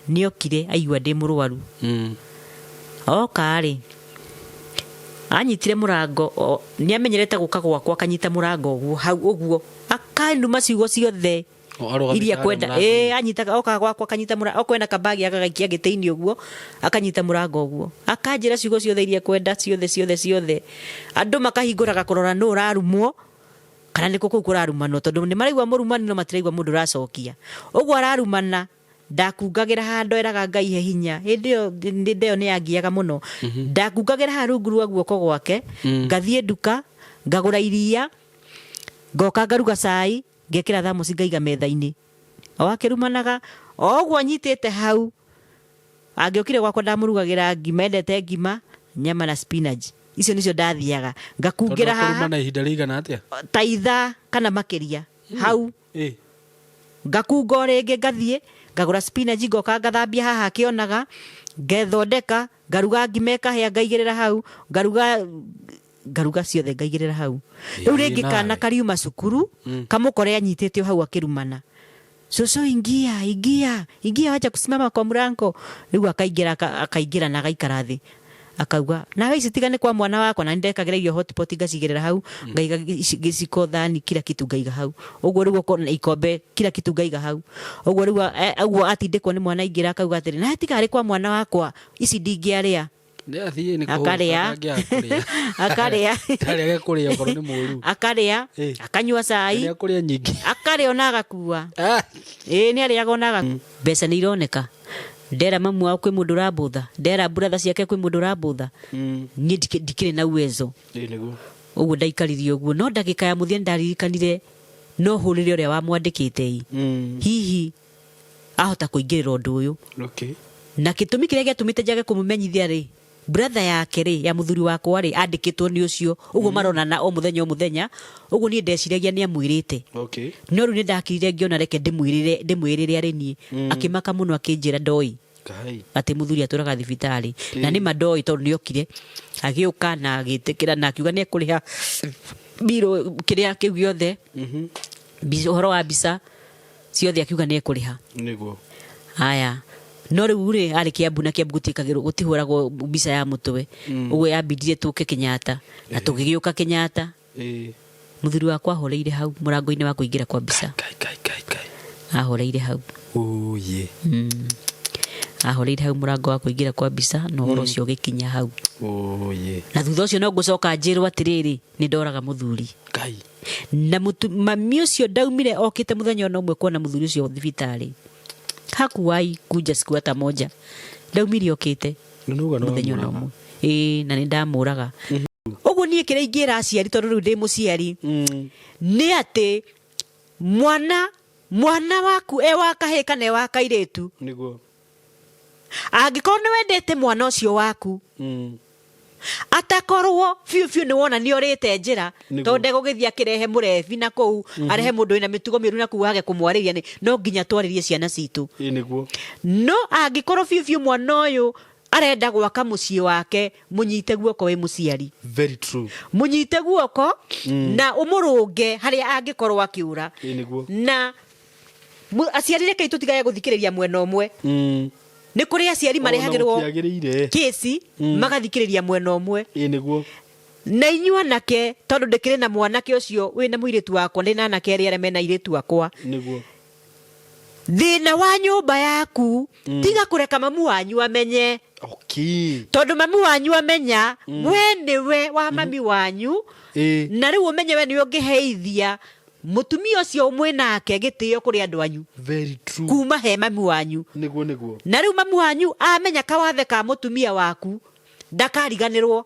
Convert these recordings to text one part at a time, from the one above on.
niokire aigua ndi murwaru oka ri anyitire murango niamenyerete guka gwakwa akanyita murango uguo hau uguo akanuma ciugo ciothe iria kwenda anyita oka gwakwa akanyita murango okwenda kabagi agagaikia giteini uguo akanyita murango uguo akanjira ciugo ciothe iria kwenda ciothe andu makahinguraga kurora no urarumwo kana niko kuu kurarumano tondu ni maraigwa murumani no matiraigwa mundu racokia uguo ararumana ndakungagira hando eraga Ngai he hinya ndio ni angiaga muno ndakungagira harungu rwa guoko gwake ngathie nduka ngagura iria ngoka ngaruga cai ngekira thamosi ngaiga metha-ini wakirumanaga oguo nyitete hau angiokire gwakwa ndamurugagira ngima endete ngima nyama na spinach icio nicio ndathiaga ngakungira haha kurumana ihinda rigana atia taitha kana makeria hau ngakunga ringi ngathie ngagura spinach ngoka ngathambia haha kionaga ngethondeka ngaruga ngima ikahia ngaigirira hau ngaruga ciothe ngaigirira hau riu ringi kana kariuma cukuru kamukore anyitete hau akirumana Soso ingia acha kusimama kwa mlango riu akaigira na agaikara thi akauga na wewe sitigane kwa mwana wako na ndekagira iyo hotpot ngacigirira hau ngaiga giciko thani kila kitu ngaiga hau uguo riu ikombe kila kitu ngaiga hau uguo riu uguo atindikwo ni mwana ingira akauga atiri na tigari kwa mwana wakwa ici ndingiaria akaria korwo ni muru akaria akanyua cai akaria nyingi akaria ona agakua ni ariaga ona agakua mbeca ni ironeka ndera mamu wao kwi mundu rabutha ndera brother ciake kwi mundu rabutha ni ndikire na uwezo niguo uguo ndaikaririe uguo no ndagika ya muthia ndaririkanire no hurire uria wa mwandikite hihi ahota kuingirira undu uyu na kitumi kiria giatumite njage kumumenyithia ri brother yake ri ya muthuri wakwa ri andikitwo ni ucio uguo maronana o muthenya uguo ni ndeciragia ni amwirite no ru ni ndakirire ngiona reke ndimwirire ari ni akimaka muno akinjira ndoi ati muthuri aturaga thibitari na ni mandoi tondu ni okire agiuka na agitikira na akiuga ni ekuriha biro kiria kiu giothe horo wa bisa ciothe akiuga ni ekuriha niguo haya no riu ri ari Kiambu na Kiambu gutikagirwo gutihuragwo mbica ya mutwe uguo yambindire tuke Kenyatta na tugigiuka Kenyatta muthuri wakwa ahoreire hau murango-ini wa kuingira kwa mbica ahoreire hau ahoreire hau murango wa kuingira kwa mbica no horo cio gikinya hau na thutha ucio no gucoka njirwo atiriri ni ndoraga muthuri na mami ucio ndaumire okite muthenya no mwe kuona muthuri ucio thibitari hakuwai kuja siku hata moja ndaumire okite muthenya no mwe na ni ndamuraga uguo nie kire ingira aciari tondu riu ndi muciari ni ati mwana waku wa kahika ne wa kairetu niguo angikorwo ni wendete mwana ucio waku atakorwo fiu ni wona ni orite njira tonde gugithia kirehe murevi na kou arehe mundu ina mitugo miru na kuwage kumwariria ni no nginya twaririe ciana citu niguo no angikorwo fiu mwana uyu arenda gwaka mucii wake munyite guoko we muciari very true munyite guoko na umurunge haria angikorwo akiura niguo na aciari reke tutigaye guthikiriria mwena umwe ni kuri aciari marehagirwo kesi magathikiriria mwena umwe niguo na inyua nake tondu ndikire na mwanake ucio wina muiritu wakwa ndina nake ari mena iritu wakwa niguo thina wa nyumba yaku tiga kureka mamu wanyu amenye tondu mamu wanyu amenya we niwe wa mami wanyu na riu umenye we ni ungiheithia mutumia ucio umwe nake gitio kuri andu anyu very true kuma he mamu wanyu niguo na riu mamu wanyu amenya kawathe ka mutumia waku ndakariganirwo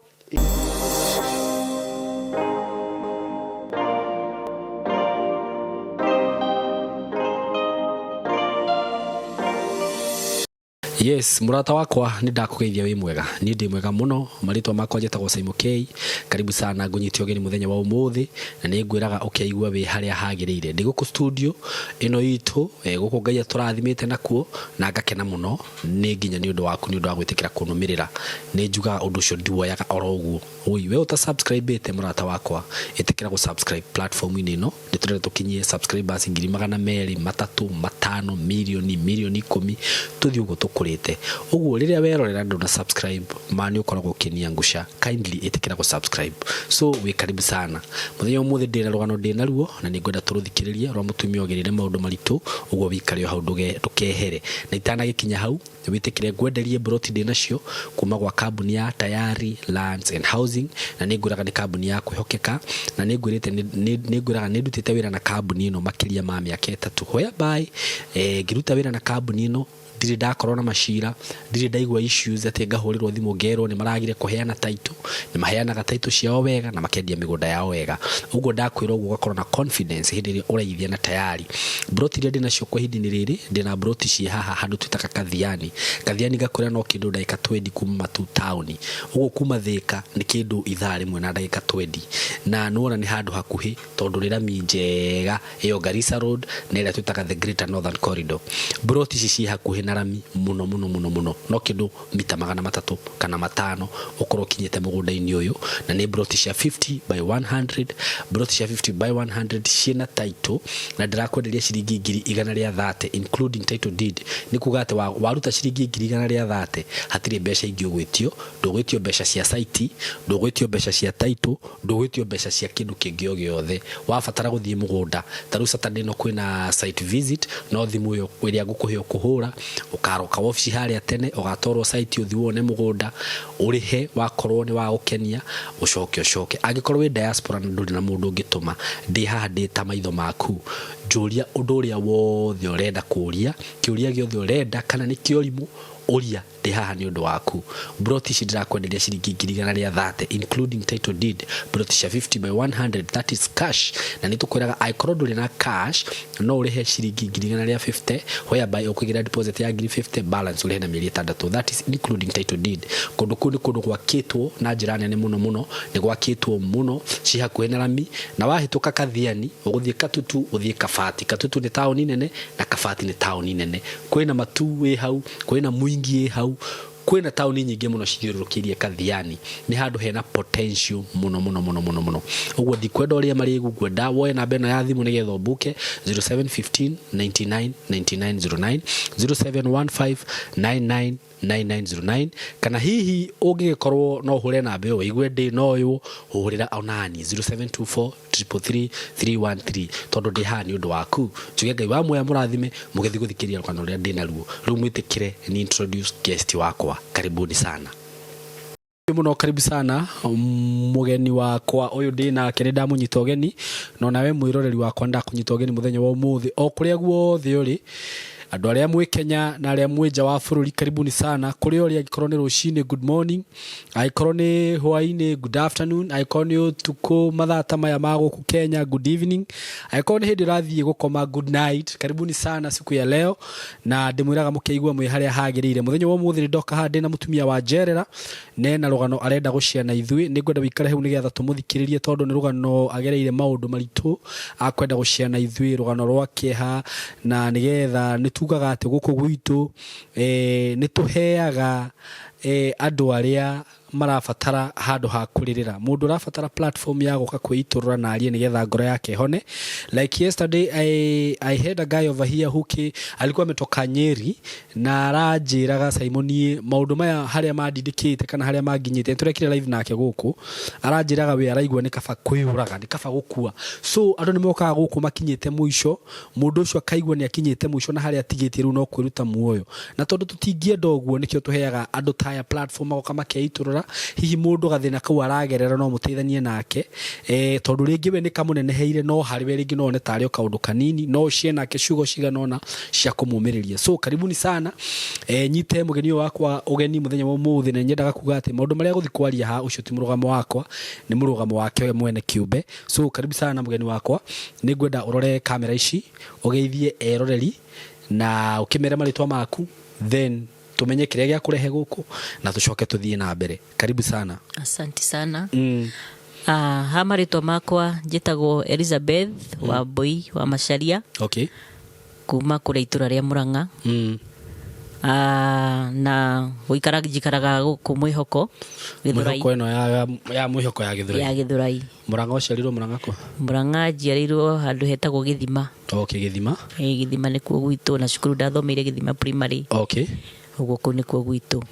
Yes, murata wakwa ni ndakugeithia wi mwega. Ni ndi mwega muno. Maritwa makwa njetagwo Simon K. Karibu sana ngunyitio geni muthenya wa umuthi na ni ngwiraga ukiigua wi haria hagirire. Ndi guku studio ino itu guku Ngai aturathimite nakuo na ngakena muno ni nginya ni undu waku ni undu wa gwitikira kunumirira. Ni njuga undu ucio ndiwoyaga oro uguo. Oi we uta subscribe ite murata wakwa itikira gu subscribe platform ini no nditurere tukinyie subscribers 200,000 3 5 milioni 10 tuthi ugo tukurite uguo riria werorera ndu na subscribe mani ukoragwo kinia ngusha kindly itikira gu subscribe. So we karibu sana muthenya umuthi ndina rugano ndina ruo na ni ngwenda turuthikiririe rwa mutumia ogerire maundu maritu uguo wikare hau ndukehere na itana gikinya hau witikire ngwenderie broti ndina cio kuma gwa kambuni ya Tayari Lands and Housing na ni nguraga ni kambuni ya kwihokeka na ni ngurite ni nguraga ni ndutite wira na kambuni ino makiria ma miaka 3 hoya bye ngiruta wira na kambuni ino ndiri ndakorwo na mashira ndiri ndaigwa issues ati ngahurirwo thimu ngero ni maragire kuheana title ni maheanaga title ciao wega na makendia migunda yao wega uguo ndakwira uguo gakorwo na confidence hindi ri uraithia na Tayari broti ri ndina cio kwa hindi ni riri ndina broti ci haha handu tutaka Kathiani gakwira no kindu ndaika 20 kuma tu town uguo kuma Thika ni kindu ithari mwe na ndaika 20 na nuona ni handu hakuhi tondu rira minjega iyo Garissa Road na ira tutaka the Greater Northern Corridor broti ci hakuhi narami muno no kindu mita 300 kana 5 ukoro kinyete mugunda-ini uyu na ni broti cia 50 by 100 broti cia 50 by 100 ciena title na ndirakwenderia ciringi 130 including title deed ni kugate waruta ciringi 130 hatire mbeca ingi ugwitio ndugwitio mbeca cia site ndugwitio mbeca cia title ndugwitio mbeca cia kindu kingi o giothe wabatara guthie mugunda taru Saturday no kwina site visit no thimu yo iria ngukuhe kuhura ukaroka office haria tene ugatorwo site uthiwone mugunda urihe wakorwo ni wa ukenia ucoke agikorwo wi diaspora nduri na mundu ngituma ndi haha ndita maitho maku njuria undu uria wothe urenda kuria kiuria giothe urenda kana ni kiorimu uria ndi haha ni undu waku broti ci ndirakwenderia ciringi 130 including title deed broti cia 50 by 100 that is cash na nitukwiraga aikorwo nduri na cash no urihe ciringi 150 whereby ukugira deposit ya 50 balance urihe na 600 that is including title deed kundu gwakitwo na njira nene muno ni gwakitwo muno ci hakuhe na rami na wahituka Kathiani uguthie Katutu uthie Katutu ni town nene na Kafati ni town nene kwina matu we hau kwina muingi hau kwina town nyingi muno cithiurukirie Kathiani ni handu hena potential muno uguo thikwenda uria mari ngwenda woe na bena ya thimu nigetha buke 0715 99 9909 0715 99 9909 kana hihi ungikorwo no hure na mbe igwe ndi no yu hurira onani 0724 333 313 tondu ndi hani undu waku njuge Ngai wa moya murathime mugethi guthikiria rukano ria ndi naruo riu mwitikire ni introduce guest wakwa karibuni sana muno karibu sana mugeni wakwa uyu ndi na kene ndamunyita ugeni no nawe mwiroreri wakwa ndakunyita ugeni muthenya wa umuthi o kuria guothe uri andu aria mwe Kenya na aria mwe nja wa bururi karibuni sana kuri ori agikorwo ni rucini good morning aikorwo ni hwaini good afternoon aikorwo ni utuku mathata maya maguku Kenya good evening aikorwo ni hindi rathie gukoma good night karibuni sana siku ya leo na ndimwiraga mukeigwa mwe haria hagirire muthenya wa umuthi ndoka hande na mutumia wa Jerera nena rugano arenda guciana ithui ni ngwenda wikare hu nigetha tumuthikiririe tondu ni rugano agereire maundu maritu akwenda guciana ithui rugano rwa kieha na nigetha tugaga ati guku gwitu ni tuheaga andu aria marafatara handu ha kuririra mundu rafatara platform ya guka kwiturura na arie nigetha ngoro yake hone like yesterday I had a guy over here who alikuwa ametoka Nyeri na arajiraga Simon maundu maya haria madindikite kana haria maginyite turekire live nake guku arajiraga we araigwa ni kaba kwiyuraga ni kaba gukua so andu ni mokaga guku makinyite muisho mundu ucio akaigwa ni akinyite muisho na haria atigite ru no kwiruta muoyo na tondu tutingie ndoguo nikio tuheaga andu taya platform agoka makeiturura hihi mundu gathina kau aragerera no muteithanie nake tondu ringi we ni kamuneneheire no hariwe ringi no ne tari o kaundu kanini no ciena ke ciugo ciganona cia kumumiriria so karibuni sana nyite mugeni wakwa ugeni muthenya wa umuthi na nyendaga kuga ati maundu maria guthi kwaria ha ucio ti murugamo wakwa ni murugamo wake we mwene kiumbe so karibu sana mugeni wakwa ni ngwenda urore kamera ici ugeithie eroreri na ukimera maritwa maku then tumenye kiria gya kurehe guku na tucoke tuthie na mbere. Karibu sana. Asante sana. Ha maritwa makwa njitagwo Elizabeth Wambui wa Macharia. Okay. Kuma kure itura ria Murang'a. Na njikaraga guku Mwihoko Githurai. Mwihoko ino ya Mwihoko ya Githurai. Ya Githurai. Murang'a uciarirwo Murang'a ko? Murang'a njiarirwo handu hetagwo Githima. Okay, Githima. Githima nĩ kuo gwitũ na cukuru ndathomeire Githima primary. Okay. Ũguo kũu nĩ kuo gwitũ.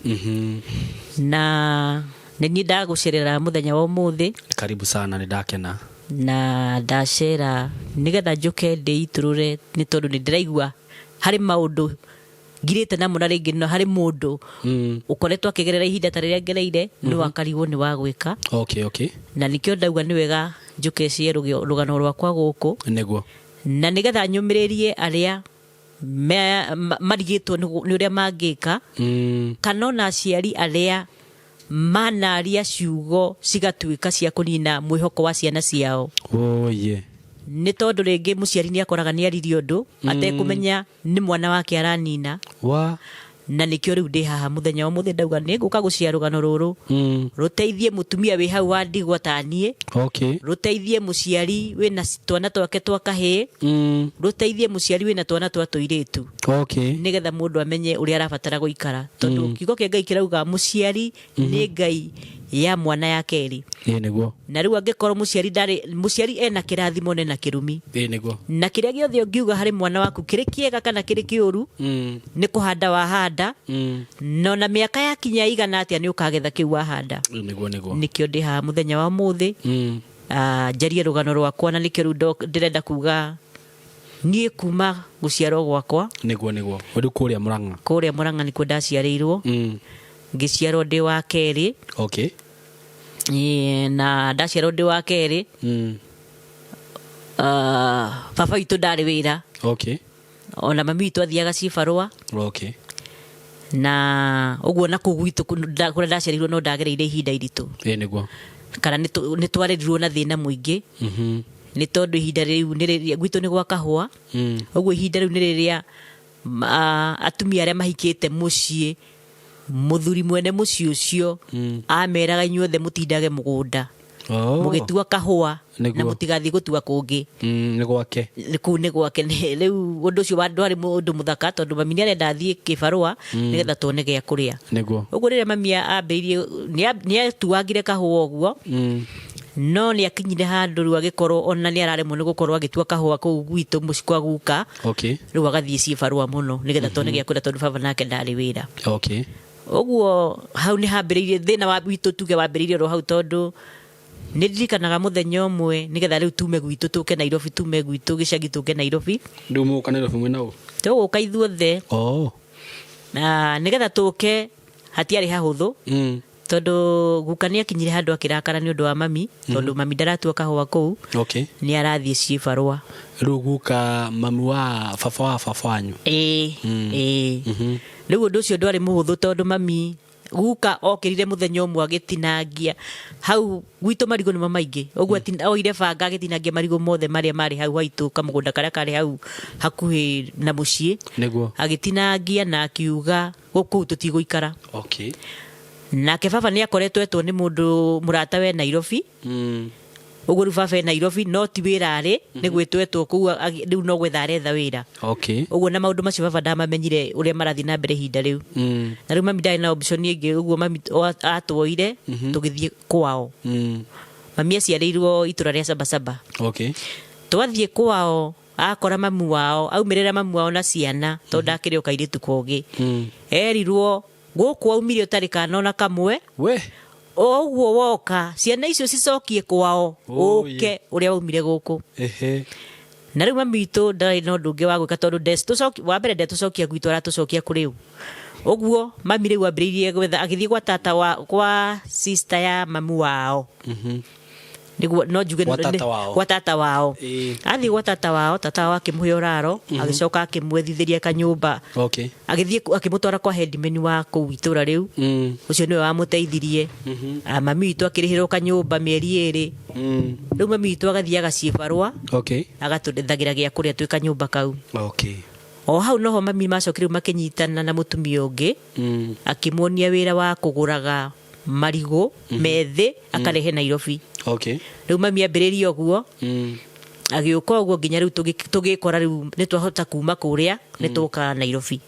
Na nĩ ndagucerera muthenya wa ũmũthĩ. Karibu sana, nĩ ndakena. Na ndacera nigetha njuke ndĩiturũre nĩ tondũ nĩ ndĩraigua harĩ maũndũ ngirĩte namo na rĩngĩ no harĩ mũndũ ũkoretwo akĩgerera ihinda ta rĩrĩa ngereire no akarigwo nĩ wa gwĩka. Okay, okay. Na nikĩo ndauga nĩ wega njuke cie rũgano rwakwa gũkũ nĩguo na nigetha nyũmĩrĩrie arĩa marigĩtwo nĩ ũrĩa mangĩka kana ona aciari arĩa manaria ciugo cigatuĩka cia kũnina mwĩhoko wa ciana ciao. Nĩ tondũ rĩngĩ mũciari nĩ akoraga nĩ aririo ũndũ atekũmenya nĩ mwana wake aranina. Na nikĩo rĩu ndĩ haha mũthenya wa mũthĩ ndauga nĩ ngũka gũcia rũgano rũrũ rũteithie mũtumia wĩ hau wa ndigwa ta niĩ. Rũteithie mũciari wĩna twana twake twa kahĩĩ. Rũteithie mũciari wĩna twana twa tũirĩtu. Nĩgetha mũndũ amenye ũrĩa arabatara gũikara tondũ kiugo kĩa Ngai kĩrauga mũciari nĩ Ngai ya mwana ya kerĩ. Na rĩu angĩkorwo mũciari ena kĩrathimo na kĩrumi na kĩrĩa gĩothe ũngiuga harĩ mwana waku kĩrĩ kĩega kana kĩrĩ kĩũru nĩ kũhanda wahanda no na mĩaka yakinya igana atĩa nĩ ũkagetha kĩu wahanda. Nĩkĩo ndĩ haha mũthenya wa mũthĩ njarie rũgano rwakwa na nĩkĩo rĩu ndĩrenda kuga niĩ kuma gũciarwo gwakwa nĩguo ũrĩ kũrĩa Murang'a nĩkuo ndaciarĩirwo. Ngĩciarwo ndĩ wa kerĩ. Na ndaciarwo ndĩ wa kerĩ baba witũ ndarĩ wĩra. Ona mami witũ athiaga cibarũa. Na ũguo na kũu gwitũ kũrĩa ndaciarĩirwo no ndagereire ihinda iritũ kana nĩ twarĩrirwo na thĩna mũingĩ nĩ tondũ ihinda rĩu gwitũ nĩ gwa kahũa. Ũguo ihinda rĩu nĩ rĩrĩa atumia arĩa mahikĩte mũciĩ muthuri mwene muciĩ ũcio ameraga inyuothe mũtindage mũgũnda mũgĩtua kahũa na mũtigathiĩ gũtua kũngĩ nĩ gwake. Kũu nĩ gwake. Rĩu ũndũ ũcio ndwarĩ mũndũ mũthaka tondũ mami nĩ arenda athiĩ kĩbarũa nĩgetha tuone gĩa kũrĩa. Ũguo rĩrĩa mami ambĩirie nĩ atuagire kahũa ũguo no nĩ akinyire handũ rĩu agĩkorwo ona nĩ araremwo nĩ gũkorwo agĩtua kahũa kũu gwitũ mũciĩ kwa guka. Rĩu agathiĩ cibarũa mũno nĩgetha tuone gĩa kũrĩa tondũ baba nake ndarĩ wĩra. Ũguo hau nĩ hambĩrĩirie thĩna wa witũ tuge wambĩrĩirie ro hau tondũ nĩ ndirikanaga mũthenya ũmwe nĩgetha rĩu tume gwitũ tũke Nairobi tume gwitũ gĩcagi tũke Nairobi. Mũka Nairobi mwena ũũ? Tũgũka ithuothe. Na nĩgetha tũke hatiarĩ hahũthũ tondũ guka nĩ akinyire handũ akĩrakara nĩ ũndũ wa mami tondũ mami ndaratua kahũa kũu. Nĩ arathiĩ cibarũa. Rĩu guka mami wa baba wanyu? Rĩu ũndũ ũcio ndwarĩ mũhũthũ tondũ mami guka okĩrire mũthenya ũmwe agĩtinangia hau gwitũ marigũ nĩmo maingĩ. Ũguo oire banga agĩtinangia marigũ mothe marĩa marĩ hau haitũ kamũgũnda karĩa karĩ hau hakuhĩ na mũciĩ. Agĩtinangia na akiuga gũkũ tũtigũikara. Nake baba nĩ akoretwo etwo nĩ mũndũ mũrata we Nairobi. Ũguo rĩu baba e Nairobi no ti wĩra arĩ nĩ gwĩtwetwo kũu rĩu no gwetha aretha wĩra. Ũguo na maũndũ macio baba ndamamenyire ũrĩa marathiĩ na mbere ihinda rĩu. Na rĩu mami ndarĩ na option ĩngĩ ũguo mami atwoire tũgĩthiĩ kwao. Mami aciarĩirwo itũra rĩa Sabasaba. Twathiĩ kwao akora mamu wao aumĩrĩra mamu wao na ciana tondũ ndakĩrĩ o kairĩtu kogĩ. Erirwo gũkũ aumire ũtarĩ kana ona kamwe. Ũguo woka ciana icio cicokie kwao ũke ũrĩa waumire gũkũ. Na rĩu mami witũ ndarĩ na ũndũ ũngĩ wa gwĩka tondũ wa mbere ndetũcokia gwitũ aratũcokia kũrĩ u. Ũguo mami rĩu ambĩrĩirie gwetha agĩthiĩ gwa sister ya mamu wao. No njuge gwa tata wao. Athiĩ gwa tata wao, tata wao akĩmũhe ũraro agĩcoka akĩmwethithĩria kanyũmba. Agĩthiĩ akĩmũtwara kwa headman wa kũu itũra rĩu. Ũcio nĩwe wamũteithirie. Mami witũ akĩrĩhĩrwo kanyũmba mĩeri 2. Rĩu mami witũ agathiĩ agacibarũa agatũndethagĩra gĩa kũrĩa twĩ kanyũmba kau. o hau noho mami macokire makinyitana na mutumia ungi akimuonia wira wa kuguraga marigo methi akarehe Nairobi. Okay. Riu mami ambiririe oguo agiuka oguo nginya riu tugikora riu nitwahota kuma kuria nituka Nairobi.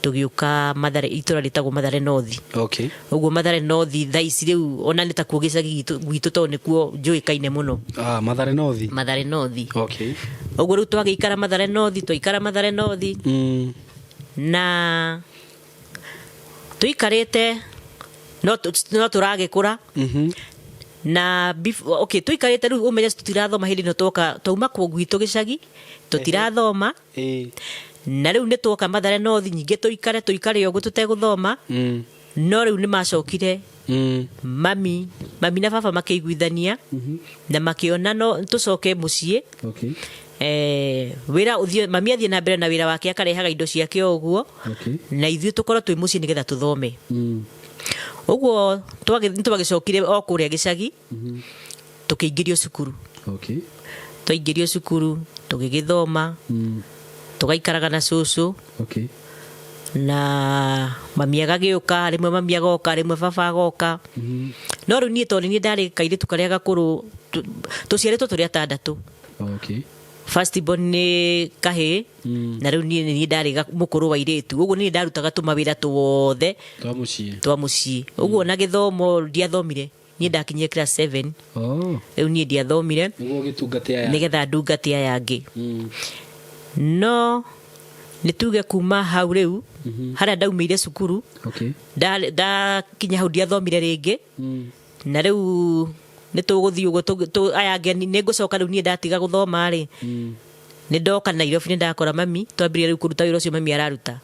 Tugiuka Mathare, itura ritagwo Mathare North. Okay. Oguo Mathare North thaici riu ona nitakuo gicagi gitu to nikuo njuikaine muno. Mathare North. Mathare North. Okay. Oguo riu twagikara Mathare North, twaikara Mathare North. Na tuikarite no turagikura. Na okay, tuikarite riu umenye tutirathoma hindi no twoka twauma kuo gwitu gicagi tutirathoma. Na riu nitwoka Mathare North nyinge tuikare oguo tuteguthoma. No riu ni macokire mami na baba makiguithania na makiona no tucoke mucii. Okay. Wira uthio mami athie na mbere na wira wake akarehaga indo ciake oguo. Okay. Na ithuĩ tukorwo twi mucii nigetha tuthome. Oguo twagicokire o kuria gicagi tukiingirio cukuru. Okay. Twaingirio cukuru tugigithoma. Tugaikaraga na cucu. Okay. Na mami agagiuka rimwe mami agoka rimwe baba agoka. No riu nie tondũ nie ndari kairitu karia gakuru tuciaritwo turi atandatu. Okay. First born ni kahi na riu nie ndari mukuru wa iritu. Uguo nie ndarutaga tumawira tuothe twa mucii. Uguo na githomo ndiathomire. Nie ndakinyire class 7. Riu nie ndiathomire. Niguo gitungate aya. Nigetha ndungate aya angi. No nituge kuma hau riu haria ndaumire cukuru. Okay. Da kinya hau ndiathomire ringi. Na riu nituguthii uguo aya ngeni ningucoka riu nie ndatiga guthoma ri. Ni ndoka Nairobi ni ndakora mami twambirie riu kuruta wira ucio mami araruta.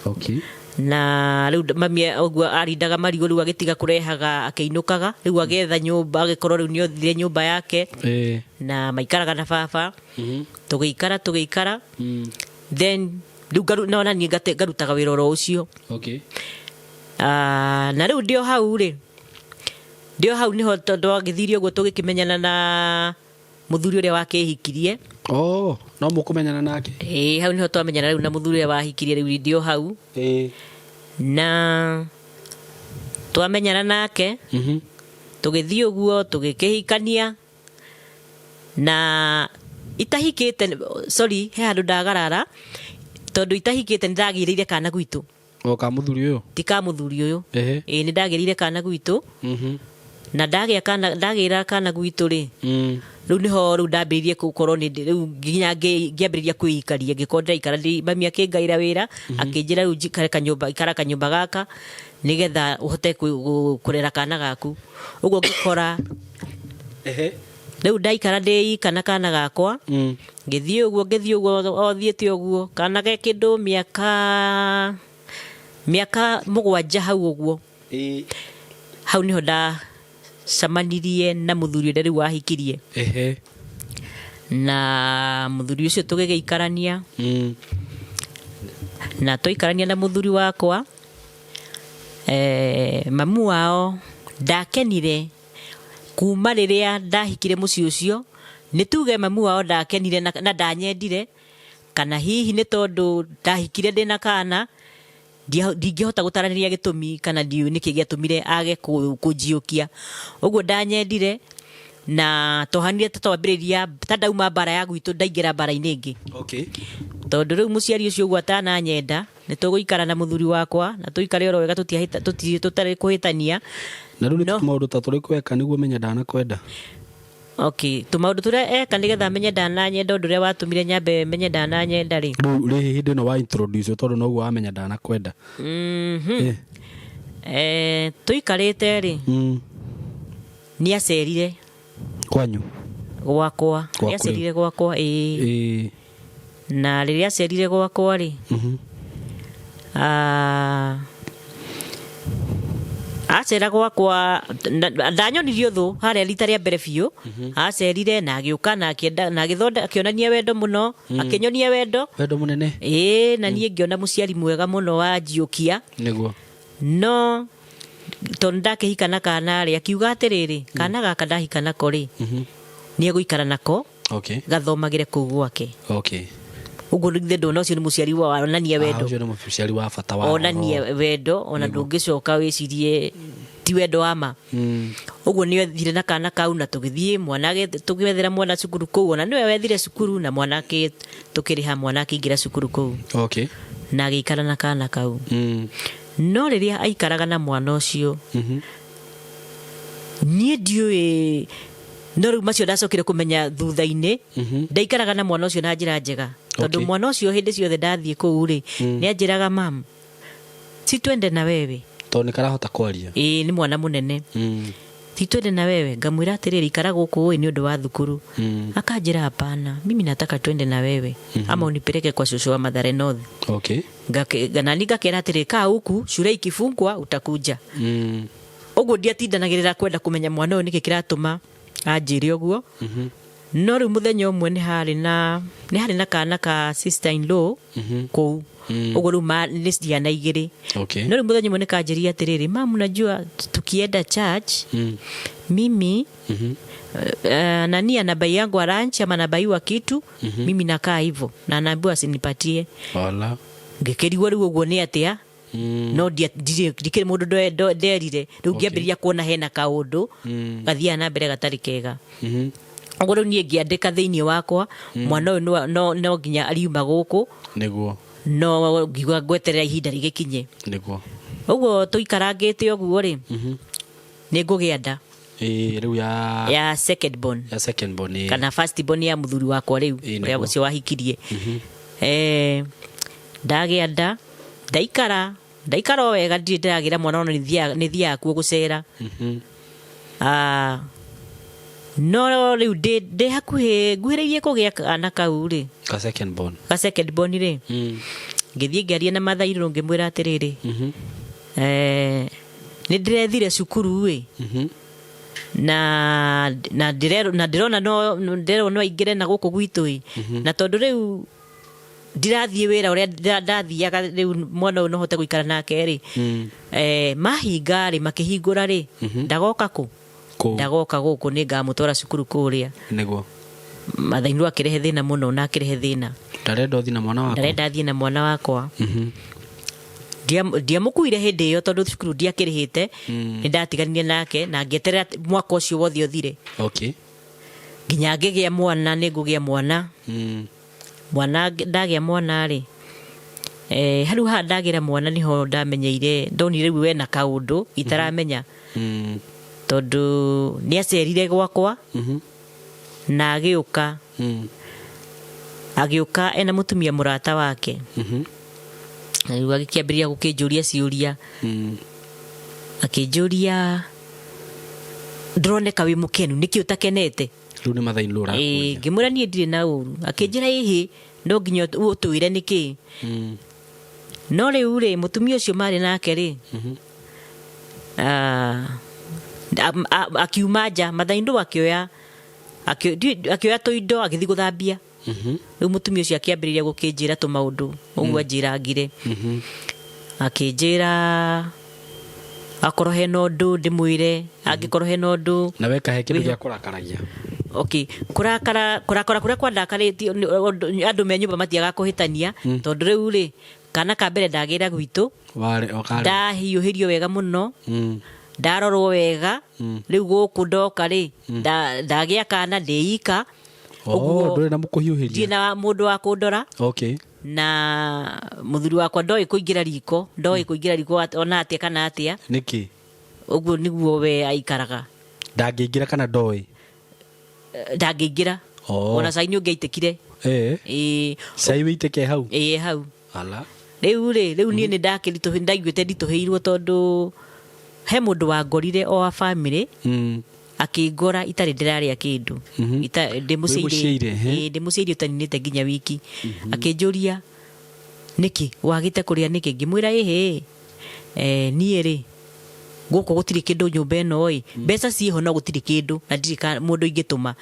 Okay. Na riu mami oguo arindaga marigo riu agitiga kurehaga akiinukaga riu agetha nyumba agikorwo riu niothire nyumba yake. Na maikaraga na baba. Tugikara. Then riu nona nie ngarutaga wira ro ucio. Okay. Na riu ndio hau ri. Ndio hau niho tondu agithirio uguo tugikimenyana na muthuri uria wakihikirie. No mukumenyana nake. Hau niho twamenyana riu na muthuri uria wahikirie riu ndio hau. Na twamenyana nake. Tugithii uguo tugikihikania. Na itahikite sorry he handu ndagarara tondu itahikite ndagirire kana gwitu. Ka muthuri uyu ti ka muthuri uyu. Ni ndagirire kana gwitu. Na ndagira kana gwitu ri. Riu niho riu ndambiririe gukorwo ni riu nginya ngiambiriria kwikaria ngikonda ikara mami akingaira wira akinjira riu njikare kanyumba gaka nigetha uhote kurera kana gaku. Uguo ngikora riu ndaikara kana gakwa. Ngithii uguo o thiete uguo kana ge kindu miaka 7 hau uguo. Hau niho ndacamanirie na muthuri uria riu wahikirie. Na muthuri ucio tugigiikarania. Na tuikarania na muthuri wakwa. Mamu wao ndakenire kuma riria ndahikire mucii ucio. Nituge mamu wao ndakenire na ndanyendire kana hihi ni tondu ndahikire ndina kana ndingihota gutaraniria gitumi kana ndiu niki giatumire age kunjiukia. Uguo ndanyendire na tohanire twambiriria tandauma bara ya gwitu ndaingira bara-ini ingi. Okay. Tondu riu muciari ucio uguo atananyenda nituguikara na muthuri wakwa na tuikare oro wega tutari kuhitania. Na riu ni maundu ta turiku eka niguo menye ndanakwenda. Okay, tumaundu turia eka nigetha menye ndananyenda undu uria watumire nyambe menye ndananyenda ri. Riu hindi no wa introduce tondu no guo wamenya ndanakwenda. Tuikarite ri. Ni acerire kwanyu gwakwa. Ni acerire gwakwa na riria acerire gwakwa ri. Acera gwakwa ndanyonirio thu haria rita ria mbere biu. Acerire na agiuka na akienda na agithonda akionania wendo muno. Akinyonia wendo munene. Na nie ngiona muciari mwega muno wa njiukia niguo. No tondu ndakihika na kana ri akiuga atiriri kana gaka ndahika nako ri ni eguikara nako. Okay. Gathomagire kuu gwake. Okay. uguo ndigithe ndona ucio ni muciari wa onania wendo ucio ni muciari wa bata wa onania wendo ona ndungicoka wicirie ti wendo wa ma uguo ni thire na kana kau na tugithie mwanake tugwethera mwana cukuru kuu ona niwe wethire cukuru na mwanake tukiriha mwanake ingira cukuru kuu okay na gikara na kana kau no riria aikaraga na mwana ucio nie ndiui no riu macio ndacokire kumenya thutha-ini ndaikaraga na mwana ucio na njira njega tondu mwana ucio hindi ciothe ndathie kuu ri ni anjiraga mam si twende na wewe to ni karahota kwaria ni mwana munene si twende na wewe ngamwira atiriri ikara guku ni undu wa thukuru akanjira hapana mimi nataka twende na wewe ama unipeleke kwa shosho wa Mathare North okay ganani gakera atiriri ka huku shule ikifungwa utakuja uguo ndiatindanagirira kwenda kumenya mwana uyu niki kiratuma anjire uguo no riu muthenya umwe ni hari na kana ka sister in law kuu uguo riu ni ciana igiri okay no riu muthenya umwe nikanjiria atiriri mam unajua tukienda church mimi nani anabai yangu wa lunch ama anabaiwa kitu mimi nakaa hivyo na anaambiwa asinipatie wala ngikiriwa riu uguo ni atia no ndikire mundu nderire riu ngiambiria kuona hena kaundu gathia na mbere gatari kega uguo riu nie ngiandika thiini wakwa mwana uyu no nginya ariuma guku niguo no ngigwa gweterera ihinda rigikinye niguo uguo tuikarangite uguo ri ni ngugia nda riu ya second born kana first born ya muthuri wakwa riu uria ucio wahikirie ndagia nda ndaikara wega ndiragira mwana ona ni thia kuo gucera no riu de hakuhe nguhiririe kugia kana kau ri ka second born ri ngithie ngaria na Mathairu ngimwira atiriri ni ndirethire cukuru wi na ndirona no aingire na guku gwitu wi na tondu riu ndirathie wira uria ndathiaga riu mwana uyu no hote guikara nake ri mahinga ri makihingura ri ndagoka ku ndagoka guku ni ngamutwara cukuru kuria niguo Mathairu akirehe thina muno na akirehe thina ndarenda thina mwana wakwa ndarenda thina na mwana wakwa ndiamukuire hindi iyo tondu cukuru ndiakirihite ni ndatiganire nake na ngeterera mwaka ucio wothe uthire okay nginya ngigia mwana ni ngugia mwana mwana ndagia mwana ri haru ha ndagira mwana niho ndamenyeire ndonire riu we na kaundu itaramenya tondu ni acerire gwakwa na agiuka ena mutumia murata wake riu agikiambiria gukinjuria ciuria akinjuria ndroneka wi mukenu niki utakenete riu ni Mathairu rakuja ngimwira nie ndire na uru akinjira hihi no nginya utwire niki no riu ri mutumia ucio mari nake ri akiuma nja Mathairu akioya tuindo agithi guthambia riu mutumia ucio akiambiriria gukinjira tu maundu uguo anjirangire akinjira akorwo hena undu ndimwire angikorwo hena undu na weka he kindu gia kurakaragia okay kurakara kuria kwandakaritie andu me nyumba matiaga kuhitania tondu riu ri kana ka mbere ndagira gwitu ndahiuhirio wega muno ndarorwo wega riu guku ndoka ri ndagia kana ndiika uguo ndore na mukuhiuhiria ndina mundu wa kundora okay na muthuri wakwa ndoi kuingira riko ona atia kana atia niki uguo niguo we aikaraga ndangiingira kana ndoi ndangiingira ona saini ungeitikire sai witike hau hau ala riu nie ni ndaiguite ndituheirwo tondu he mundu wa ngorire o a family akingora itari ndiraria kindu ndimuciire utaninite nginya wiki akinjuria niki wagite kuria niki ngimwira nie ri guku gutiri kindu nyumba ino oi mbeca ciho no gutiri kindu na ndiri mundu ingituma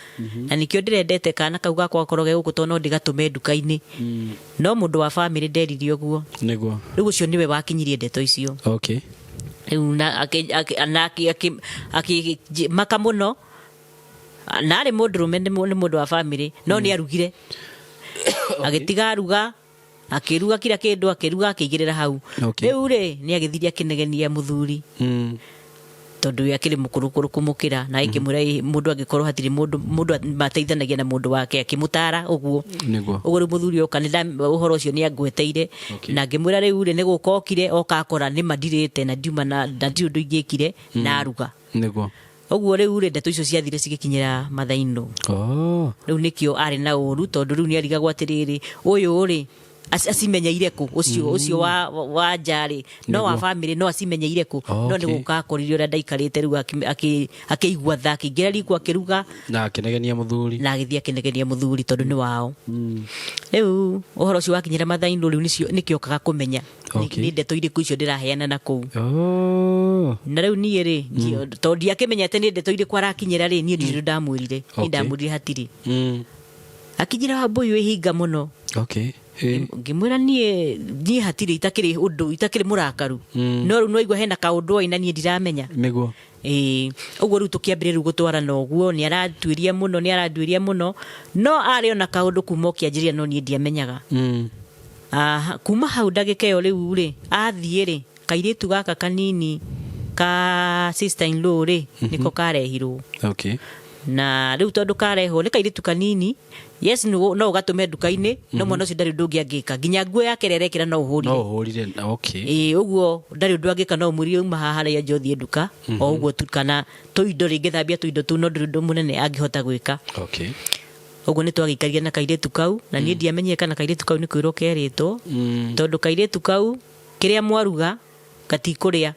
na nikio ndirendete kana kau gakwa koroge guku to no ndigatume nduka-ini no mundu wa family nderirie uguo niguo riu ucio niwe wakinyirie ndeto icio okay na maka muno na ari mundurume ni mundu wa family no ni arugire agitiga ruga akiruga kila kindu akiruga akigirira hau riu ri ni agithiria akinegenia muthuri tondu yakiri mukurukuru kumukira na ikimura mundu angikorwo hatiri mundu mateithanagia na mundu wake akimutara uguo uguo muthuri oka uhoro ucio ni angweteire na ngimwira riu ri ni gukokire okakora ni madirite na ndiuma na ndiundu ingikire na aruga niguo uguo riu ri ndeto icio ciathire cigikinyira Mathaino riu nikio ari na uru tondu riu ni arigagwo atiriri uyu ri asimenyeire ku ucio wa njari no wa family no asimenyeire ku no ni guka koririo ria ndaikarite riu akigwa thaki ngereri ku akiruga na akinegenia muthuri na agithia akinegenia muthuri tondu ni wao riu uhoro ucio wakinyira Mathaino riu nikio kaga kumenya ni ndeto iriku icio ndiraheana na ku na riu nie ri tondu yakimenyete ni ndeto iriku arakinyira ri nie ndio ndamwirire ni ndamwirire hatiri akijira Wambui ihinga muno ngimwira nie hatiri itakiri undu itakiri murakaru no riu no igwa hena kaundu oi na nie ndiramenya niguo uguo riu tukiambire riu gutwarana uguo ni aratwiria muno no ari ona kaundu kuma kianjiria no nie ndiamenyaga kuma hau ndagika yo riu ri athie ri kairitu gaka kanini ka sister in law ri niko karehirwo na riu tondu kareho ni kairitu kanini yes no ugatume duka-ini no mwana ucio ndari ndungi angika ginya nguo yake rerekera no uhurire uguo ndari ndu angika no muri uma haha ria njothie duka o uguo tukana tuindo ringi thambia tuindo tu no ndu munene angihota gwika uguo ni twagikaria na kairitu kau na nie ndiamenye kana kairitu kau ni kwirwo keritwo tondu kairitu kau kiria mwaruga gatikuria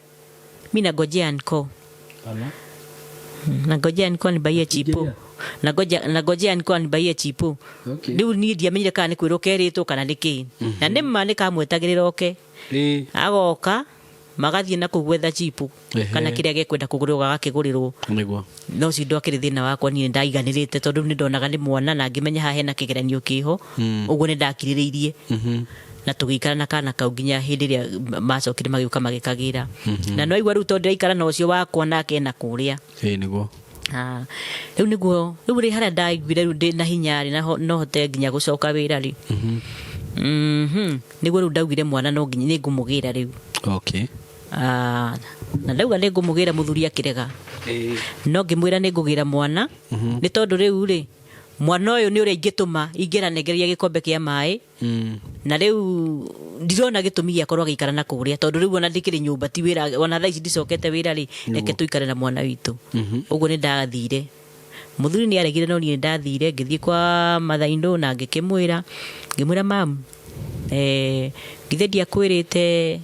mina ngojea nko na ngojea nko ni baie chipo na ngojea nko ni baie chipo riu ni ndiamenyire kana ni kwirwo keritwo kana niki na ni mane kamwetagirira oke agoka magathie na kugwetha chipo kana kiria gekwenda kugurwo gakigurirwo niguo no cindo akiri thina wakwa ni ndaiganirite tondu ni ndonaga ni mwana na ngimenya ha hena kigeranio kiho uguo ni ndakiririirie na tugikara na kana kau nginya hindi ria macokire magiuka magikagira na no igwa riu tondu ikara na ucio wakwa nake na kuria niguo riu niguo riu ri hara ndaiguire riu ndi na hinya ri no hote nginya gucoka wira ri niguo riu ndaugire mwana no nginya ni ngumugira riu na ndauga ni ngumugira muthuri akirega no ngimwira ni ngugira mwana ni tondu riu ri mwana uyu ni uria ingituma ingiranegeria gikombe kia mai na riu ndirona gitumi gia korwa gikara na kuria tondu riu ona ndikiri nyumba ti wira ona thaici ndicokete wira ri reke tuikare na mwana witu uguo ni ndathire muthuri ni aregire no ni ndathire ngithie kwa Mathaino na ngikimwira mam ngithe ndiakwirite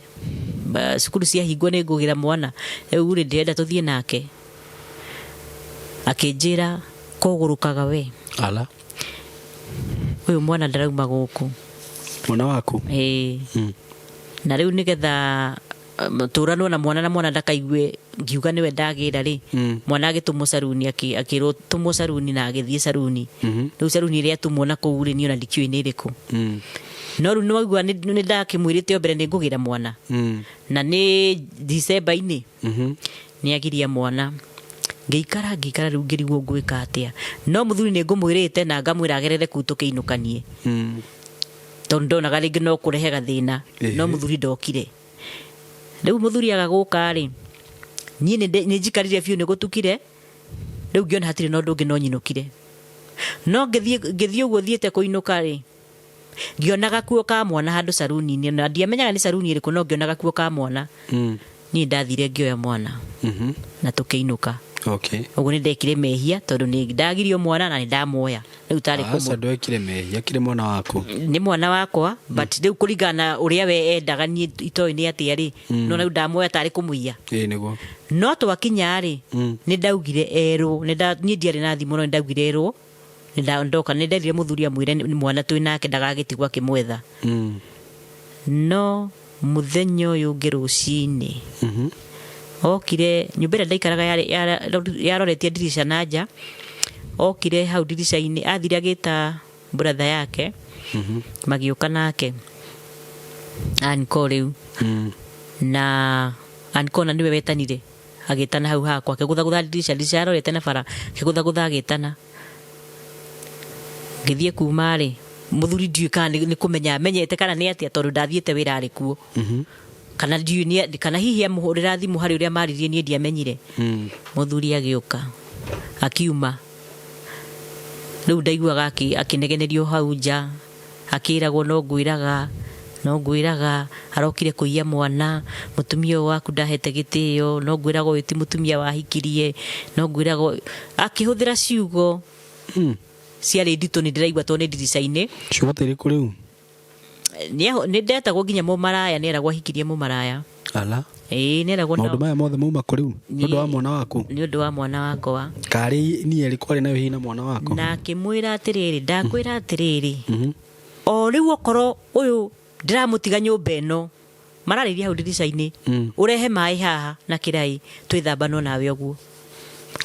cukuru cia hingwo ni ngugira mwana riu ri ndirenda tuthie nake akinjira kogurukaga we uyu mwana ndarauma guku mwana waku na riu nigetha turano na mwana ndakaigue ngiuga niwe ndagira ri mwana agitumwo saruni akirwo tumwo saruni na agithie saruni riu saruni iria tumwo na kuu ri ni ona ndikiu ni iriku no riu niwaigua ni ndakimwirite mbere ni ngugira mwana na ni December-ini ni agiria mwana ngikara riu ngirigwo ngwika atia no muthuri ni ngumwirite na ngamwira agerere ku tukiinukanie tondu ndonaga ringi no kurehe gathina no muthuri ndokire riu muthuri agaguka ri nie ni njikarire biu ni gutukire riu ngiona hatire no ndungi no nyinukire no ngithie uguo thiete kuinuka ri ngionaga kuo ka mwana handu saruni ni na ndiamenyaga ni saruni iriku no ngionaga kuo ka mwana ni ndathire ngioya mwana na tukiinuka uguo ni ndekire mehia tondu ni ndagirio mwana na ni ndamuoya riu tari kumu ndekire mehia kire mwana waku ni mwana wakwa but riu kuringana uria we endaga ni itoi ni atia ri no riu ndamuoya tari kumuia niguo no twakinya ri ni ndaugire eru ni ndiari na thimu no ndaugire eru ni ndoka ni nderire muthuri amwire ni mwana twi nake ndagagitigwa kimwetha no muthenyo uyu ngirucini okire nyumbira ndaikaraga yaroretie dirisha nanja okire hau dirisha-ini athire agita brother yake magiuka nake anko riu na anko na niwe wetanire agitana hau hakwa akigutha dirisha arorete na bara akigutha agitana ngithie kuma ri muthuri ndiuka ni kumenya menyete kana ni atia tondu ndathiete wira ari kuo kana ndiu kana hihi amuhurira thimu hari uria maririe nie ndiamenyire muthuri agiuka akiuma riu ndaiguaga akinegenerio hau nja akiragwo no ngwiraga arokire kuiya mwana mutumia waku ndahete gitio no ngwirago witi mutumia wahikirie no ngwirago akihuthira ciugo ciari ndito ni ndiraigua to ni ndiricaine ciugo tiri kuri u ni ndetagwo nginya mumaraya ni eragwo hikirie mumaraya ala ni eragwo maundu maya mothe mauma kuri u ni undu wa mwana waku ni undu wa mwana wakwa kari ni eri kwari nayo hina mwana wako na kimwira atiriri ndakwira atiriri o riu okoro uyu ndiramutiga nyumba ino marariria hau ndiricaine urehe mai haha na kirai twithamba no nawe oguo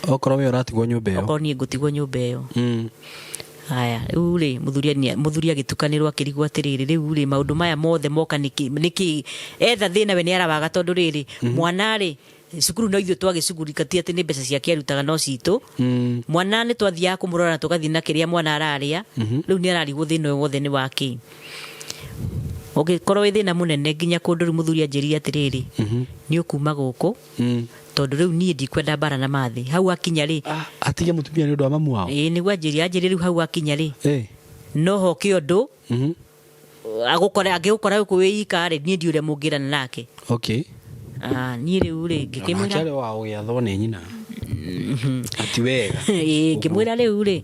okoro we uratigwo nyumba iyo okoro ni ngutigwo nyumba iyo haya riu ri muthuri agitukanirwo akirigwo atiriri riu ri maundu maya mothe moka niki etha thina we ni arawaga tondu riri mwana ri cukuru no ithuĩ twagĩcugurikatia atĩ nĩ mbeca ciake arutaga no citũ mwana nĩ twathiaga kũmũrora na tũgathiĩ na kĩrĩa mwana ararĩa rĩu nĩ ararigwo thĩna ũyũ wothe nĩ wake ũngĩkorwo wĩ thĩna mũnene nginya kũndũ rĩu mũthuri anjĩrire atĩrĩrĩ nĩ ũkuma gũkũ tondu riu nie ndikwenda bara na mathi hau akinya ri atige mutumia ni undu wa mamu wao niguo anjĩrire riu hau akinya ri no hoke undu agukora guku wĩika ri nie ndiure mũngĩrana nake nie riu ri ngĩkĩmwĩra akĩarĩ wa ũgĩathwo nĩ nyina ati wega ngĩmwĩra riu ri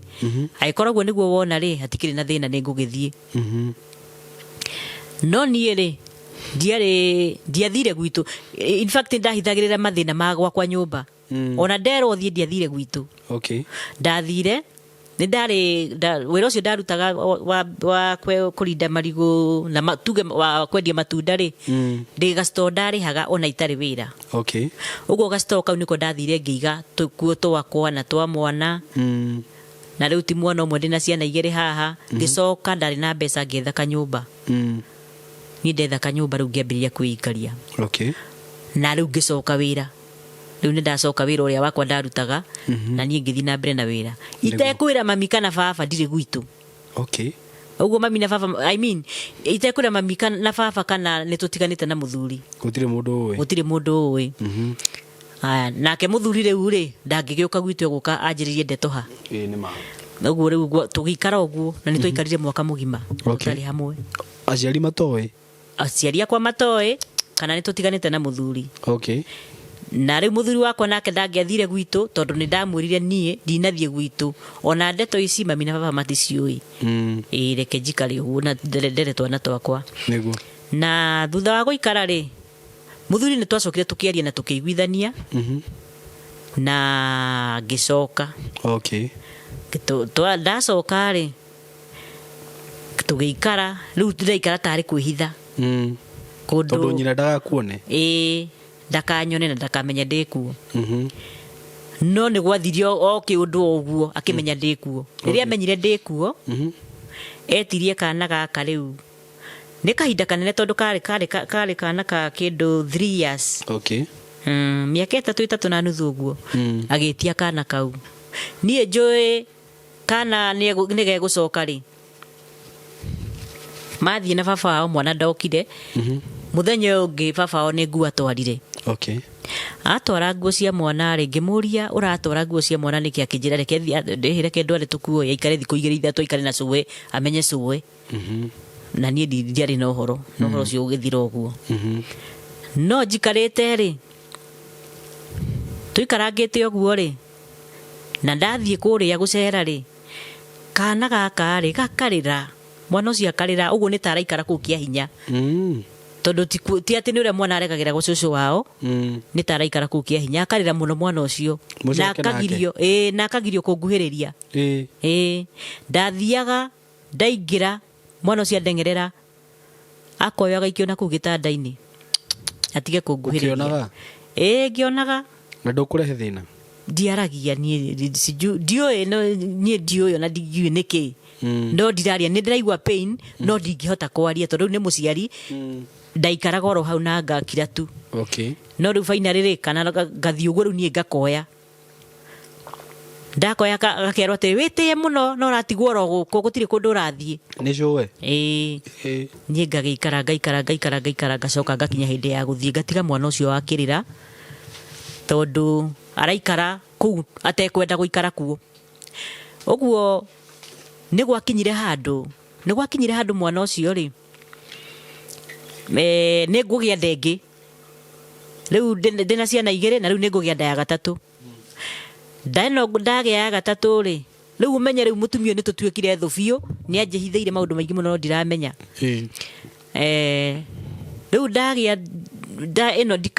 agĩkorwo guo nĩguo wona ri hatikĩrĩ na thĩna nĩ ngũgĩthiĩ no nie ri ndiathire gwitu in fact ndahithagirira mathina magwa kwa nyumba ona nderwo thie ndiathire gwitu ndathire ni wira ucio ndarutaga wa kurinda marigu na matuge wa kwendia matunda ri ndi gasto ndarihaga ona itari wira uguo gasto kau niko ndathire ngiiga tukuo twakwa na twa mwana na riu ti mwana umwe ndina ciana igiri haha ngicoka ndari na mbeca ngetha kanyumba ni ndetha kanyumba riu ngiambĩrĩria kwĩikaria na riu ngicoka wira riu nĩ ndacoka wira ũrĩa wakwa ndarutaga na niĩ ngĩthiĩ na mbere na wira itekwĩra mami kana baba ndirĩ gwitũ ũguo mami na baba itekwĩra mami na baba kana nĩ tũtiganĩte na mũthuri gũtirĩ mũndũ ũĩ nake mũthuri rĩu rĩ ndangĩgĩũka gwitũ gũka anjĩrĩrie ndeto ũguo rĩu tũgĩikara ũguo na nĩ twaikarire mwaka mũgima tũtarĩ hamwe aciari matoĩ aciari akwa matoĩ kana nĩ tũtiganĩte na mũthuri na rĩu mũthuri wakwa nake ndangĩathire gwitũ tondũ nĩ ndamwĩrire niĩ ndinathiĩ gwitũ ona ndeto ici mami na baba maticiũĩ reke njikare ũguo na ndere twana twakwa na thutha wa gũikara rĩ mũthuri nĩ twacokire tũkĩaria na tũkĩiguithania na ngĩcoka ndacoka rĩ tũgĩikara rĩu ndĩraikara tarĩ kwĩhitha tondũ nyina ndagakuone ndakanyone na ndakamenya ndĩkuo no nĩ gwathirio o kĩũndũ o ũguo akĩmenya ndĩkuo rĩrĩa amenyire ndĩkuo etirie kana gaka rĩu nĩ kahinda kanene tondũ karĩ kana ka kĩndũ 3 years mĩaka 3 na nuthu ũguo agĩtia kana kau niĩ njũĩ kana nĩ gegũcoka rĩ mathiĩ na baba wao mwana ndokire muthenya ũngĩ baba wao nĩ nguo atwarire atwara nguo cia mwana rĩ ngĩmũria ũratwara nguo cia mwana nĩkĩ akĩnjĩra reke ndware tũkuo yaikare thikũ 2-3 aikare na cũwe amenye cũwe na niĩ ndiarĩ na ũhoro ũcio ũgĩthira ũguo no njikarĩte rĩ tũikarangĩte ũguo rĩ na ndathiĩ kũrĩa gũcera rĩ kana gaka rĩ gakarĩra mwana ũcio akarĩra ũguo nĩ taraikara kũu kĩa hinya tondu ti ati ni uria mwana aregagĩra gũcũcũ wao nĩ taraikara kũu kĩa hinya akarĩra mũno mwana ũcio na akagirio kũnguhĩrĩria ndathiaga ndaingĩra mwana ũcio andeng'erera akoya agaikio na kũu gĩtanda-inĩ atige kũnguhĩrĩria ngĩonaga na ndũkũrehe thĩna ndiaragia ndiũĩ niĩ ndiũĩ ona ndiũĩ nĩkĩ no ndiraria nĩ ndĩraigua pain no ndingĩhota kwaria tondũ nĩ mũciari ndaikaraga oro hau na ngakira tu no rĩu finally rĩ kana ngathiĩ ũguo rĩu niĩ ngakoya ndakoya gakerwo ati witie muno no ratigwo ro guko gutiri kundu rathie ni joe nie ngaikara gacoka ngakinya hindi ya guthie ngatiga mwana ucio wakirira tondu araikara ku atekwenda guikara kuo oguo ni gwakinyire handu mwana ucio ri ni ngugia ndengi riu ndina ciana igire na riu ni ngugia nda ya gatatu ndaino ndagia ya gatatu ri riu umenye riu mutumio ni tutuikire thu biu ni anjihithiire maundu maingi muno ndiramenya riu ndagia nda ino ni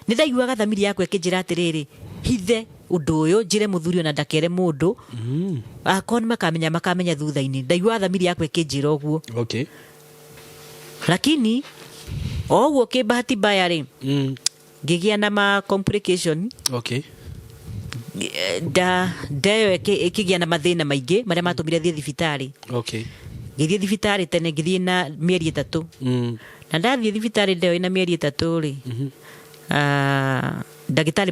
ndaiguaga thamiri yakwa ikinjira atiriri hithe undu uyu njire muthuri ona ndakere mundu akoni makamenya thutha-ini ndaigua thamiri yakwa ikinjira uguo lakini oguo kibahati mbaya ri ngigia na ma complication ndayo ikigia na mathina maingi maria matumire thie thibitari ngithie thibitari tene ngithie na mieri 3 na ndathie thibitari ndayo ina mieri 3 ri ndagitari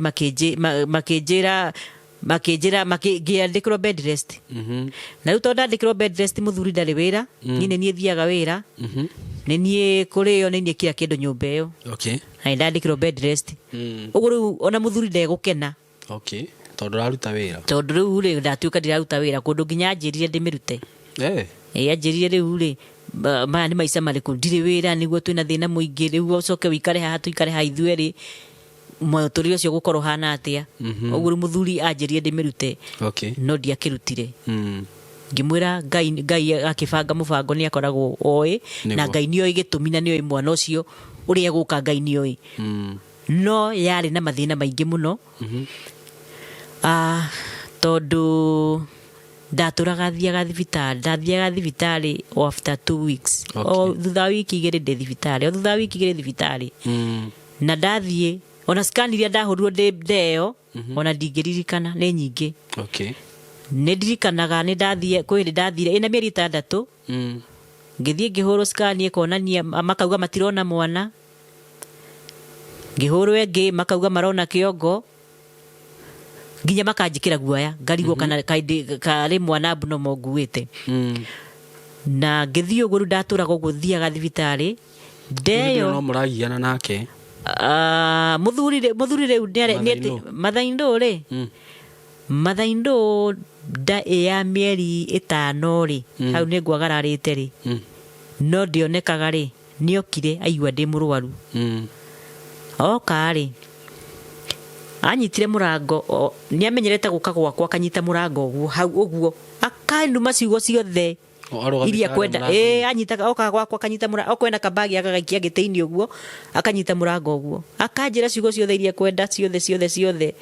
makiandikirwo bed rest na riu tondu ndandikirwo bed rest muthuri ndari wira nyine nie thiaga wira ni nie kurio ni nie kira kindu nyumba iyo na ndandikirwo bed rest uguo riu ona muthuri ndegukena tondu raruta wira tondu riu ri ndatuika ndiraruta wira kundu nginya anjirire ndimirute anjirire riu ri maya ni maica mariku ndiri wira niguo twina thina muingi riu ucoke wikare haha tuikare ha ithueri muturire ucio gukorwo hana atia uguo muthuri anjirire ndimirute no ndiakirutire ngimwira ngai akibanga mubango ni akoragwo oi na ngai ni oi gitumi na ni oi mwana ucio uria guka ngai ni oi no yari na mathina maingi muno tondu ndaturaga thiaga thibitari after 2 weeks thutha wiki igiri ndi thibitari na ndathie ona scan iria ndahurirwo ndeo ona ndingiririkana ni nyingi ni ndirikanaga ni ndathire ina mieri 6 ngithie ngihurwo scan ikonania makauga matirona mwana ngihurwo engi makauga marona kiongo nginya makanjikira guaya ngarigwo kana kari mwana abuno monguite na ngithio guru ndaturaga uguo thiaga thibitari ndeyo no muragiana nake muthuri riu ni mathaindo nda ya mieri 5 ri hau ni ngwagararite ri no ndionekaga ri niokire aigua ndi murwaru oka ri anyitire murango ni amenyerete guka gwakwa akanyita murango uguo hau uguo akanuma ciugo ciothe iria kwenda anyita oka gwakwa akanyita murango okwenda kabagi agagaikia giteini uguo akanyita murango uguo akanjira ciugo ciothe iria kwenda ciothe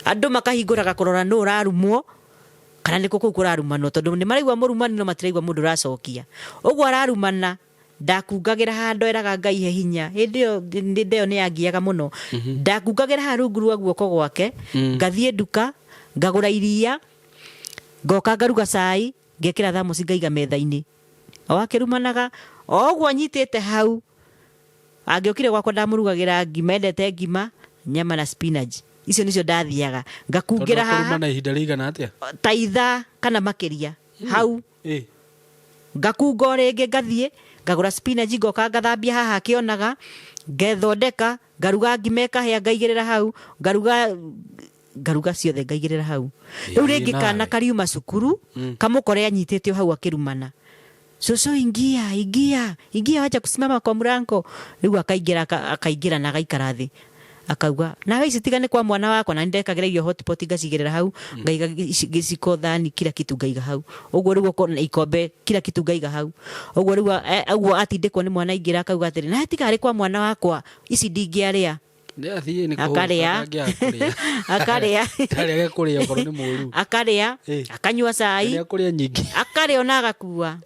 andu makahinguraga kurora no rarumwo kana niko kuu kurarumano tondu ni maraigwa murumani no matiraigwa mundu racokia uguo ararumana ndakungagira handu eraga ngai he hinya hindio ni yangiaga muno ndakungagira ha rungu rwa guoko gwake ngathie nduka ngagura iria ngoka ngaruga cai ngekira thamusi ngaiga metha-ini wakirumanaga oguo anyitite hau angiokire gwakwa ndamurugagira ngima endete ngima nyama na spinach icio nicio ndathiaga ngakungira haha kurumana ihinda rigana atia ta itha kana makiria hau ngakunga ringi ngathie ngagura spinach ngoka ngathambia haha kionaga ngethondeka ngaruga ngima ikahia ngaigirira hau ngaruga ciothe ngaigirira hau riu ringi kana kariuma cukuru kamukore anyitite hau akirumana Soso ingia wacha kusimama kwa mlango riu akaingira na agaikara thi akauga na wewe sitigane kwa mwana wako na ndekagira iyo hotpot ngacigirira hau ngaiga giciko thani kila kitu ngaiga hau uguo riu ko ikombe kila kitu ngaiga hau uguo riu uguo atindikwo ni mwana ingira akauga atiri na tikari kwa mwana wakwa ici ndingiaria akaria akaria akanyua cai akaria ona agakua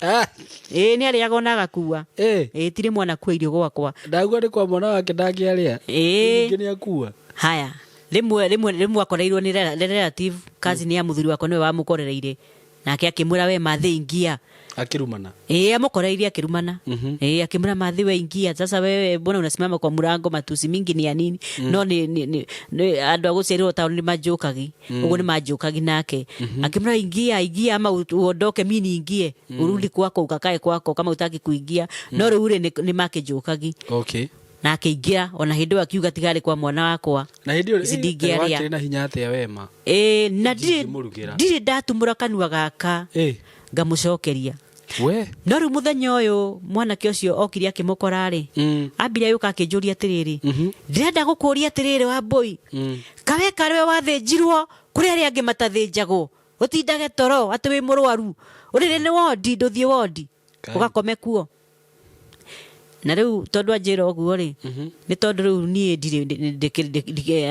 ni ariaga ona agakua tiri mwana kwa irio gwakwa ndagua ni kwa mwana wake ndagiaria ningi ni akua haya rimwe akoreirwo ni relative cousin ya muthuri wako niwe wamukorereire nake akimwira we mathi ingia akirumana amukoreirie akirumana akimwira mathi we ingia sasa wewe mbona unasimama kwa mlango matusi mingi ni ya nini no ni andu agucerirwo tauni ni majokagi uguo ni majokagi nake akimwira ingia ama uondoke mimi ingie urudi kwako ukakae kwako kama utaki kuingia no riu ni makijokagi okay na akeingia ona hindu akiuga tigari kwa mwana wakwa na hindu ri na hinya atia wema na ndiri ndatumura kanua gaka ngamucokeria we no riu muthenya uyu mwanake ucio okiri akimukora ri ambire yuka akinjuria atiriri ndirenda gukuria atiriri wa boy kawe karwe wathinjirwo kuri ari angi matathinjagwo utindage toro ati wi murwaru urire ni wodi nduthie wodi ugakome kuo na riu tondu anjira uguo ri ni tondu riu nie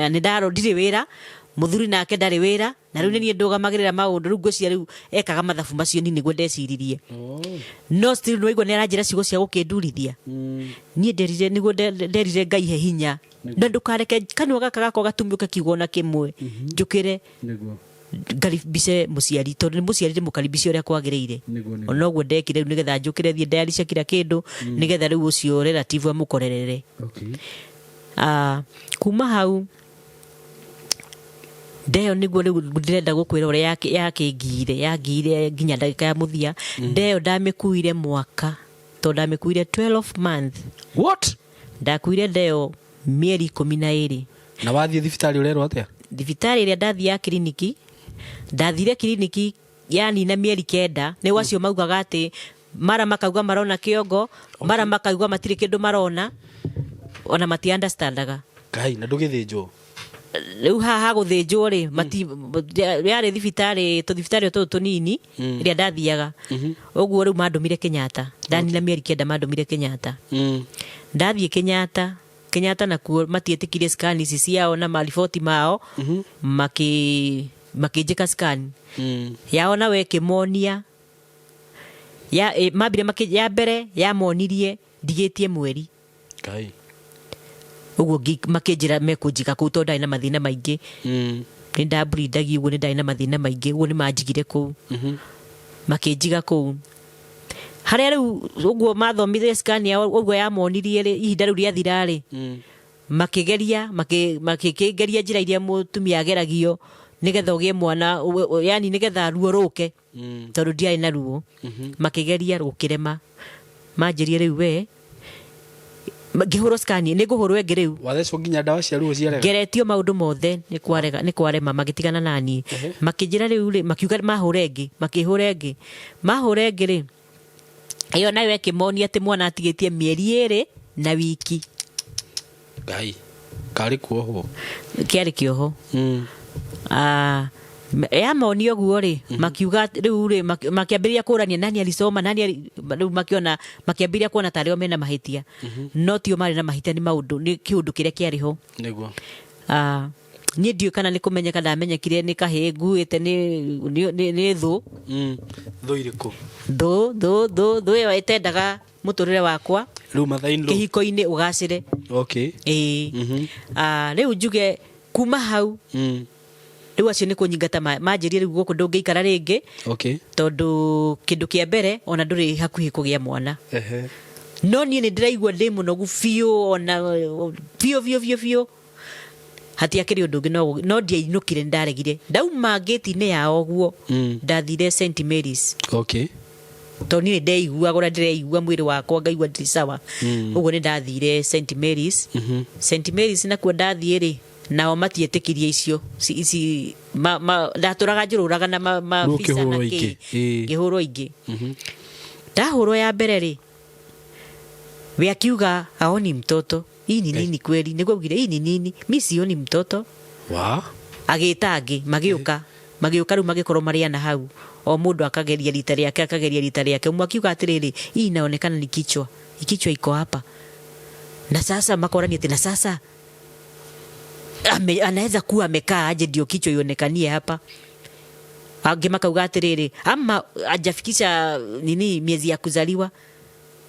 ni ndaro ndire wira muthuri nake ndari wira na riu ni ndugamagirira maundu riu ngocia riu ekaga mathabu macio ni niguo ndeciririe no still no igwa ni aranjira cigo cia gukindurithia nie nderire niguo nderire Ngai he hinya na ndukareke kanua gaka gako gatumbuke kiugo kimwe njukire niguo ngaribise muciari tondu ni muciari ndimukaribise uria kwagiriire ona guo ndekire riu nigetha njukire thie ndayari cia kira kindu nigetha riu ucio relative amukorerere kuma hau ndeo niguo riu ndirenda gukwira uria yangire nginya ndagika ya muthia ndeo ndamikuire mwaka to ndamikuire 12 month what ndakuire ndeo mieri 12 na wathie thibitari urero atia thibitari ria ndathie ya kliniki ndathire kliniki yani na mieri 9 ni wacio maugaga ati mara makauga marona kiongo mara makauga matire kindu marona ona mati understandaga Ngai na ndugithinjwo riu haha guthinjwo ri mati yari thibitari to tunini ria ndathiaga uguo riu mandumire Kenyatta ndani na mieri 9 mandumire Kenyatta ndathie Kenyatta na kuo matietikirie scan ici ciao na mariboti mao makijika scan yaona we kimonia ya mabire ya mbere ya monirie ndigitie mweri Ngai uguo makinjira mekunjika kuu tondu ndari na mathina maingi ni ndabrindagia uguo ni ndari na mathina maingi uguo ni manjigire kuu makinjiga kuu haria riu uguo mathomithie scan ya uguo ya monirie ri ihinda riu riathira ri makigeria makigeria njira iria mutumia ageragio nigetha ugie mwana yani nigetha ruo ruke tondu ndiari na ruo makigeria rukirema manjirie riu we ngihuro scan ni nguhurwe ngiriu wathecwo nginya ndawa cia ruo ciarega geretio maundu mothe ni kwarema magitigana nani makijira riu ri makiuga mahure ngi mahure ngi ri iyo nayo ekimonia ati mwana atigitie mieri 2 na wiki Ngai kari kuoho kiari kioho ya maoni oguo ri makiuga riu ri makiambiria kurania nani alisoma nani riu makiona makiambiria kuona tario mena mahitia no tio mari na mahitia ni maundu ni kiundu kiria kiariho niguo ni ndio kana ni kumenyeka ndamenyekire ni kahe nguite ni thu thu iriku thu yo etendaga muturire wakwa riu mathainlo kihiko-ini ugacire okay riu njuge kuma hau riu acio ni kunyingata manjirie riu guku ndungiikara ringi okay tondu kindu kia mbere ona nduri hakuhi kugia mwana no ni ndiraigua ndi munogu biu ona biu hati akiri undu ngi no ndiainukire ndaregire ndauma gate-ini ya oguo ndathire St Mary's okay to ni ndeigua gora ndireigua mwiri wakwa ngaigua ndiri sawa uguo ni ndathire St Mary's St Mary's na kuo ndathie ri nao matietikirie icio ici ndaturaga njururaga na mavisa na ngihurwo ingi ndahurwo ya mbere ri we akiuga aoni mtoto hii ni nini kweli niguo gire hii ni nini mimi sioni mtoto agita angi magiuka riu magikorwo mariana hau o mundu akageria rita riake umwe akiuga atiriri hii inaonekana ni kichwa iko hapa na sasa makorani ati na sasa anaweza kuwa amekaa aje ndio kichwa ionekanie hapa angi makauga atiriri ama ajafikisha nini miezi ya kuzaliwa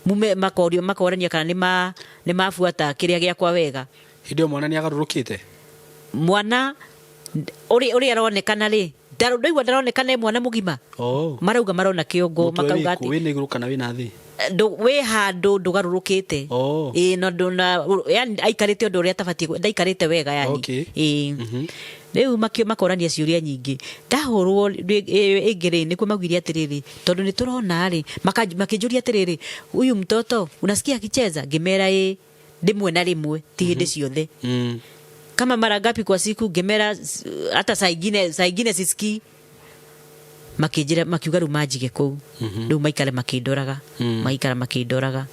mume makorania kana ni mafuata kiria giakwa wega ndio mwana ni agarurukite mwana uri aronekana ri ndaroigwa ndaronekana mwana mugima marauga marona kiongo makauga ati wina iguru kana wina thi we handu ndugarurukite no ndona yani aikarite undu uria tabatie ndaikarite wega yani riu makorania ciuria nyingi ndahurwo ingiri nikuo magwire atiriri tondu ni turona ri makinjuria atiriri huyu mtoto unasikia akicheza ngimera ndimwe na rimwe ti hindi ciothe kama mara ngapi kwa siku ngimera hata saa ingine siski makijira makiuga ru majige kou riu maikare makindoraga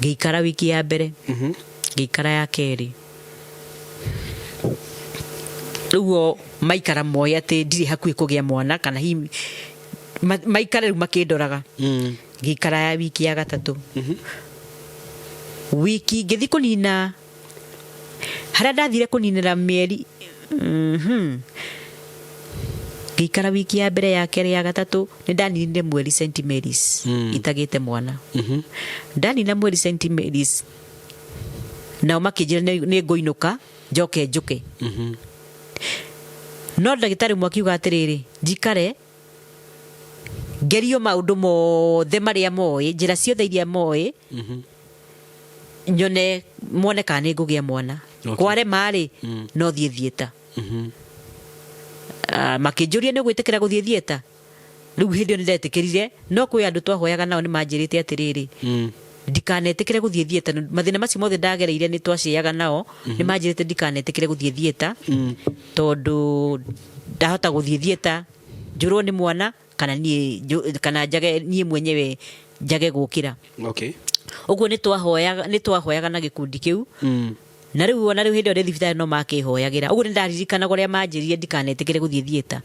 ngiikara wiki ya mbere ngiikara ya keri riu maikara moya ati ndiri hakuhi kugia mwana kana maikare ru makindoraga ngiikara ya wiki ya gatatu wiki ngithi kunina haria ndathire kuninira mieri ngikara wiki ya mbere ya keri ya gatatu ni ndaninire mweri St Mary's itagite mwana ndanina mweri St Mary's nao makijira ni ngoinuka njuke no ndagitari mwakiuga atiriri njikare ngerio maundu mothe maria moe njira ciothe iria moe nyone mwone kana ni ngugia mwana kware mari no thie thieta makinjuria ni gwitikira guthie thieta riu hindi ni ndetikirire no kwi andu twahoyaga nao ni manjirite atiriri ndikanetikire guthie thieta mathina macio mothe ndagereire ni twaciaga nao ni manjirite ndikanetikire guthie thieta tondu ndahota guthie thieta njurwo ni mwana kana njage nie mwenyewe njage gukira uguo ni twahoyaga na gikundi kiu na riu hindi ore thibitari no makihoyagira uguo ni ndaririkana guria manjirie ndikanetikire guthie thieta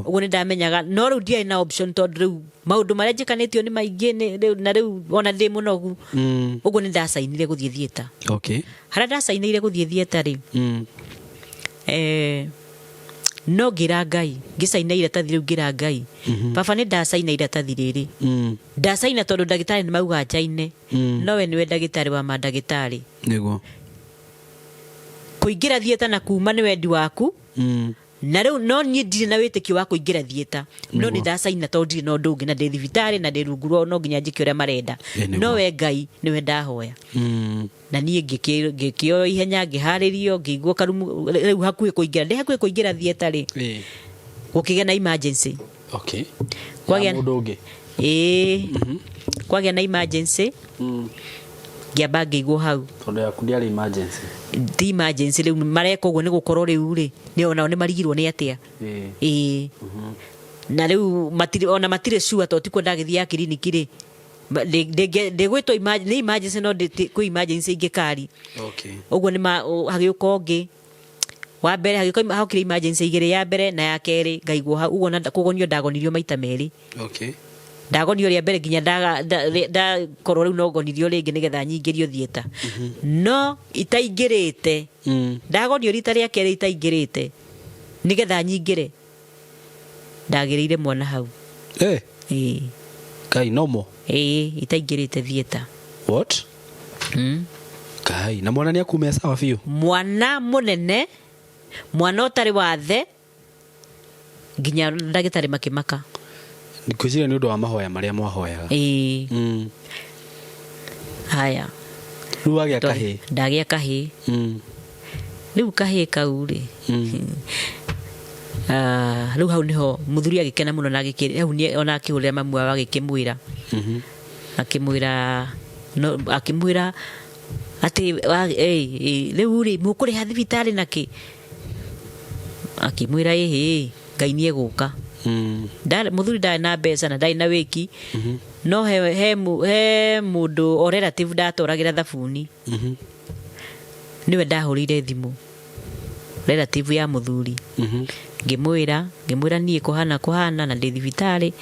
uguo ni ndamenyaga no riu ndiai na option tondu riu maundu maria njikanitio ni maingi na riu ona ndi munogu uguo ni ndasainire guthie thieta haria ndasainire guthie thieta ri no ngira Ngai ngisaina iratathi riu ngira Ngai baba ni ndasaina iratathi riri ndasaina tondu ndagitari ni mauga njaine nowe niwe ndagitari wa mandagitari niguo kuingira thieta na kuma ni wendi waku na riu no ni ndire na witikio wa kuingira thieta no ni ndasaina tondu ndire no ndungi na ndi thibitari na ndi rungu no nginya njike uria marenda no we Ngai niwe ndahoya na nie ngikio ihenya ngiharirio ngigwo karumu riu hakuhi kuingira thieta ri gukigia na emergency kwagia mundu ungi kwagia na emergency ngiamba ngigwo hau tondu yaku ndiari emergency riu mareka uguo ni gukorwo riu ri ni onao ni marigirwo ni atia na riu matire sure to tiko ndagithia kiriniki ri ndigwitwo emergency no ku emergency ingikari uguo ni hagiuka ungi wa mbere hagiuka hakire emergency igire ya mbere na ya keri ngaigwo uguo na kugonio ndagonirio maita meri ndagonio ria mbere nginya nda korwo riu no gonirio ringi nigetha nyingirio thieta no itaingirite ndagonio rita ria keri itaingirite nigetha nyingire ndagireire mwana hau kai nomo itaingirite thieta what kai na mwana ni akumea sawa fiu mwana munene mwana utari wathe nginya ndagitari makimaka nikwizire ni undu wa mahoya maria mwahoyaga haya riu agia kahi ndagia kahi riu kahi kauri riu hau niho muthuri agikena muno na agikiri hau ni ona akihurira mamu wao agikimwira akimwira ati riu ri mukuri ha thibitari naki akimwira Ngai nie guka muthuri ndari na mbeca na ndari na wiki no he mundu o relative ndatoragira thabuni niwe ndahurire thimu relative ya muthuri ngimwira nie kuhana na ndi thibitari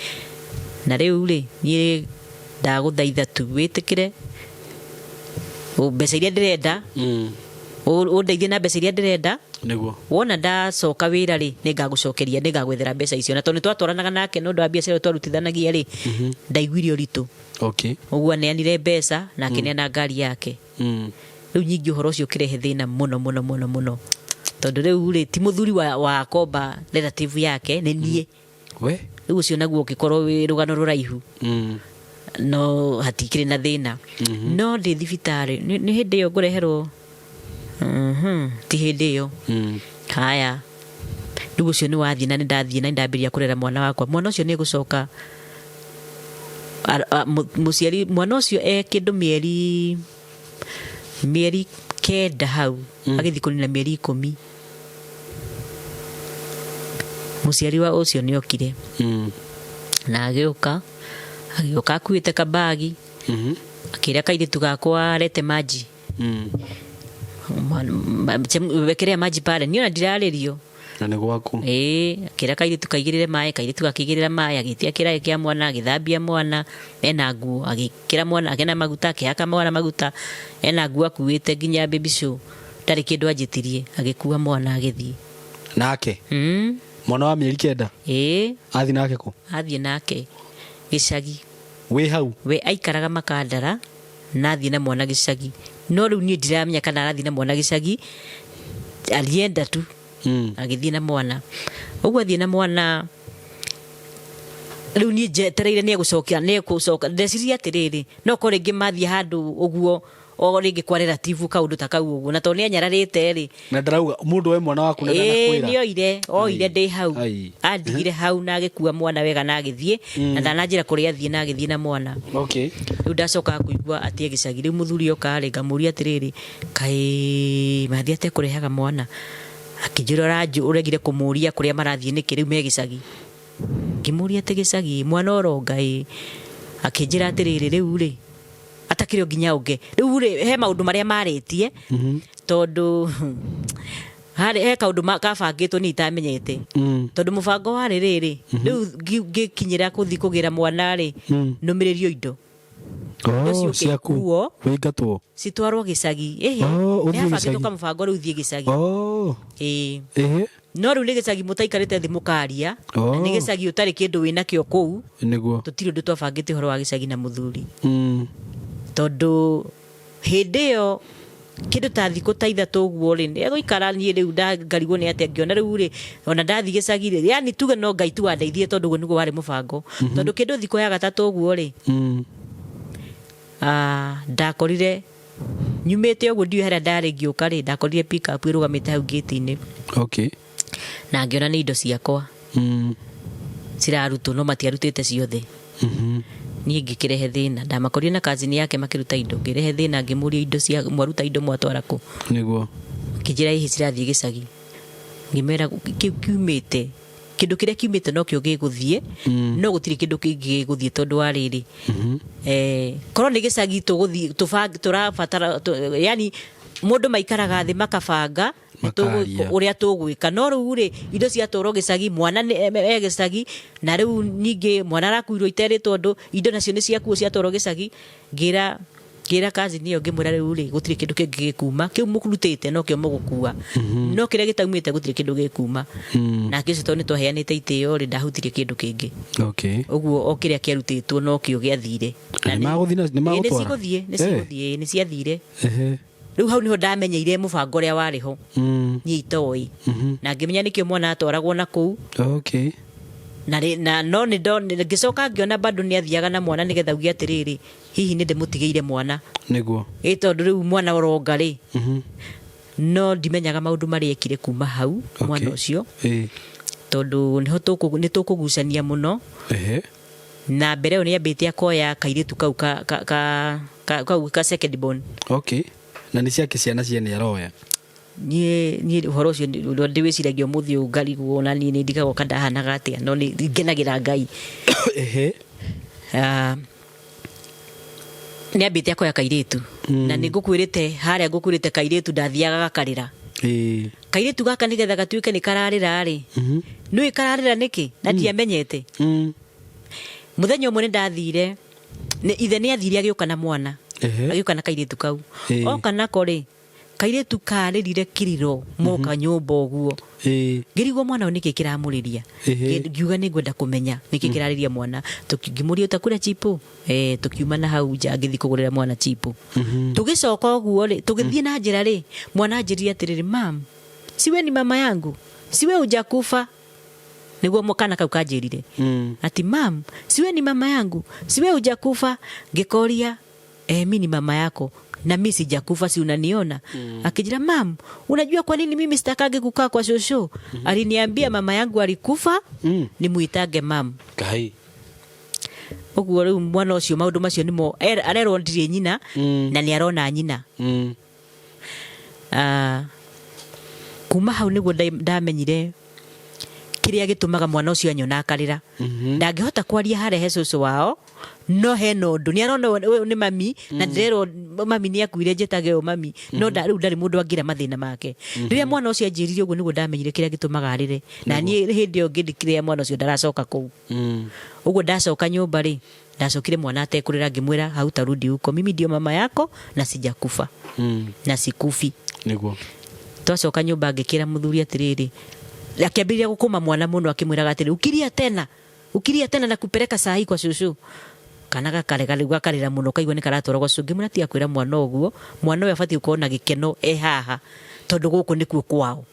na riu ri nie ndaguthaitha tu witikire mbeca iria ndirenda undeithie na mbeca iria ndirenda niguo wona ndacoka wira ri ningagucokeria ningagwethera mbeca icio na tondu twatwaranaga nake no ndwa biacara twarutithanagia ri ndaiguire uritu uguo neanire mbeca na akineana ngari yake riu nyingi uhoro ucio kirehe thina muno tondu riu ri ti muthuri wa komba relative yake ni nie we riu ucio naguo ukikorwo wi rugano ruraihu no hatikire na thina no ndi thibitari ni hindi yo ngureherwo ti hindi yo haya riu ucio ni wathie na ndathie na ndambiria kurera mwana wakwa mwana ucio ni gucoka muciari mwana ucio kindu mieri kenda hau agithi kunina mieri 10 muciari wa ucio ni okire na agioka akuite kabagi akira kairitu gakwa arete maji wekerea maji pale niona ndiraririo na ni gwaku akira kairitu kaigirire mai kairitu gakigirira mai agitia kirae kia mwana agithambia mwana ena nguo agikira mwana agena maguta akihaka mwana maguta ena nguo akuite nginya baby show ndari kindu anjitirie agikua mwana agithii nake mwana wa mieri 9 athi nake ku athi nake gicagi we hau we aikaraga Makandara nathi na mwana gicagi no riu ni ndiramenya kana arathi na mwana gicagi alienda tu agithi na mwana uguo athi na mwana riu ni jetereire ni gucokia ndeciria atiriri no ko ringi mathi handu uguo o ringi kwa relative kaundu ta kau uguo na to ni anyararite ri na ndarauga mundu we mwana waku nenda nakwira ni oire ndi hau andigire hau na agikua mwana wega na agithie na ndananjira kuria athie na agithie na mwana riu ndacoka kuigua atie gicagi riu muthuri oka ri ngamuria atiriri kai mathi ate kurehaga mwana akijirora uregire kumuria kuria marathie niki riu me gicagi ngimuria ate gicagi mwana oronga akijira atiriri riu ri atakire nginya unge riu ri he maundu maria maritie tondu he kaundu kabangitwo ni itamenyete tondu mubango wa riri riu ngikinyira kuthi kugira mwana ri numiririo indo ciaku wingatwo citwarwo gicagi habangitwo ka mubango riu thie gicagi no riu ni gicagi mutaikarite thi mukaria ni gicagi utari kindu wina kio kuu niguo tutiri ndu twabangite horo wa gicagi na muthuri tondu hindi yo kindu ta thiku ta ithatu guo ri egoikara nie riu ngarigwo ni atia ngiona riu ri ona ndathi gicagi ri yani tuge no Ngai tu andeithie tondu guo niguo wari mubango tondu kindu thiku ya gatatu guo ri ndakorire nyumite uguo ndio hera ndari ngiuka ri ndakorire pick up irugamite hau gate-ini na ngiona ni indo ciakwa cirarutwo no matiarutite ciothe ni ngikirehe thina ndamakorire na kazini yake makiruta indo ngirehe thina ngimuria indo cia mwaruta indo mwatwara ku niguo kijira ihi cirathie gicagi ngimera kiumite kindu kiria kiumite no kio giguthie no gutiri kindu kingiguthie tondu wa riri korwo ni gicagi tuguthie turabatara yani mundu maikaraga thi makabanga uria tugwika no riu ri indo cia toro gicagi mwana e gicagi na riu ningi mwana arakuirwo iteri tondu indo nacio ni ciakuo cia toro gicagi ngira kazi niyo ngimwira riu ri gutiri kindu kingikuma kiu mukurutite no kio mugukua no kiria gitaumite gutiri kindu gikuma na kicio to ni twaheanite itio ri ndahutirie kindu kingi uguo o kiria kiarutitwo no kio giathire na ni magutwara ni ciathire riu hau niho ndamenyeire mubango ria wariho ni itoi na ngimenya nikio mwana atwaragwo na kuu na no ni ngicoka ngiona bado ni athiaga na mwana nigetha ugie atiriri hihi ni ndimutigeire mwana niguo tondu riu mwana oronga ri no ndimenyaga maundu mari ekire kuma hau mwana ucio tondu niho ni tukugucania muno na mbere ni ambite akoya kairitu kau ka second born na ni ciake ciana ciene aroya ni horo cio ndiwiciragia muthi ngarigwo na ni ndigagwo kandahanaga atia no ni ngenagira Ngai ni ambite akoya kairitu na ni ngukwirite haria ngukwirite kairitu ndathiaga gakarira kairitu gaka nigetha gatuike ni kararira ri nui kararira niki na ndiamenyete muthenya umwe ni ndathire ithe ni athire agioka na mwana agioka na kairitu kau oka nako ri kairitu karirire kiriro moka nyumba uguo ngirigwo mwana niki kiramuriria ngiuga ni ngwenda kumenya niki kirariria mwana tukimuria utakura chipu tukiuma na hau nja ngithi kugurira mwana chipu tugicoka uguo ri tugithie na njira ri mwana anjiria atiriri mam siwe ni mama yangu, siwe hujakufa. Niguo mukana kau kanjirire ati mam, siwe ni mama yangu, siwe hujakufa. Ngikoria mimi ni mama yako na mimi sijakufa, si unaniona? Akijira mam, unajua kwa nini mimi sitakage kukaa kwa shosho? Aliniambia mama yangu alikufa, nimuitage mam. Kai Oguo riu mwana ucio maundu macio nimo arerwo ndire nyina na ni arona nyina. Kuma hau niguo ndamenyire kiria gitumaga mwana ucio anyona akarira. Ndangihota kwaria harehe shosho wao, no heno undu ni arona ni mami na ndirero mami ni akuire njetage o mami, no riu ndari mundu angira mathina make. Riria mwana ucio anjirire uguo niguo ndamenyire kiria gitumaga arire, na ni hindi yo ngindikire mwana ucio ndaracoka kuu. Uguo ndacoka nyumba ri, ndacokire mwana atekurira ngimwira hau tarudi huko, mimi ndio mama yako na sijakufa na sikufi. Niguo twacoka nyumba ngikira muthuri atiriri, akiambiria gukuma mwana muno akimwiraga atiri ukiria tena na kupeleka saa hii kwa shushu. Kana gakarira muno kaigwa ni karatwara kwa shushu. Ngimwira ti akwira mwana uguo, mwana we afati ukona gikeno haha tondu guku nikuo kwao.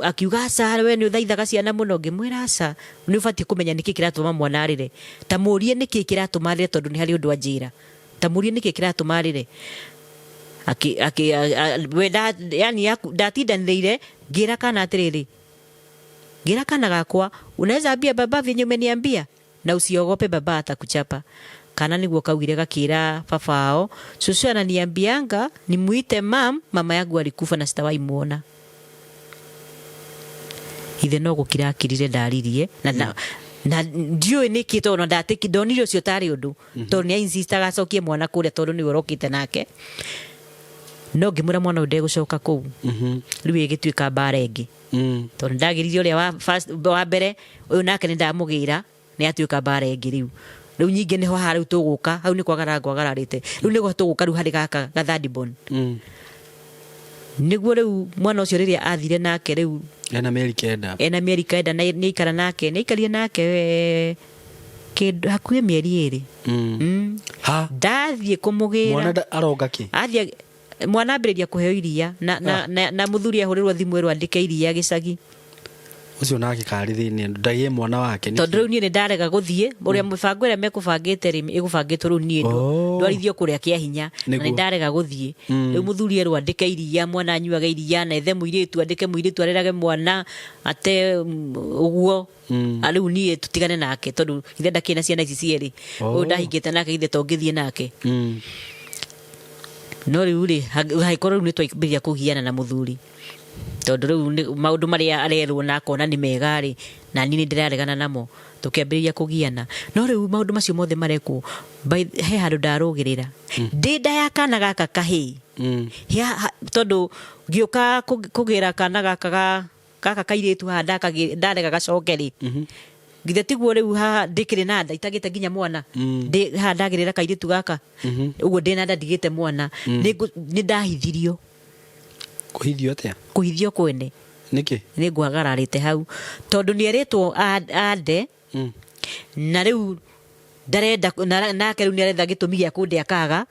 Akiuga aca we ni uthaithaga ciana muno. Ngimwira aca ni ufati kumenya niki kiratuma mwana arire, ta murie niki kiratuma arire tondu ni hari undu anjira, ta murie niki kiratuma arire. Yani ndatindanire ngira kana atiriri, ngira kana gakwa, unaweza ambia baba venye umeniambia na usiogope baba atakuchapa. Kana niguo kaugire gakira babao, shushu ananiambianga nimuite mama yangu alikufa na sitawahi muona. Ithe no gukira akirire ndaririe na ndio niki tono ndatiki ndonire ucio tari undu tondu ni insistaga acokie mwana kuria tondu ni urokite nake. No ngimura mwana unde gucoka kuu riu igituika bara ingi tondu ndagiririe uria wa mbere uyu nake ni ndamugira ni atuika bara ingi. Riu nyingi niho hariu tuguka hau ni kwagararite riu nigo tuguka riu hari gaka gathandi bon niguo riu mwana ucio riria athire nake riu ena mieri kenda na ni ikara nake ni ikarie nake hakuhe mieri iri ndathie kumugira mwana aroga ki athie mwana ambiriria kuheo iria na muthuri ahurirwo thimu ero andike iria gicagi ucio nake kari thini ndagie mwana wake ni tondu riu ni ndarega guthie uria mubango ira mekubangite ri igubangitwo riu ni ndwarithio kuria kia hinya na ni ndarega guthie. Riu muthuri ero andike iria mwana anyuaga iria na ethe muiritu andike muiritu arerage mwana ate uguo riu ni tutigane nake tondu ithe ndakina ciana ici cieri uyu ndahingite nake ithe tongithie nake. No riu ri haikorwo riu ni twaibiria kugiana na muthuri tondu riu maundu maria arerwo na akona ni mega ri na nini ndiraregana namo tukiambiria kugiana. No riu maundu macio mothe marekwo he handu ndarugirira ndinda ya kana gaka kahi tondu giuka kugira kana gaka kairitu handa ndarega gacokeri githe tiguo riu ha ndikire nanda itagite nginya mwana ndi ha ndagirira kairitu gaka uguo ndina ndigite mwana ni ndahithirio. Kuhithio atia? Kuhithio kwene niki ni ngwagararite hau tondu ni eritwo ande na riu ndarenda nake riu ni aretha gitumi gia kundi akaga.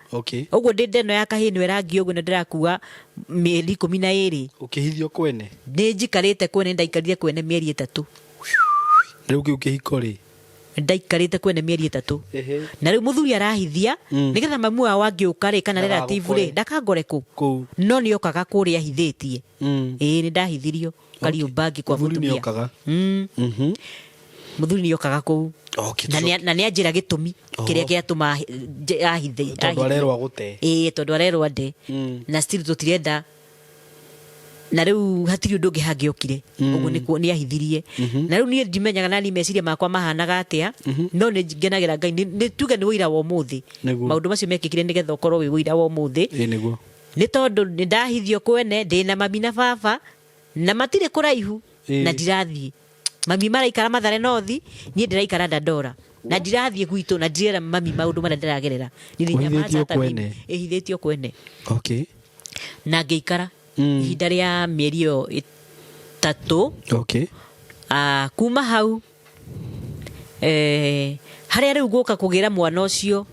Uguo ndino ya kahini erangi uguo na ndirakua mieri 12. Ukihithio kwene ni njikarite kwene ndaikarire kwene mieri 3. Riu ukihiko ri ndaikarite kwene mieri 3 na riu muthuri arahithia nigetha mamu wa wangiuka ri kana relative ri ndakangore ku no ni okaga kuria hithitie ni ndahithirio kariumbangi kwa mutumia muthuri ni okaga ku na ni anjira gitumi kiria giatuma ahithie tondu arerwo agute tondu arerwo ande na still tutirenda na riu hatiri undu ngihangi okire uguo nikuo ni ahithirie na riu ni ndimenyaga nani meciria makwa mahanaga atia no ni ngenagira Ngai ni tuge ni wira wa muthi maundu macio mekikire nigetha ukorwo wi wira wa muthi niguo ni tondu ni ndahithio kwene ndina mami na baba na matire kuraihu na ndirathie mami maraikara Mathare North ni ndiraikara Dandora na ndirathie gwitu na ndirera mami maundu mara ndiragerera ni nyamaza kwene ehithitio kwene na ngeikara ihinda ria mieri yo 3 kuma hau haria riu guka kugira mwana ucio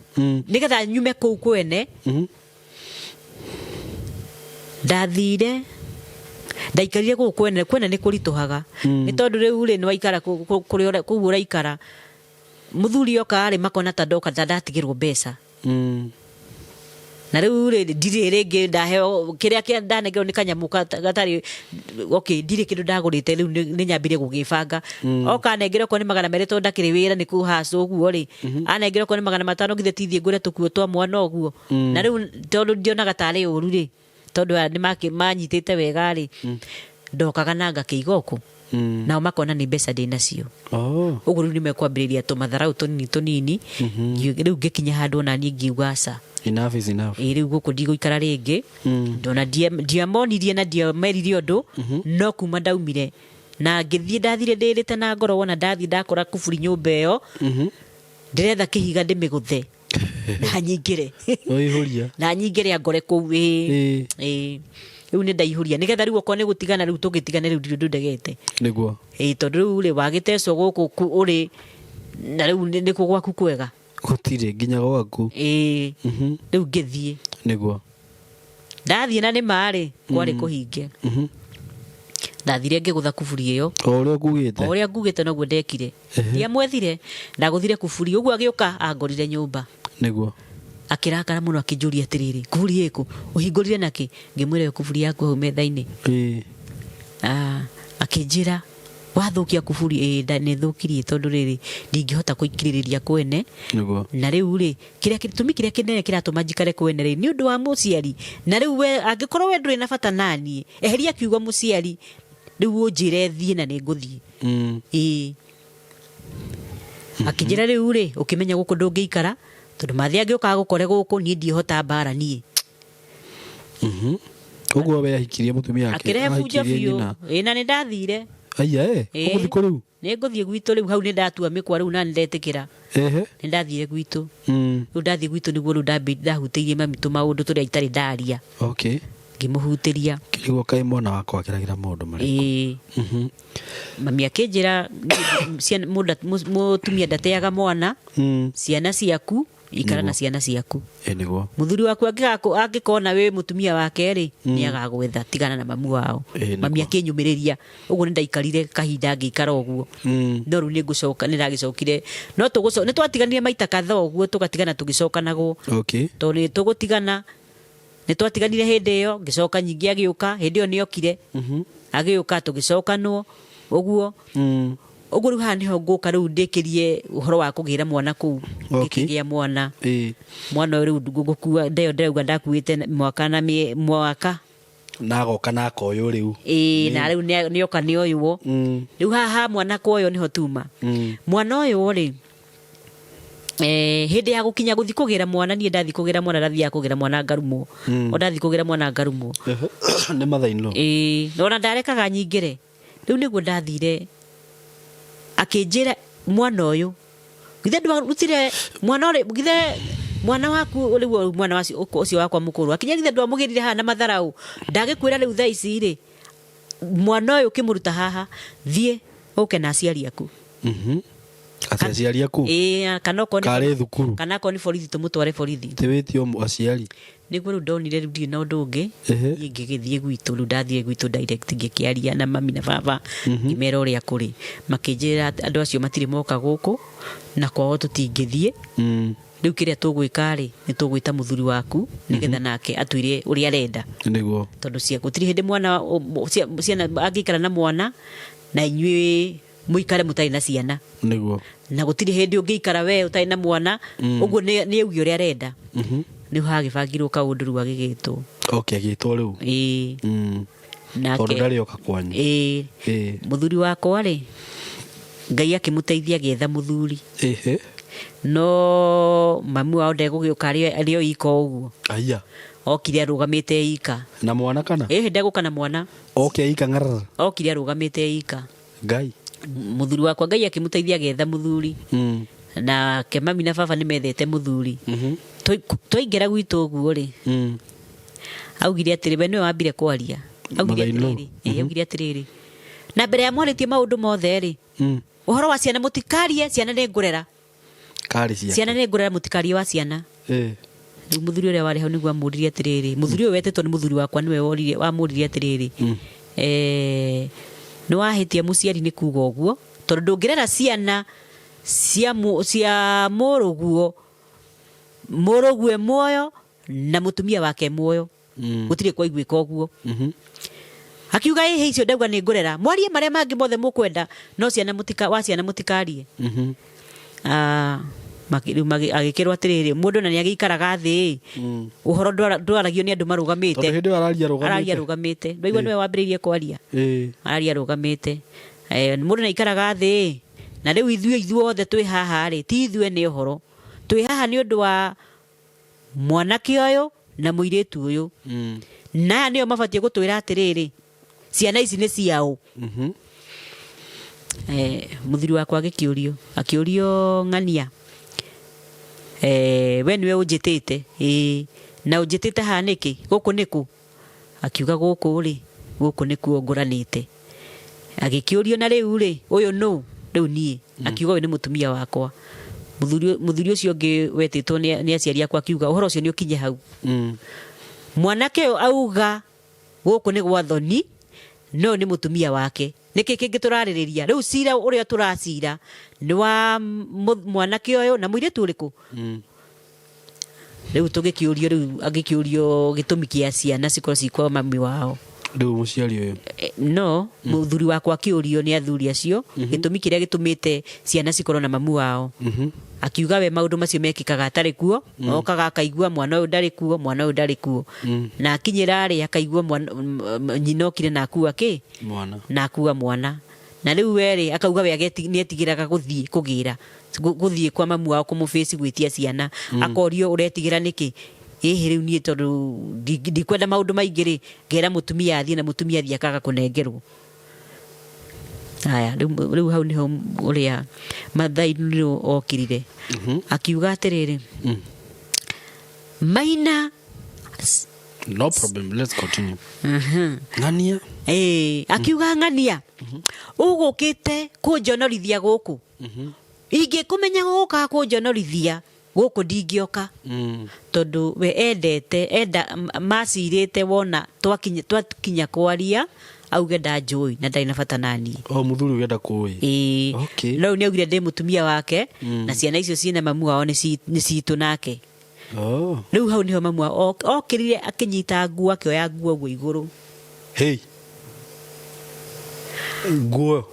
nigetha nyume kuu kwene ndathire ndaikarire gå kwene nä kå ritåhaga nä tondå rä u rä nä waikara kå u å raikara må thuri oka rä makona ta ndoka ndatigä rwo mbeca na rä u rä ndirä rä ngä ndaheo kä rä a ndanengerwo nä kanyamå gatarä ndirä kä ndå ndagå rä te rä u nä nyambire gå gä banga oka nengere okorwo nä 200 tondå ndakä rä wä ra nä kå hacå å guo rä anengere okorwo nä 500 githä tithiä ngå re tå kuo twa mwana å guo na rä u tondå ndionaga tarä å ru rä tondå nä manyitä te wega rä ndokaga na ngakä iga å kå nao makona nä mbeca ndä nacio å guo rä u nä mekwambä rä ria tå matharaå tå nini tå nini rä u ngä kinya handå onaniä ngiuga ca rä u gå kå ndigå ikara rä ngä ndona ndiamonirie na ndiameririe å ndå no kuma ndaumire na ngä thiä ndathire ndä rä te na ngoro wona ndathiä ndakora kuburi nyå mba ä yo ndä retha kä higa ndä mä gå the na nyingä re na nyingä re angore kå u rä u nä ndaihå ria nä getha rä u okorwo nä gå tigana rä u tå gä tigana rä u ndirä ndå ndegete tondå rä u rä wagä tecwo gå kå å rä na rä u nä kå gwaku kwega gutire nginya gwaku rä u ngä thiä ndathiä na nä marä kwarä kå hinge ndathire ngä gå tha kuburi ä yo o å rä a ngugä te noguo ndekire ndiamwethire ndagå thire kuburi å guo agä å ka angorire nyå mba akä rakara må no akä njå ria atä rä rä kuburi ä kå å hingå rire nakä ngä mwä ra yo kuburi yaku hau metha-inä akä njä ra wathå kia kuburi nä thå kirie tondå rä rä ndingä hota kå ikirä rä ria kwene na rä u rä tå mi kä rä a kä nene kä ratå manjikare kwene rä nä å ndå wa må ciari na rä u angä korwo we ndå rä na bata naniä eheria kiugo må ciari rä u å njä re thiä na nä ngå thiä akä njä ra rä u rä å kä menya gå kå ndå ngä ikara tondå mathä angä å kaga gå kore gå kå niä ndiehota mbara niä å guo we ahikirie må tumia akä rehe bunja biå na nä ndathire å gå thiä kå rä u nä ngå thiä gwitå rä u hau nä ndatua mä kwa rä u na nä ndetä kä ra nä ndathire gwitå rä u ndathiä gwitå nä guo rä u ndahutä irie mamitå maå ndå tå rä a itarä ndaria ngä må hutä ria kä guo kaä mwana wakwa akä ragä ra maå ndå marä mami akä njä ra må tumia ndateaga mwana ciana ciaku ikara na ciana ciaku må thuri waku angä kona wä må tumia wake rä nä agagwetha tigana na mamu wao mami akä nyå mä rä ria å guo nä ndaikarire kahinda ngä ikara å guo no rä u nä ndagä cokire no nä twatiganire maita katha å guo tå gatigana tå gä cokanagwo tondå nä tå gå tigana nä twatiganire hä ndä ä yo ngä coka nyingä agä å ka hä ndä ä yo nä okire agä å ka tå gä cokanwo å guo å guo rä u haha nä ho ngå ka rä u ndä kä rie å horo wa kå gä ra mwana kå u ngä kä gä a mwana mwana å rä u ngå kua ndeyo ndärauga ndakuä te mwaka na mwaka nagoka na koyo rä u na rä u nä oka nä oyå wo rä u haha mwana koyo nä ho tuma mwana å yå rä hä ndä ya gå kinya gå thiä kå gä ra mwana niä ndathiä kå gä ra mwana ndathiaga kå gä ra mwana ngarumwo o ndathiä kå gä ra mwana ngarumwo nä mathainå ona ndarekaga nyingä re rä u nä guo ndathire akä njä ra mwana å yå githä ndwarutire mwana githä mwana waku rä u mwana å cio wakwa må kå rå akinya githä ndwamå gä rire haha na matharaå ndagä kwä ra rä u thaa ici rä mwana å yå kä må ruta haha thiä å ke na aciari aku aciari aku kana karä thukuru kana akorwo nä borithi tå må tware borithi tä wä tio aciari nä guo rä u ndonire rä u ndirä na å ndå å ngä niä ngä gä thiä gwitå rä u ndathire gwitå ngä kä aria na mami na baba ngä mera å rä a kå rä makä njä ra andå acio matirä moka gå kå na kwao tå tingä thiä rä u kä rä a tå gwä ka rä nä tå gwä ta må thuri waku nä getha nake atwire å rä a arenda tondå gå tirä hä ndä mwana ciana angä ikara na mwana na inyuä må ikare må tarä na ciana na gå tirä hä ndä å ngä ikara we å tarä na mwana å guo nä auge å rä a arenda nä hagä bangirwo kaå ndå rä u agä gä two agä two rä u tondå ndarä oka kwanyu må thuri wakwa rä ngai akä må teithia agäetha må thuri no mami wao ndegå gä å ka arä o ika å guo okire arå gamä te ika na mwana kana ndegå ka na mwana ika ngarara okire arå gamä te ika ngai må thuri wakwa ngai akä må teithia agetha må thuri na ke mami na baba nä methete må thuri twaingä ra gwitå å guo rä augire atä rä we nä we wambire kwaria augire atä rä rä na mbere ya mwarä tie maå ndå mothe rä å horo wa ciana må tikarie ciana nä ngå rera ciana nä ngå rera må tikarie wa ciana rä u må thuri å rä a warä hau nä guo amå ririe atä rä rä må thuri å yå wetetwo nä må thuri wakwa nä we wamå ririe atä rä rä nĩ wahĩtia mũciari nĩ kuga ũguo tondũ ndũngĩrera ciana cia mũrũguo muoyo na mũtumia wake muoyo gũtirĩ kwa igwĩka ũguo akiuga icio ndauga nĩ ngũrera mwarie marĩa mangĩ mothe mũkwenda no ciana mũtikarie agĩkĩrwo atĩrĩrĩ mũndũ na nĩagĩikaraga thĩ ũhoro ndwaragio nĩ andũ marũgamĩte araria arũgamĩte ndwaigua nĩwe wambĩrĩirie kwaria araria arũgamĩte mũndũ naikaraga thĩ na rĩu ithuothe twĩ haha rĩ ti ithuĩ nĩ ũhoro twĩ haha nĩ ũndũ wa mwanake ũyũ na mũirĩtu ũyũ na aya nĩo mabatiĩ gũtwĩra atĩrĩrĩ ciana ici nĩ ciao mũthuri wakwa akĩũrio ng'ania we nĩwe ũnjĩtĩte na ũnjĩtĩte haha nĩkĩ gũkũ nĩkũ akiuga gũkũ nĩkuo ngũranĩte agĩkĩũrio na rĩu rĩ ũyũ no rĩu niĩ akiuga ũyũ nĩ mũtumia wakwa mũthuri ũcio ũngĩ wetĩtwo nĩ aciari akwa akiuga ũhoro ũcio nĩ ũkinye hau mwanake ũyũ auga gũkũ nĩ gwa thoni no nĩ mũtumia wake nĩkĩ kĩngĩ tũrarĩrĩria rĩu cira ũrĩa tũracira nĩ wa mwanake ũyũ na mũirĩtu ũrĩkũ rĩu tũgĩkĩũrio agĩkĩũrio gĩtũmi kĩa ciana cikorwo cikwa mami wao rĩu mũciari ũyũ no mũthuri wakwa akĩũrio nĩ athuri acio gĩtũmi kĩrĩa gĩtũmĩte ciana cikorwo na mamu wao akiuga we maũndũ macio mekĩkaga atarĩ kuo okaga akaigua mwana ũyũ ndarĩ kuo na akinyĩra rĩ akaigua nyina okire na akua na akua mwana na rĩu we akauga we nĩetigĩraga gũthiĩ kwa mamu wao kũmũbĩci gwĩtia ciana akorio ũretigĩra nĩkĩ rĩu niĩ tondũ ndikwenda maũndũ maingĩ rĩ ngera mũtumia athiĩ na mũtumia athiĩ akaga kũnengerwo haya rĩu hau nĩho ũrĩa Mathainũ okirire akiuga atĩrĩrĩ Maina no problem let's continue ng'ania akiuga ng'ania ũgũkĩte kũnjonorithia gũkũ ingĩkũmenya gũka kũnjonorithia gũkũ ndingĩoka tondũ we enda macirĩte wona twakinya kwaria auge ndanjũĩ na ndarĩ na bata naniĩ mũthuri ũgenda kũĩ rĩu nĩaugire ndĩ mũtumia wake na ciana icio ciĩna mamu wao nĩ citũ nake rĩu hau nĩho mamu wao okĩrire akĩnyita nguo akĩoya nguo ũguo igũrũ nguo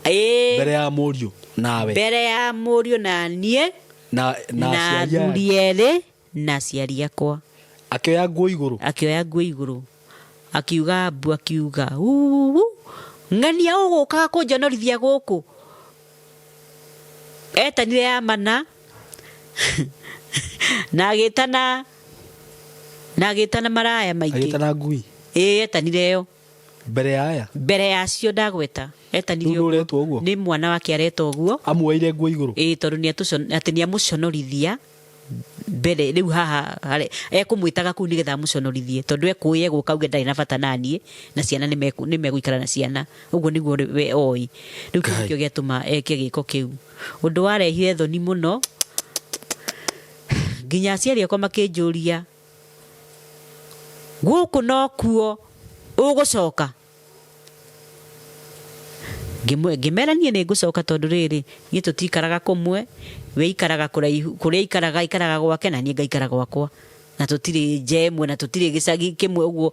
mbere ya mũriũ na niĩ na athuri erĩ na aciari akwa akĩoya nguo igũrũ akiuga mbu akiuga ng'ania ũgũkaga kũnjonorithia gũkũ etanire ya mana na agĩtana maraya maingĩ agĩtana ngui etanire yo mbere yacio ndagweta etanire ũguo nĩ mwana wake areta ũguo amuoire nguo igũrũ tondũ atĩ nĩamũconorithia mbere rĩu haha ekũmwĩtaga kũu nĩgetha amũconorithie tondũ ekũĩ egũka auge ndarĩ na bata naniĩ na ciana nĩmegũikara na ciana ũguo nĩguo we oĩ rĩu kĩo gĩatũma eke gĩko kĩu ũndũ warehire thoni mũno nginya aciari akwa makĩnjũria gũkũ no kuo ũgũcoka ngĩmera niĩ nĩ ngũcoka tondũ rĩrĩ niĩ tũtikaraga kũmwe we ikaraga kũrĩa ikaraga gwake na niĩ ngaikara gwakwa na tũtirĩ njemwe na tũtirĩ gĩcagi kĩmwe ũguo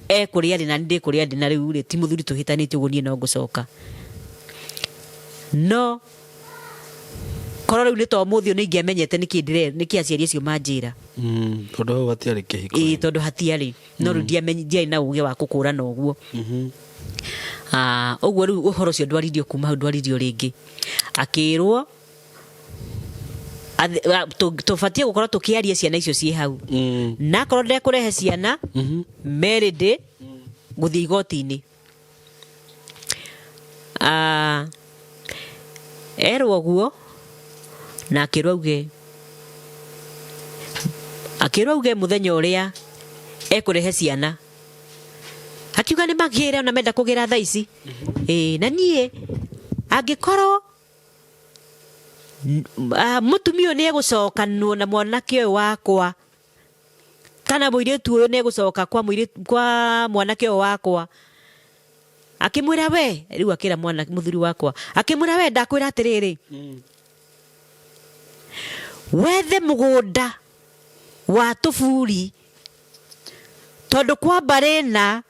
kũrĩa arĩ na niĩ ndĩ kũrĩa ndĩ na rĩu rĩ ti mũthuri tũhĩtanĩtie ũguo niĩ no ngũcoka no korwo rĩu nĩ ta ũmũthĩ nĩ ingĩamenyete nĩkĩ aciari acio manjĩra tondũ hatiarĩ no rĩu ndiarĩ na ũgĩ wa gũkũrana ũguo ũguo rĩu ũhoro ũcio ndwaririo kuma hau ndwaririo rĩngĩ akĩrwo tũbatiĩ gũkorwo tũkĩaria ciana icio ciĩ hau na akorwo ndekũrehe ciana merĩ ndĩ gũthiĩ igoti-inĩ erwo ũguo na akĩrwo auge mũthenya ũrĩa ekũrehe ciana akiuga nĩ magĩre ona menda kũgĩra thaa ici na niĩ angĩkorwo mũtumia ũyũ nĩ egũcokanwo na mwanake ũyũ wakwa kana mũirĩtu ũyũ nĩ egũcoka kwa mwanake ũyũ wakwa akimwira we riu akira mwana muthuri wakwa akimwira we ndakwira atiriri wethe mugunda wa tufuri tondu kwa barena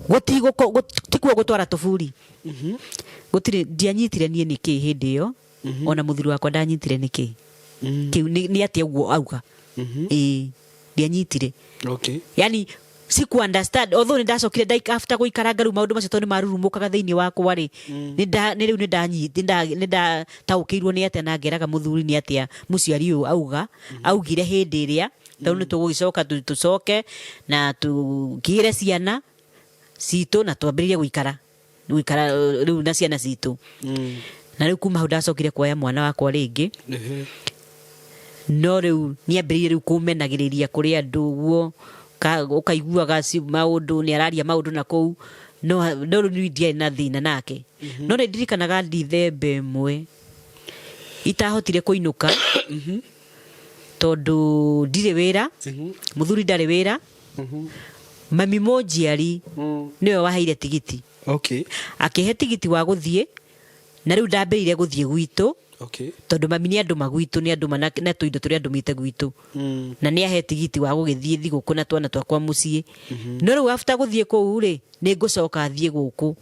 gutikuo gutwara tufuri gutire ndianyitire nie niki hindi yo ona muthuri wakwa ndanyitire niki kiu ni atia guo auga ndianyitire yani siku understand although ni ndacokire ndaika after guikaranga ru maundu macio tondu marurumukaga thiini wakwa ri ni riu ni nda taukirwo ni atia na ngeraga muthuri ni atia muciari uyu auga augire hindi iria tondu ni tugugicoka tucoke na tugire ciana citu na twambiririe guikara riu na ciana citu na riu kuma hau ndacokire kuoya mwana wakwa ringi no riu ni ambiririe riu kumenagiriria kuri andu guo ukaiguaga maundu ni araria maundu na kou no ni ndiari na thina nake no ni ndirikanaga ndithembe imwe itahotire kuinuka tondu ndire wira muthuri ndari wira mami mojiari niwe waheire tigiti akihe tigiti wa guthie na riu ndambirire guthie gwitu tondu mami ni andu magwitu ni andu na tuindo turi andu mite gwitu na ni ahe tigiti wa gugithie thiguku na twana twakwa mucii no riu after guthie kou ri ni ngucoka thie guku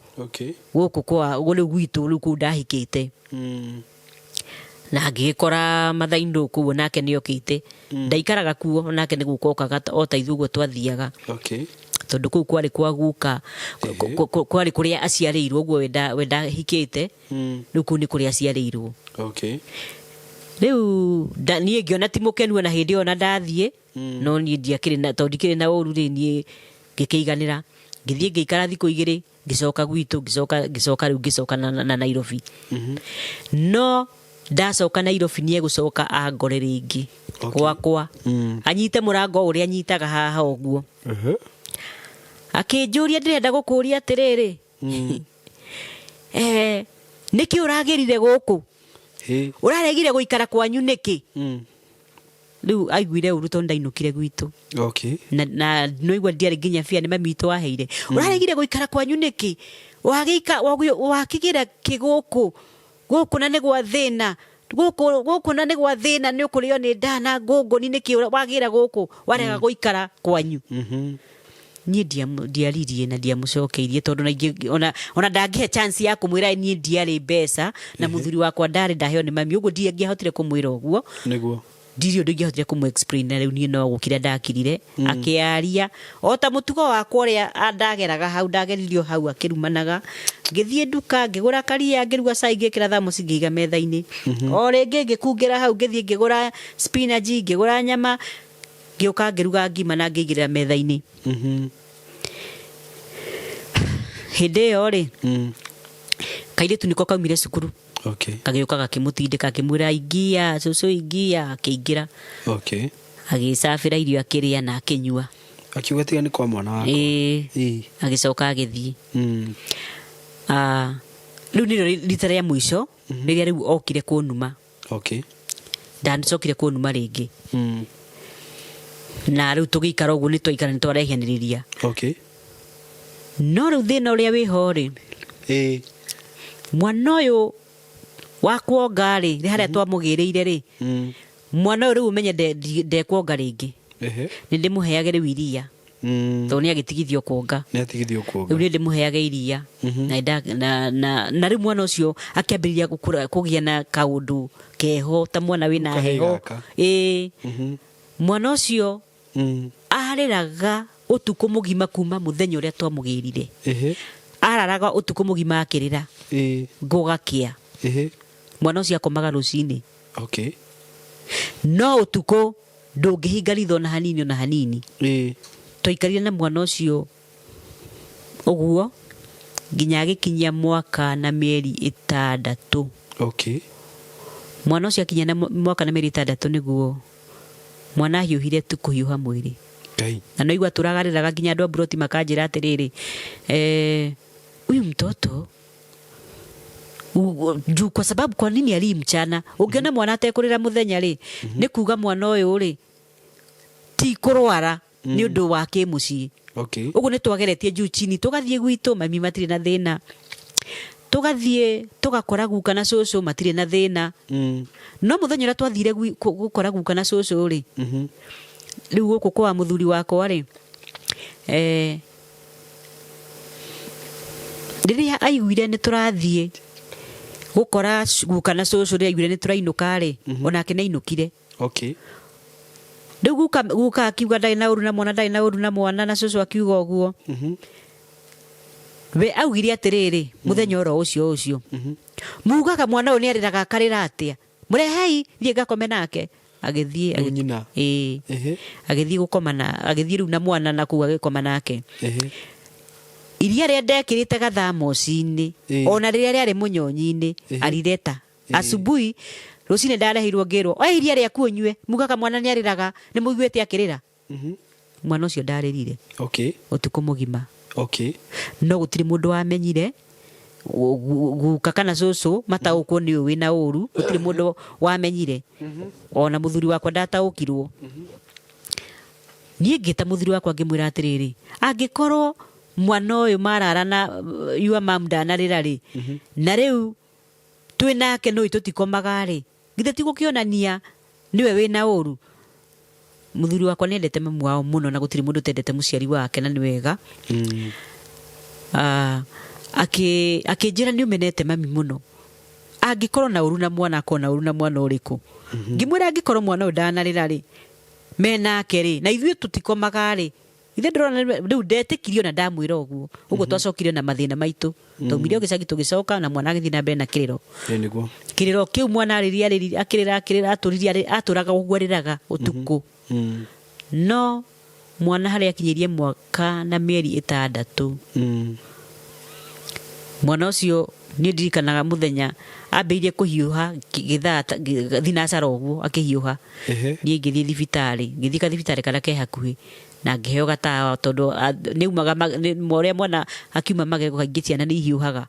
guku kwa gwitu riu ku ndahikite na ngikora mathaindu kuo nake ni okite ndaikaraga kuo nake ni gukokaga o ta ithuguo twathiaga tondu kuu kwari kwa guka kwari kuria aciarirwo guo wenda hikite riu kuu ni kuria aciarirwo riu nie ngiona ti mukenu na hindi ona ndathie no nie ndiakiri na tondu ndikiri na uru ri nie ngikiiganira ngithie ngikara thiku igiri ngicoka gwitu ngicoka riu ngicoka na Nairobi no ndacoka Nairobi nie gucoka angore ringi gwakwa anyite murango uria anyitaga haha oguo akinjuria ndirenda gukuria atiriri niki uragirire guku uraregire guikara kwanyu niki riu aiguire uru tondu ndainukire gwitu na noigua ndiari nginya fia ni mamito waheire uraregire guikara kwanyu niki wakigira kiguku guku na ni gwa thina guku na ni gwa thina ni ukurio ni ndana ngungu ni niki wagira guku warega guikara kwanyu nie ndiaririe na ndiamucokeirie tondu ona ndangihe chance ya kumwira nie ndiari mbeca na muthuri wakwa ndari ndaheo ni mami uguo ndiangihotire kumwira uguo niguo ndirio ndingihotire kumexplain na riu nie no gukira ndakirire akiaria o ta mutugo wakwa uria ndageraga hau ndageririo hau akirumanaga ngithie nduka ngigura karia ngiruga cai ngikira thamos ngiga metha-ini o ringi ngikungira hau ngithie ngigura spinach ngigura nyama ngioka ngiruga ngima na ngigirira metha-ini hindi yo ri kairitu niko kaumire cukuru kagioka gakimutindika akimwira ingia cucu ingia akiingira agicabira irio akiria na akinyua akiuga tiga ni kwa mwana wako agicoka agithie riu ni rita ria mwisho riria riu okire kunuma ndacokire kunuma ringi na riu tugikara uguo ni twaikara ni twarehianiriria no riu thina uria wiho ri mwana uyu wakwonga ri haria twamugiriire ri mwana uyu riu umenye ndekwonga ringi ni ndimuheage riu iria tondu ni agitigithio kuonga riu ni ndimuheage iria na riu mwana ucio akiambiriria kugia na kaundu keho ta mwana wina heho mwana ucio ariraga utuku mugima kuma muthenya uria twamugirire araraga utuku mugima akirira ngugakia mwana ucio akomaga rucini no utuku ndungihinga ritho na hanini twaikarire na mwana ucio uguo nginya agikinyia mwaka na mieri 6 mwana ucio akinya na mwaka na mieri 6 niguo mwana hiuhire tu kuhiuha mwiri na noigua turagariraga nginya andu aburoti makanjira atiriri huyu mtoto kwa sababu kwa nini ali mchana ungiona mwana atekurira muthenya ri ni kuga mwana uyu ri ti kurwara ni undu wa kimucii. Okay. Uguo ni twageretie juu chini tugathie gwitu mami matire na thina. Tugathie tugakora guka na cucu matire na thina. No muthenya ura twathire gukora guka na cucu ri. Riu guku kwa muthuri wakwa ri. Riria aiguire ni turathie gukora guka na cucu ri aiguire ni turainuka ri onake ni ainukire. Okay. Riu guka akiuga ndai na uru na mwana na cucu akiuga uguo. We augire atiriri muthenya oro ucio mugaga mwana uyu ni ariraga akarira atia murehei thie ngakome nake agithie agithie gukoma na agithie riu na mwana na kuga gikoma nake iria ria ndekirite gathamoci-ini ona riria riari munyonyi-ini arireta asubuhi rucine ndarehirwo ngirwo iria riaku unyue mugaga mwana ni ariraga ni muiguite akirira mwana ucio ndaririre utuku mugima. Okay. No gutiri mundu wamenyire guka kana cucu mataukwo ni uwi na uru gutiri mundu wamenyire. Ona muthuri wakwa ndataukirwo. Nie ngita muthuri wakwa ngimwira atiriri angikorwo mwana uyu marara na yua mam ndanarira ri na riu twinake no itutikomaga ri githe ti gukionania niwe wina uru. Muthuri wakwa ni endete mamu wao muno na gutiri mundu tendete muciari wake na ni wega. Akinjira ni umenete mami muno angikorwo na uru na mwana akona uru na mwana uriku ngimwira angikorwo mwana uyu ndanarira ri menake ri na ithuĩ tutikomaga ri ithe ndorona riu ndetikirio na ndamwira uguo twacokirio na mathina maitu taumirio gicagi tugicoka na mwana agithii na mbere na kiriro kiriro kiu mwana ariria akirira aturaga uguo ariraga utuku. No mwana haria akinyirie mwaka na mieri 6 mwana ucio ni ndirikanaga muthenya ambirie kuhiuha thinacara uguo akihiuha ni ngithii thibitari kana ke hakuhi na ngiheo gatawa tondu ni umaga moria mwana akiuma magego kaingi ciana ni hiuhaga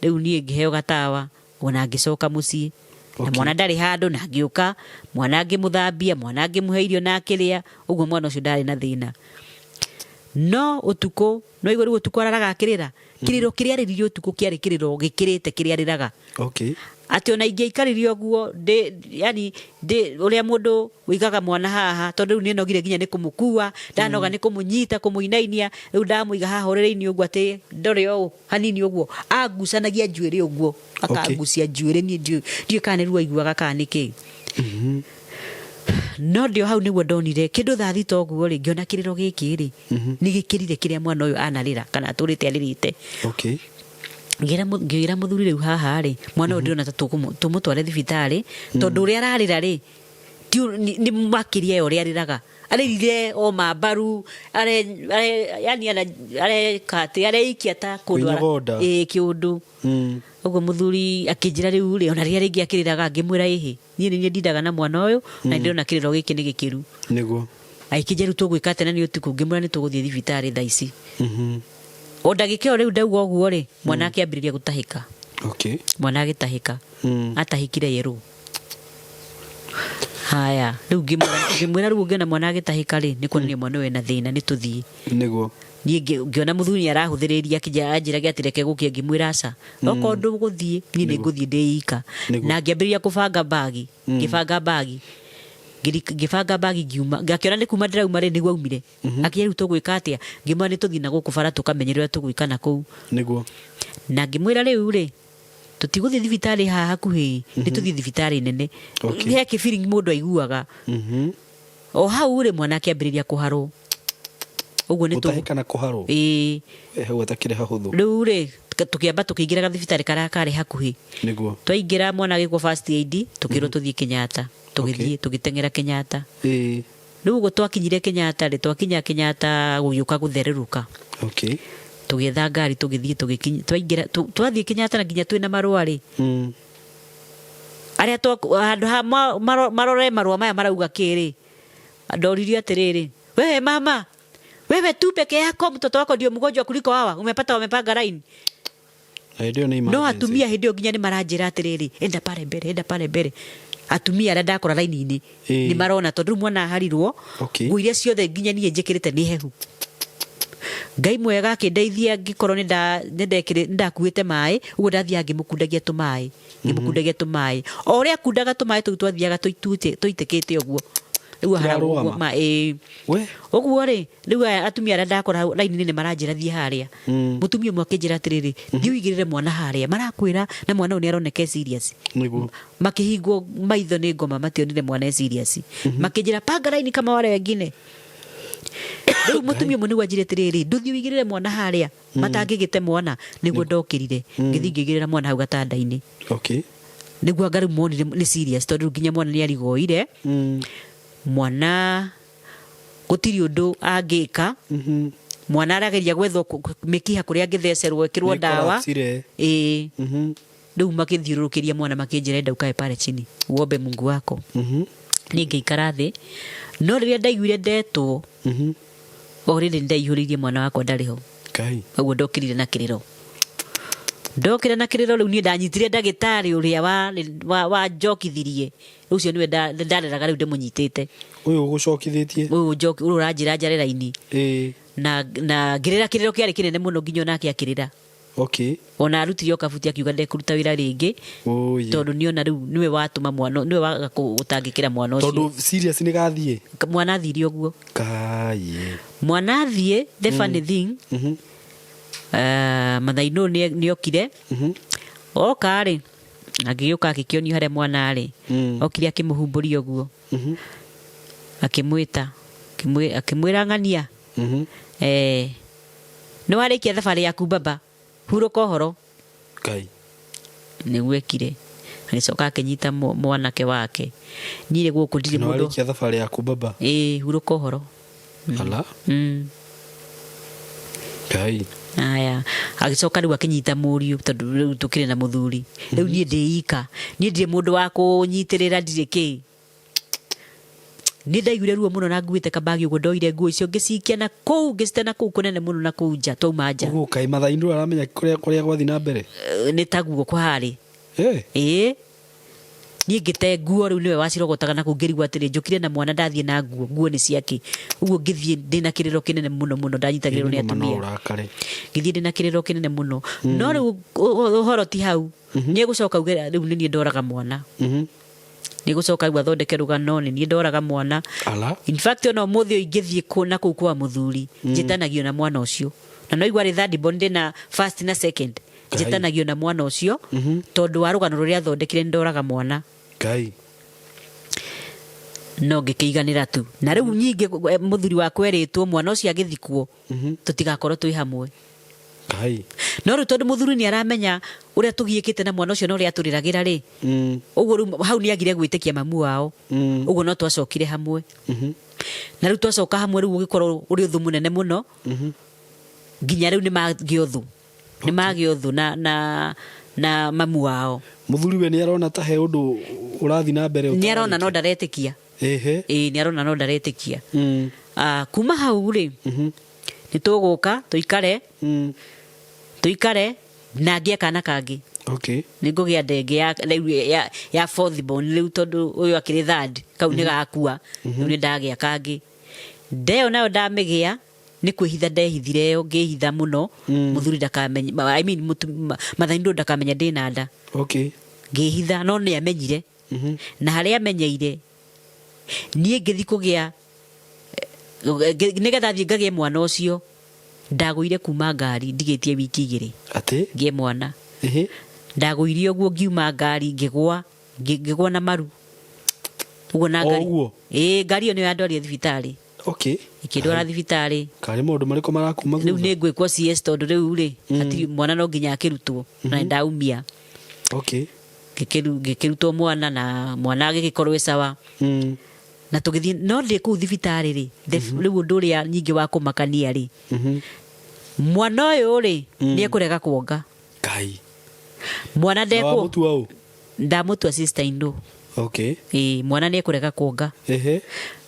riu ni ngiheo gatawa ona ngicoka mucii. Na mwana ndari handu na ngiuka mwana ngimuthambia mwana ngimuhe irio na akiria uguo mwana ucio ndari na thina. No utuku no iguru utuku araraga akirira kiriro kiria aririo utuku kiari kiriro gikirite kiria ariraga. Okay. Ati ona ingiikaririo guo yani uria mundu wigaga mwana haha tondu riu ni nogire nginya ni kumukua ndanoga ni kumunyita kumuinainia riu ndamuiga haha urire-ini uguo ati ndore o hanini uguo agucanagia njuiri uguo akagucia njuiri ni ndio kana riu aiguaga kana niki. No ndio hau niguo ndonire kindu thathita uguo ri ngiona kiriro giki ri ni gikirire kiria mwana uyu anarira kana aturite aririte. Okay. Ngira muthuri riu haha ri mwana uyu ndirona ta tumutware thibitari tondu uria ararira ri ni makiria yo ria ariraga aririre o mambaru yani are kati are ikiata kundu kiundu. Uguo muthuri akinjira riu ri ona ria ringi akiriraga ngimwira ihi ni ndindaga na mwana uyu na ndirona kiriro giki ni gikiru niguo aikinjira riu tugwika tena ni utuku ngimwira ni tuguthie thibitari thaa ici. O ndagika riu ndauga uguo ri mwana akiambiriria gutahika. Okay. Mwana agitahika atahikire yeru. Haya riu ngimwira riu ngiona mwana agitahika ri ni kuonania mwana we na thina ni tuthii niguo ni ngiona muthuri arahuthiriria anjiraga atireke gukia ngimwira aca oko ndu guthii ni nguthii ndiika na ngiambiriria kubanga bagi ngibanga bagi ngiuma ngakiona ni kuma ndirauma ri niguo aumire akia riu tugwika atia ngimwira ni tuthii na guku bara tukamenyerera tugwika na kuu niguo na ngimwira riu ri tutiguthii thibitari haha hakuhi ni tuthii thibitari nene he ki feeling mundu aiguaga o hau ri mwana akiambiriria kuharwo uguo ni tutahika na kuharwo hau atakire hahuthu riu ri tukiamba tukiingira thibitari kari hakuhi niguo twaingira mwana agikwo first aid tukirwo tuthii Kenyatta tugithii tugitengera Kenyatta riu uguo twakinyire Kenyatta ri twakinya Kenyatta guyuka guthereruka. Okay. Tugetha ngari tugithii tugikinya twaingira twathii Kenyatta na nginya twina marua ri aria handu ha marore marua maya marauga kiri ndoririo atiriri wewe mama wewe tu peke yako mtoto wako ndio mgonjwa kuliko hawa wamepanga line. No atumia hindio nginya ni maranjira atiriri enda pale mbere atumia arĩa ndakora raini-inĩ nĩ marona tondũ mwana harirwo nguo iria ciothe nginya niĩ njĩkĩrĩte nĩ hehu. Ngai mwega akĩndeithia ngĩkorwo nĩndakuĩte maĩ, ũguo ndathiaga ngĩmũkundagia tũmaĩ o ũrĩa akundaga tũmaĩ tũu twathiaga tũitĩkĩte ũguo ũguo rĩ, rĩu aya atumia arĩa ndakora raini-inĩ nĩ maranjĩra thiĩ harĩa. Mũtumia ũmwe akĩnjĩra atĩrĩrĩ, thiĩ ũigĩrĩre mwana harĩa, marakwĩra na mwana ũyũ nĩaroneka serious. Makĩhingwo maitho nĩ ngoma mationire mwana serious. Makĩnjĩra panga raini kama wale wengine. Rĩu mũtumia ũmwe nĩguo anjĩrire atĩrĩrĩ, ndũthiĩ ũigĩrĩre mwana harĩa matangĩgĩte mwana. Nĩguo ndokĩrire ngĩthiĩ ngĩigĩrĩra mwana hau gatanda-inĩ nĩguo anga rĩu monire nĩ serious tondũ nginya mwana nĩarigoire. Mwana gũtirĩ ũndũ angĩka. Mwana arageria gwethwo mĩkiha kũrĩa angĩthecerwo ĩkĩrwo ndawa. Rĩu makĩthiũrũrũkĩria mwana makĩnjĩra enda ukae pale chini uombe Mungu wako. Niĩ ngĩikara thĩ, no rĩrĩa ndaiguire ndetwo already ndaihũrĩirie mwana wakwa ndarĩ ho. Ũguo ndokĩrire na kĩrĩro. Rĩu niĩ ndanyitire ndagĩtarĩ ũrĩa wanjokithirie. Ũcio nĩwe ndareraga rĩu ndĩmũnyitĩte. Ũyũ ũgũcokithĩtie? Ũyũ ũranjĩra njare raini. Na ngĩrĩra kĩrĩro kĩarĩ kĩnene mũno nginya onake akĩrĩra. Ona arutire o kabuti akiuga ndekũruta wĩra rĩngĩ tondũ nĩona rĩu nĩwe watũma mwana, nĩwe waga gũtangĩkĩra mwana ũcio. Tondũ serious nĩ gathiĩ? Mwana athire ũguo. Mwana athiĩ, the funny thing, mathainũ nĩokire, oka rĩ agĩũka agĩkĩonio harĩa mwana arĩ, okire akĩmũhumbũria ũguo, akĩmwĩta, akĩmwĩra ng'ania, nĩwarĩkia thabarĩ yaku baba, hurũka ũhoro. Nĩguo ekire, agĩcoka akĩnyita mwanake wake. Niĩ gũkũ ndirĩ mũndũ. Nĩwarĩkia thabarĩ yaku baba? Hurũka ũhoro. Aya, agĩcoka rĩu akĩnyita mũriũ tondũ rĩu tũkĩrĩ na mũthuri. Rĩu niĩ ndĩika, niĩ ndirĩ mũndũ wa kũnyitĩrĩra, ndirĩ kĩ. Nĩ ndaiguire ruo mũno na nguĩte kabagi ũguo, ndoire nguo icio ngĩcikia na kũu, ngĩcite na kũu kũnene mũno na kũu nja, twauma nja. Ũguo kaĩ mathainũ aramenya kũrĩa gwathi na mbere? Nĩ taguo kwarĩ. Niĩ ngĩte nguo, rĩu nĩwe wacirogotaga na kũu, ngĩrigwo atĩrĩ njũkire na mwana ndathiĩ na nguo nĩ ciake. Ũguo ngĩthiĩ ndĩna kĩrĩro kĩnene mũno ndanyitagĩrĩrwo nĩ atumia. Ngĩthiĩ ndĩna kĩrĩro kĩnene mũno. No rĩu ũhoro ti hau, nĩ gũcoka uge rĩu nĩ niĩ ndoraga mwana. Nĩ gũcoka rĩu athondeke rũgano, nĩ niĩ ndoraga mwana. In fact ona ũmũthĩ ũyũ ingĩthiĩ na kũu kwa mũthuri njĩtanagio na mwana ũcio, na no igwa rĩ third born ndĩna first na second njĩtanagio na mwana ũcio tondũ wa rũgano rũrĩa athondekire ndoraga mwana. No ngĩkĩiganĩra tu, na rĩu nyingĩ mũthuri wakwa erĩtwo mwana ũcio agĩthikwo tũtigakorwo twĩ hamwe. No rĩu tondũ mũthuri nĩ aramenya ũrĩa tũgiĩkĩte na mwana ũcio na ũrĩa atũrĩragĩra rĩ, ũguo rĩu hau nĩ agire gwĩtĩkia mamu wao, ũguo no twacokire hamwe. Na rĩu twacoka hamwe rĩu ũgĩkorwo ũrĩ ũthũ mũnene mũno, nginya rĩu nĩ magĩa ũthũ na mamu wao. Mũthuri we nĩ arona ta he ũndũ ũrathi na mbere? Nĩ arona no ndaretĩkia. Nĩ arona no ndaretĩkia. Kuma hau rĩ, nĩ tũgũka tũikare na ngĩe kana kangĩ. Nĩ ngũgĩa ndenge ya fourth born rĩu tondũ ũyũ akĩrĩ third, kau nĩ gakua, rĩu nĩ ndagĩa kangĩ. Ndeyo nayo ndamĩgĩa, nĩ kwĩhitha ndehithire yo, ngĩhitha mũno mũthuri ndakamenya, mathainũ ndakamenya ndĩna nda. Ngĩhitha no nĩ amenyire, na harĩa amenyeire niĩ ngĩthi kũgĩa, nĩgetha thiĩ ngagĩe mwana ũcio ndagũire kuma ngari ndigĩtie wiki igĩrĩ ngĩe mwana. Ndagũire ũguo ngiuma ngari ngĩgwa na maru ũguo na ngari. Ngari ĩyo nĩyo yandwarire thibitarĩ. Ikĩndwara thibitarĩ. Karĩ maũndũ marĩkũ marakuma thutha? Rĩu nĩ ngwĩkwo CS tondũ rĩu rĩ hatirĩ mwana, no nginya akĩrutwo na ndaumia. Ngĩkĩrutwo mwana na mwana agĩgĩkorwo sawa. Na tũgĩthiĩ, no ndĩ kũu thibitarĩ rĩ, rĩu ũndũ ũrĩa nyingĩ wa kũmakania rĩ, mwana ũyũ rĩ nĩ ekũrega kuonga. Mwana ndamũtua sister indo. Mwana nĩ ekũrega kuonga.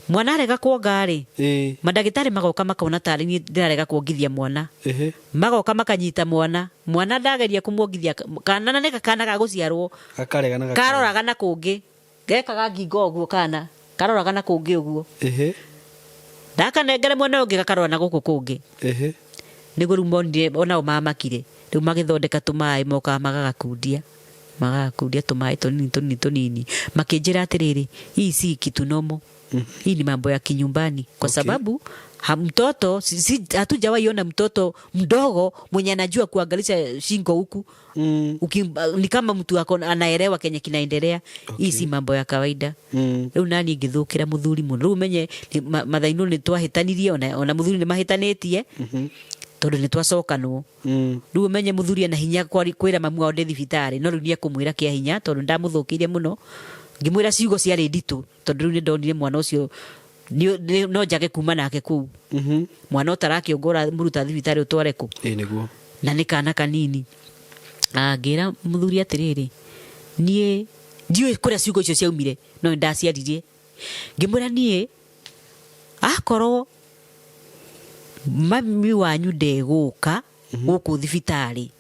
Mwana arega kuonga rĩ, mandagĩtarĩ magoka makona tarĩ niĩ ndĩrarega kuongithia mwana. Magoka makanyita mwana ndageria kũmuongithia, kana na nĩ kana ga gũciarwo karoraga na kũngĩ. gekaga ngingo guo kana karoraga na kungi uguo ehe ndakanengere mwena ungi gakarora na guku kungi ehe nigo rumonire onao mamakire riu magithondeka tumai moka magagakundia tumai tunini makinjira atiriri hii si kitu nomo hii ni mambo ya kinyumbani kwa sababu mtoto hatujawahi ona mtoto mdogo mwenye anajua kuangalisha shingo huku ni kama mtu anaelewa kenye kinaendelea. Hii si mambo ya kawaida. Riu nani ngithukira muthuri muno riu menye mathainu ni twahitanirie ona muthuri ni mahitanetie tondu ni twacokanwo riu menye muthuri ana hinya kwira mamu ao ndi thibitari no riu ni akumwira kia hinya tondu ndamuthukirie muno ngimwira ciugo ciari nditu tondu riu ni ndonire mwana ucio no njage kuma nake kuu mwana utarakiongora muruta thibitari utware ku niguo na ni kana kanini ngira muthuri atiriri nie ndiwe kuria ciugo icio ciaumire no ndaciaririe ngimwira nie akorwo mami wanyu ndeguka guku thibitari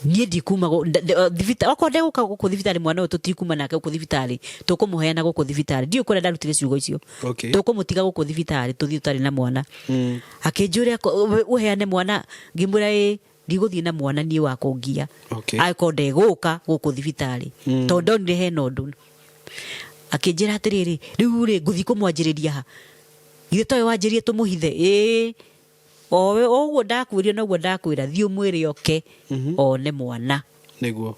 nie ndikuma thibitari oko ndeguka guku thibitari mwana uyu tutikuma nake guku thibitari tukumuheana guku thibitari ndiu kuria ndarutire ciugo icio tukumutiga guku thibitari tuthii utari na mwana akinjuria uheane mwana ngimwira ndiguthii na mwana nie wa kungia aiko ndeguka guku thibitari tondu ndonire hena undu akinjira atiriri riu ri nguthi kumwanjiriria ha ithe toyo wanjirie tumuhithe owe oguo ndakwirio noguo ndakwira thii umwire oke one mwana niguo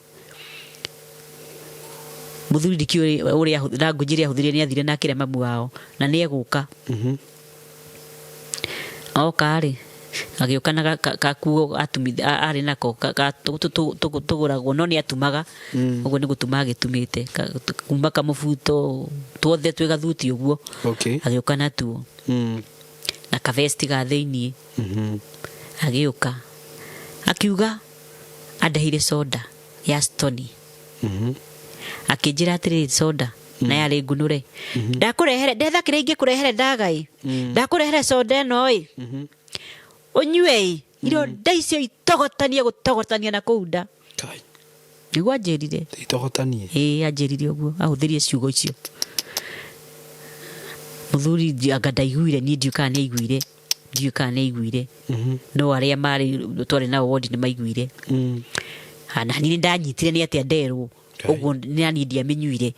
muthuri ndiki uria ngunjiri ahuthirie ni athire nakire mamu wao na ni eguka oka ri agioka na kakuo ari nako tuguragwo no ni atumaga uguo ni gutuma agitumite kuma kamubuto twothe twi gathuti uguo agioka natuo na kavesti ga thiini agioka akiuga andahire soda ya Stoni akinjira atiri soda na yari ngunure ndakurehere ndethakire ingi kurehere ndagai ndakurehere soda no unywe iro ndaicio itogotania na kuunda niguo anjirire itogotanie anjirire uguo ahuthirie ciugo icio muthuri anga ndaiguire ni ndiuka ni aiguire no aria mari twari na ward ni maiguire na ni ndanyitire ni atia nderwo uguo ni ani ndiamenyuire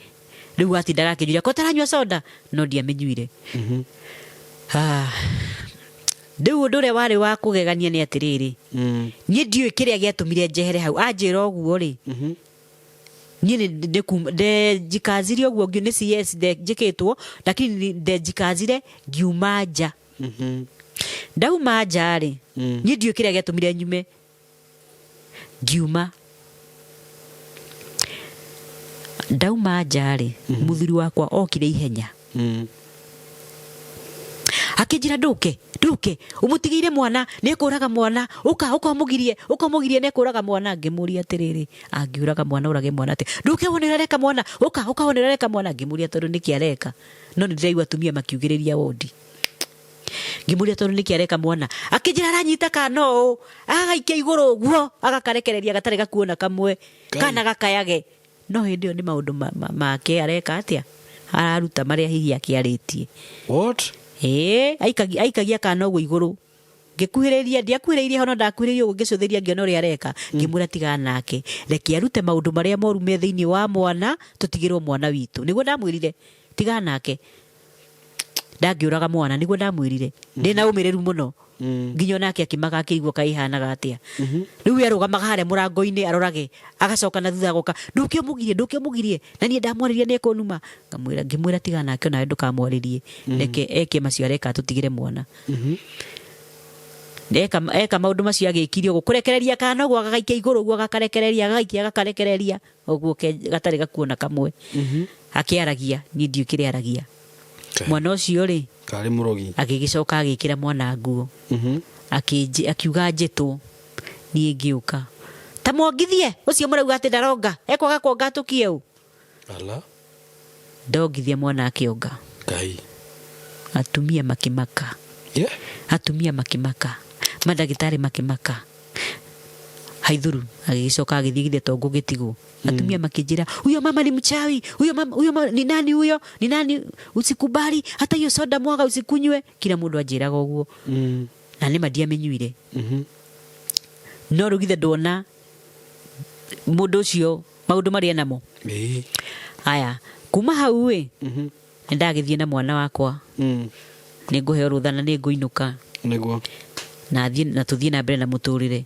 riu ati ndarakinyuria ko taranywa soda no ndiamenyuire Ndiu ndure wari wa kugegania ni atiriri nie ndiu kiria giatumire njehere hau anjira uguo ri nie nde jikazire uguo ngi ni CS nde jikitwo lakini nde jikazire ngiuma nja ndauma nja ri nie ndiu kiria giatumire nyume ngiuma ndauma nja ri muthuri wakwa okire ihenya akinjira nduke umutigire mwana nekuraga mwana ukamugirie nekuraga mwana ngimuria atiriri angiuraga mwana urage mwana ati nduke wonereka mwana wonereka mwana ngimuria tondu nikiareka no ndiraiwa atumia makiugiriria wodi ngimuria tondu nikiareka mwana akinjira aranyita kano agaikia iguru uguo agakarekereria gatari gakuona kamwe kana gakayage no hindi ni maundu make areka atia araruta maria hihi akiaritie what aikagia kana uguo iguru ngikuhiriria ndiakuhiriria hono ndakuhiriria uguo ngicuthiria ngiona uria areka ngimura tigana nake reke arute maundu maria moru me thiini wa mwana tutigirwo mwana witu niguo ndamwirire tigana nake ndangiuraga mwana niguo ndamwirire ndina umireru muno nginya nake akimaga akirigwo kaihanaga atia riu yarugamaga hare murango-ini arorage agacoka na thutha goka nduke mugirie na nie ndamwariria nekonuma ngimwira tigana nake nawe ndukamwaririe reke eke macio areka tutigire mwana eka maundu macio agikirio gukurekereria kana uguo agaikia iguru uguo agakarekereria uguo gatari gakuona kamwe akiaragia ni ndiukire aragia mwana ucio ri kari murogi agigicoka agikira mwana nguo akiuga njitwo nie ngiuka ta mwongithie ucio murauga ati ndaronga ekwaga kuonga tukie u ala ndongithia mwana akionga ngai atumia makimaka madagitari makimaka haithuru agicoka agithigithia tongo gitigwo atumia makinjira huyo mama ni mchawi huyo mama ni nani huyo ni nani usikubali hata hiyo soda mwaga usikunywe kila mundu ajiraga uguo na ni madia menyuire no rugithe ndona mundu cio maundu mari enamo haya kuma hau we ndagithie na mwana wakwa ni nguheo ruthana ni nguinuka niguo na tuthie na mbere na muturire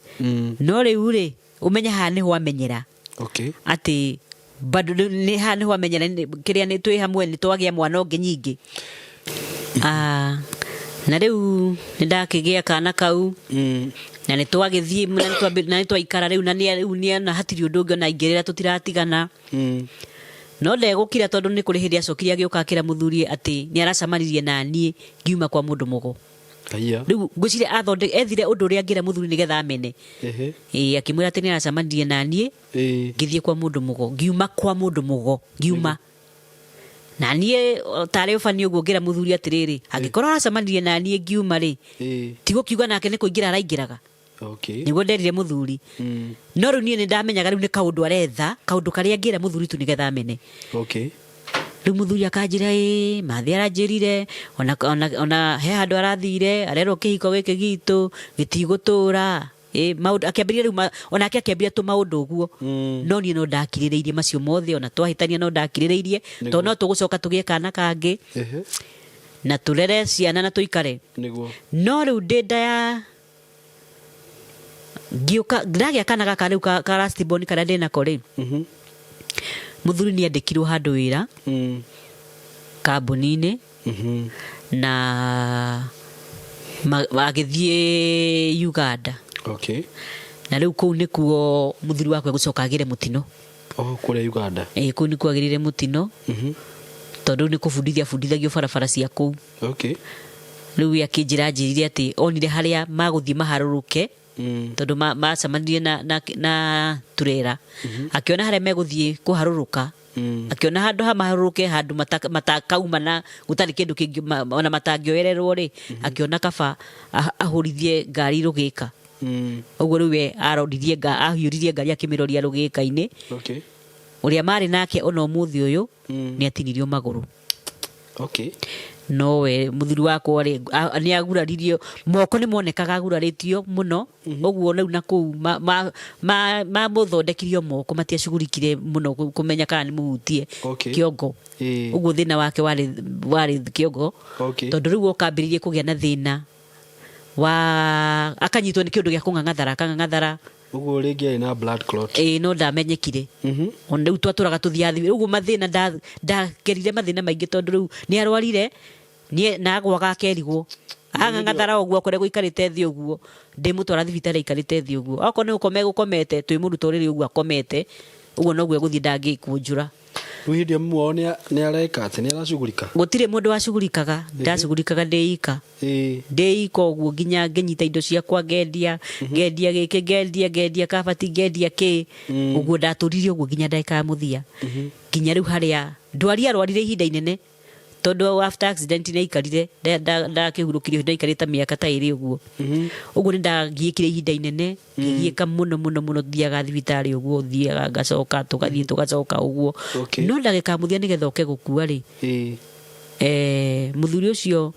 no riu ri umenya ha ni ho amenyera ati bado ni ha ni ho amenyera kiria ni twi hamwe ni twagia mwana ungi nyingi na riu ni ndakigia kana kau na ni twagithie na ni twaikara riu na ni na hatiri undu ungi na ingirira tutiratigana no ndegukira tondu ni kuri hindi acokiria gioka kira muthuri ati ni aracamanirie na nie ngiuma kwa mundu mugo riu ngucire ethire undu uria ngira muthuri nigetha amene akimwira ati ni aracamanirie na nie ngithie kwa mundu mugo ngiuma kwa mundu mugo ngiuma na nie tare ufani uguo ngira muthuri atiriri angikorwo aracamanirie na nie ngiuma ri tigo kiuga nake ni kuingira araingiraga niguo nderire muthuri no riu nie ni ndamenyaga riu ni kaundu aretha kaundu karia ngira muthuri tu nigetha amene riu muthuri akanjira mathi aranjirire ona he handu arathire arerwo kihiko giki gitu gitigutura maundu akiambiria riu ona akiambiria tu maundu uguo no nie no ndakirireirie macio mothe ona twahitania no ndakirireirie to no tugucoka tugie kana kangi na turere ciana na tuikare no riu ndaya giuka ndagia kana gaka riu ka last born kana ndena kore muthuri ni andikirwo handu wira kambuni-ini na agithie Uganda na riu kuu nikuo muthuri wakwe gucoka agire mutino kuria Uganda kuu nikuo agirire mutino tondu ni kubundithagio barabara cia kuu riu akinjira njirire ati onire haria maguthie maharuruke tondu macamanirie na turera akiona haria meguthie kuharuruka akiona handu ha maharuruke handu matakauma na gutari kindu kingi ona matangioererwo ri akiona kaba ahurithie ngari rugika uguo riu arodirie ahiuririe ngari akimiroria rugika-ini uria mari nake ona umuthi uyu ni atinirio maguru no we muthuri wakwa ri ni aguraririo moko ni monekaga aguraritio muno uguo riu na ku ma muthondekirio moko matiacugurikire muno kumenya kana ni muhutie kiongo uguo thina wake wari kiongo tondu riu okambiririe kugia na thina wa akanyitwo ni kiundu gia kung'ang'athara uguo ringi ari na blood clot no ndamenyekire on riu twaturaga tuthiathi uguo mathina ndakerire mathina maingi tondu riu ni arwarire ni na gwaga kerigwo ang'ang'athara uguo kore guikarite thi uguo ndimutwara thibitari ikarite thi uguo oko ni gukomete twi muruto riri uguo akomete uguo no gwe guthi ndangikunjura Ruhidi muone ni areka ati ni aracugurika gutire mundu wacugurikaga ndacugurikaga ndeika ndeika uguo nginya ngenyita indo ciakwa ngendia giki ngendia kabati ngendia ki uguo ndaturirie uguo nginya ndaika muthia nginya riu haria ndwari arwarire ihinda inene tondu after accident ni ikarire ndakihurukirio ndaikarita miaka ta iri uguo uguo ni ndagiikire ihinda inene ngigiika muno thiaga thibitari uguo thiaga ngacoka tugacoka uguo no ndagika muthia nigetha uke gukua ri muthuri ucio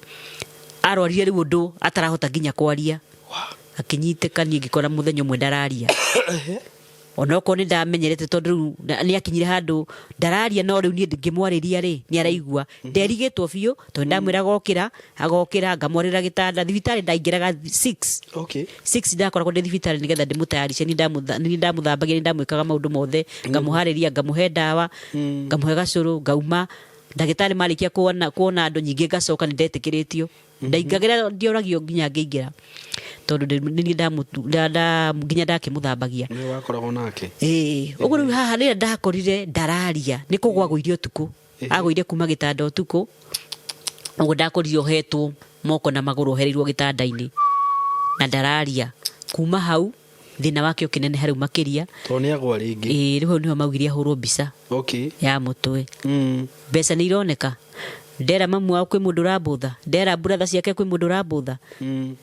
arwarire riu undu atarahota nginya kwaria akinyitikania ngikora muthenya umwe ndararia onoko ni ndamenyerete tondu ni akinyire handu ndararia no riu ni ngimwariria ri ni araigua nderigitwo biu tondu ndamwira agokira ngamwarira gitanda thibitari ndaingiraga 6 ndakoragwo ndi thibitari nigetha ndimutayarishe ni ndamuthambagia ni ndamwikaga maundu mothe ngamuhariria ngamuhe ndawa ngamuhe gacuru ngauma ndagitari marikia kuona andu nyingi ngacoka ni ndetikiritio ndaingagira ndioragio nginya ngiingira tondu ni nginya ndakimuthambagia ni wakoragwo nake uguo riu haha rira ndakorire ndararia ni kugwa guirio tuku agwire kuma gitanda tuku uguo ndakorire ohetwo moko na maguru ohereirwo gitanda-ini na ndararia kuma hau thina wake ukinene haru makiria to ni agwa ringi riu niho maugiria hurwo mbica ya mutwe mbeca ni ironeka ndera mamu wao kwi mundu rabutha ndera brother ciake kwi mundu rabutha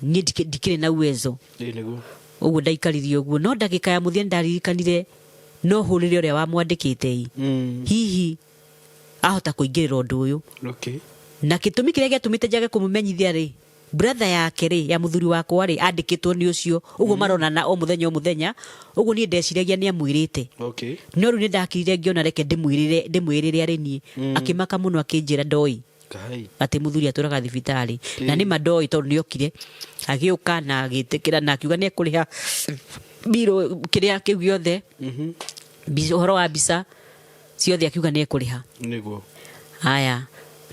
ni ndikire na uwezo uguo ndaikaririe uguo no ndagika ya muthia ndaririkanire no hurire uria wa mwandikite hihi ahota kuingirira undu uyu Okay. na kitumi kiria giatumite njage kumumenyithia ri brother yake ri ya muthuri wakwa ri andikitwo ni ucio uguo maronana o muthenya uguo ni ndeciragia ni amwirite Okay. no ru ni ndakirire ngiona reke ndimwirire ari ni akimaka muno akinjira ndoi Kai. ati muthuri aturaga thibitari na ni mandoi tondu ni okire agiuka na agitikira na akiuga ni ekuriha biro kiria kiu giothe horo wa bisa ciothe akiuga ni ekuriha Niguo. haya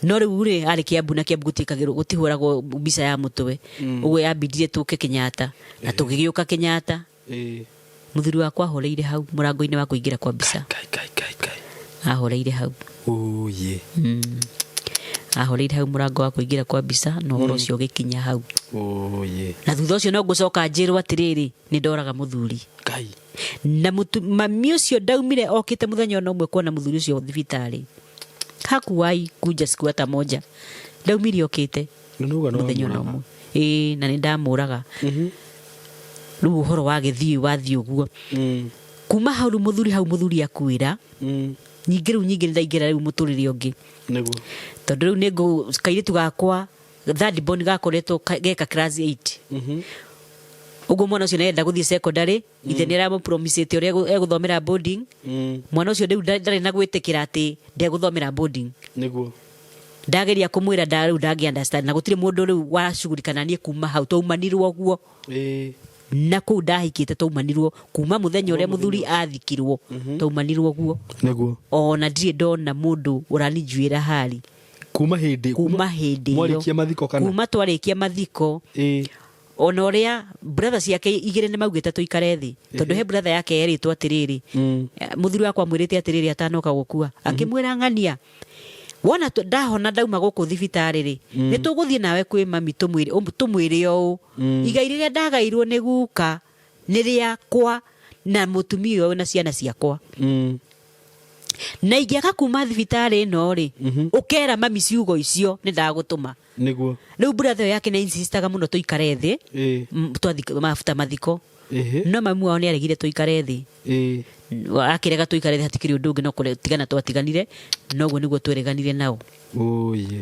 no riu ri ari Kiambu na Kiambu gutikagirwo gutihuragwo bisa ya mutwe uguo yambindire tuke Kenyatta na tugigiuka Kenyatta muthuri wakwa ahoreire hau murango-ini wa kuingira kwa bisa Kai. ahoreire hau Oh yeah. ahoreire hau murango wa kuingira kwa bisa no horo cio gikinya hau Oh yeah. na thutha ucio no ngucoka njirwo atiriri ni ndoraga muthuri Kai. na mami ucio ndaumire okite muthenya no mwe kuona muthuri ucio thibitari hakuwai kuja siku hata moja ndaumire okite Nunuga no. muthenya no mwe na ni ndamuraga riu horo wa githii wathi uguo kuma hau muthuri akuira nyingi ndaingira riu muturire ungi Niguo. tondu riu ni kairitu gakwa third born gakoretwo geka class 8 uguo mwana ucio nenda guthii secondary ithe ni ara promisete uria eguthomera boarding mwana ucio riu ndari na gwitikira ati ndeguthomera boarding Niguo. ndageria kumwira riu ndangi understand na gutire mundu riu wacugurikana nie kuma hau taumanirwo guo na kuu ndahikite taumanirwo kuma muthenya uria muthuri athikirwo taumanirwo guo Niguo. ona ndire ndona mundu uranijwira hali Kuma hindi mwarikia mathiko kana kuma twarikia mathiko ona uria brother ciake igire ni maugite tuikare thi tondu he brother yake eritwo atiriri muthuri wakwa mwirite atiriri atanoka gukua akimwira ng'ania wona ndahona ndauma guku thibitari ri ni tuguthie nawe kwi mami tumwire o igai riria ndagairwo ni guka ni riakwa na mutumia uyu na ciana ciakwa na ingiaka kuma thibitari no ri ukera mami ciugo icio ni ndagutuma Niguo. riu brother yake na insistaga muno tuikare thi twathika mafuta mathiko no mami wao ni aregire tuikare thi akirega tuikare thi hatikiri undu ungi no kutigana twatiganire noguo niguo twereganire nao